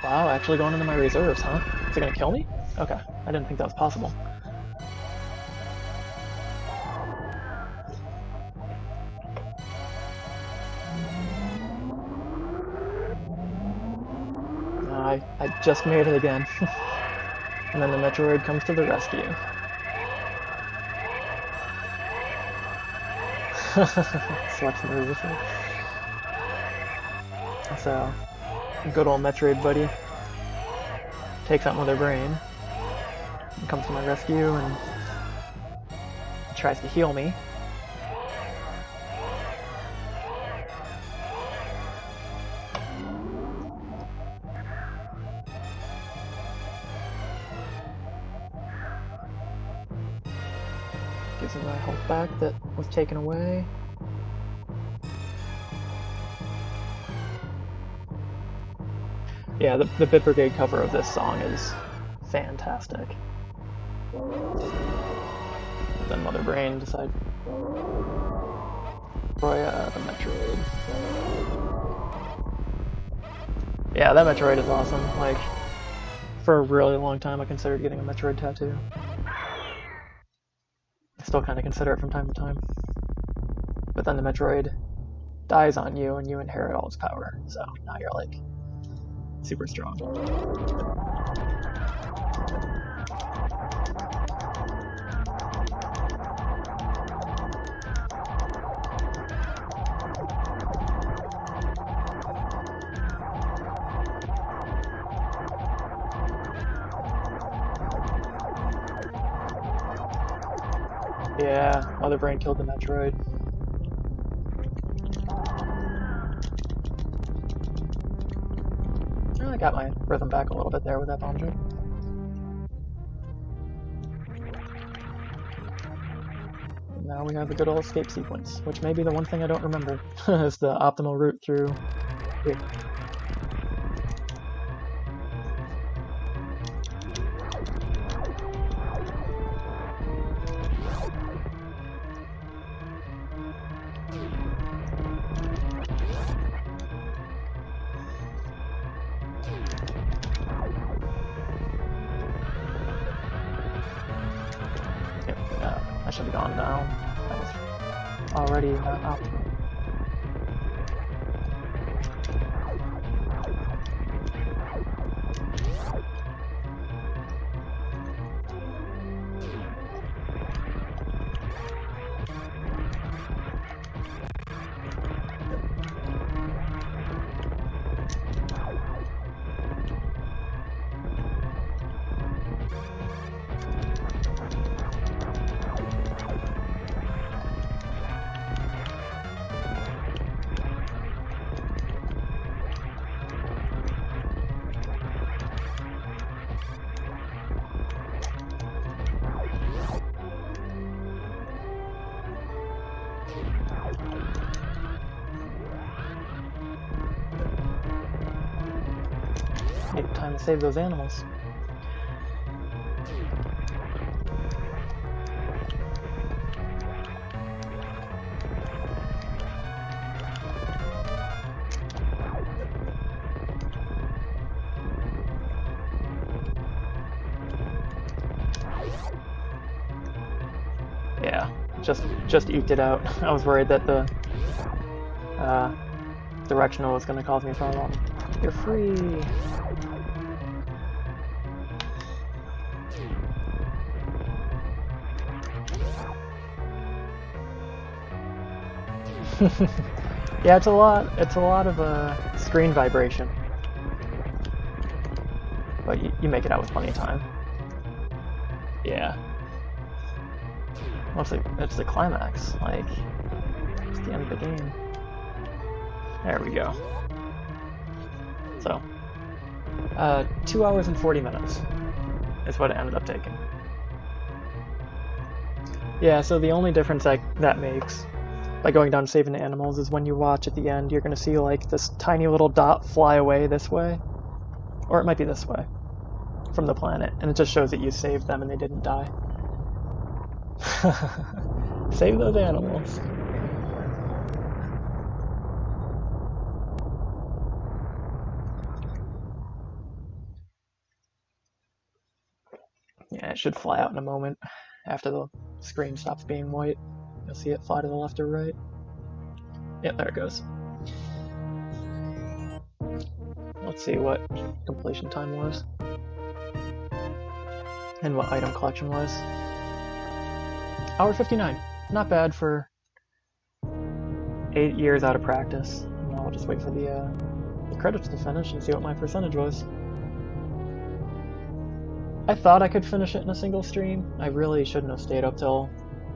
Wow, actually going into my reserves, huh? Is it gonna kill me? Okay, I didn't think that was possible. I just made it again. And then the Metroid comes to the rescue. Slaps in the resistance. So, good old Metroid buddy takes out Mother Brain and comes to my rescue and tries to heal me. Gives me my health back that was taken away. Yeah, the Bit Brigade cover of this song is fantastic. Then Mother Brain decides to destroy the Metroid. Yeah, that Metroid is awesome. Like, for a really long time I considered getting a Metroid tattoo. I still kind of consider it from time to time. But then the Metroid dies on you and you inherit all its power. So now you're like super strong. Yeah, Mother Brain killed the Metroid. I got my rhythm back a little bit there with that bomb jump. Now we have the good old escape sequence, which may be the one thing I don't remember, is the optimal route through here. I should have gone down. That was already not optimal. Take time to save those animals. Yeah, just eked it out. I was worried that the directional was going to cause me a problem. You're free! Yeah, it's a lot of screen vibration. But you make it out with plenty of time. Yeah. Well, it's the climax, like, it's the end of the game. There we go. So, 2 hours and 40 minutes is what it ended up taking. Yeah, so the only difference that makes by going down and saving the animals is when you watch at the end, you're going to see like this tiny little dot fly away this way. Or it might be this way from the planet, and it just shows that you saved them and they didn't die. Save those animals. Yeah, it should fly out in a moment after the screen stops being white. You'll see it fly to the left or right. Yep, there it goes. Let's see what completion time was. And what item collection was. Hour 59. Not bad for 8 years out of practice. Now I'll just wait for the credits to finish and see what my percentage was. I thought I could finish it in a single stream. I really shouldn't have stayed up till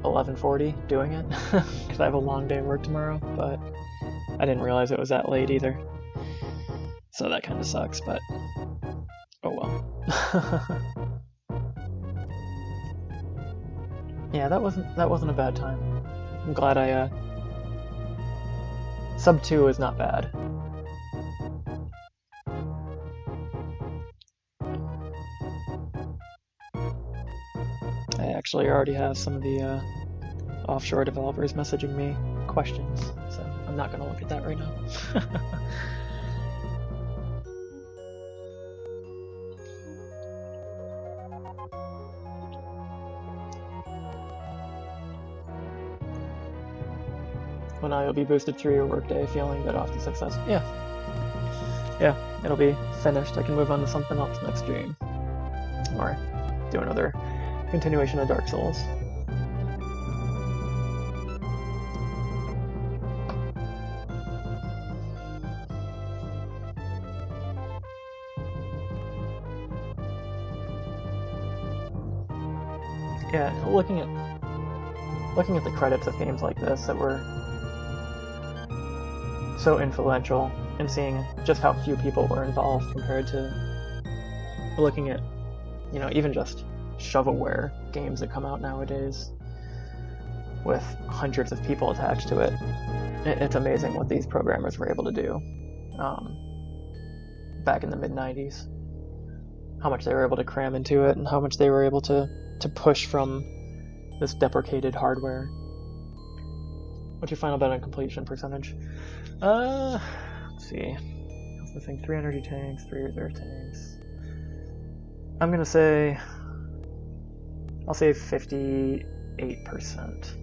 11:40 doing it, because I have a long day of work tomorrow, but I didn't realize it was that late either. So that kind of sucks, but oh well. Yeah, that wasn't a bad time. I'm glad I sub 2 is not bad. I actually already have some of the offshore developers messaging me questions, so I'm not going to look at that right now. Well, now you'll be boosted through your workday, feeling good off the success. Yeah. Yeah, it'll be finished. I can move on to something else next stream. Or do another continuation of Dark Souls. Yeah, looking at the credits of games like this that were so influential, and seeing just how few people were involved compared to looking at, even just shovelware games that come out nowadays with hundreds of people attached to it. It's amazing what these programmers were able to do back in the mid-90s. How much they were able to cram into it, and how much they were able to push from this deprecated hardware. What's your final bet on completion percentage? Let's see. What's the thing? 3 energy tanks, 3 reserve tanks. I'm gonna say, I'll say 58%.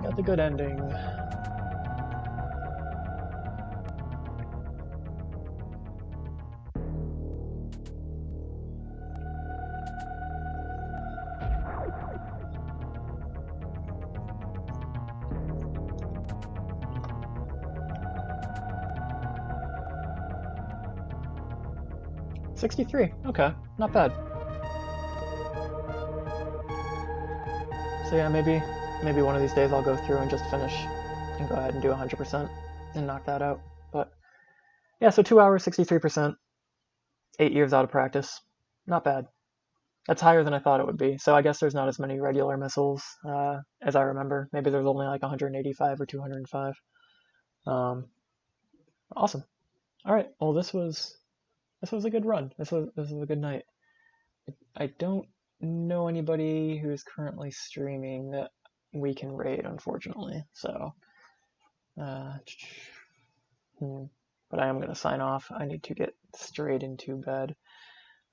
Got the good ending. $63. Okay, not bad. So yeah, maybe one of these days I'll go through and just finish and go ahead and do 100% and knock that out. But yeah, so 2 hours, 63%, 8 years out of practice. Not bad. That's higher than I thought it would be. So I guess there's not as many regular missiles as I remember. Maybe there's only like 185 or 205. Awesome. All right. Well, this was a good run. This was a good night. I don't know anybody who is currently streaming that we can raid, unfortunately. So, but I am gonna sign off. I need to get straight into bed.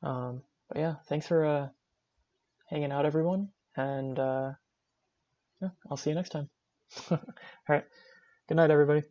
But yeah, thanks for hanging out, everyone, and yeah, I'll see you next time. All right. Good night, everybody.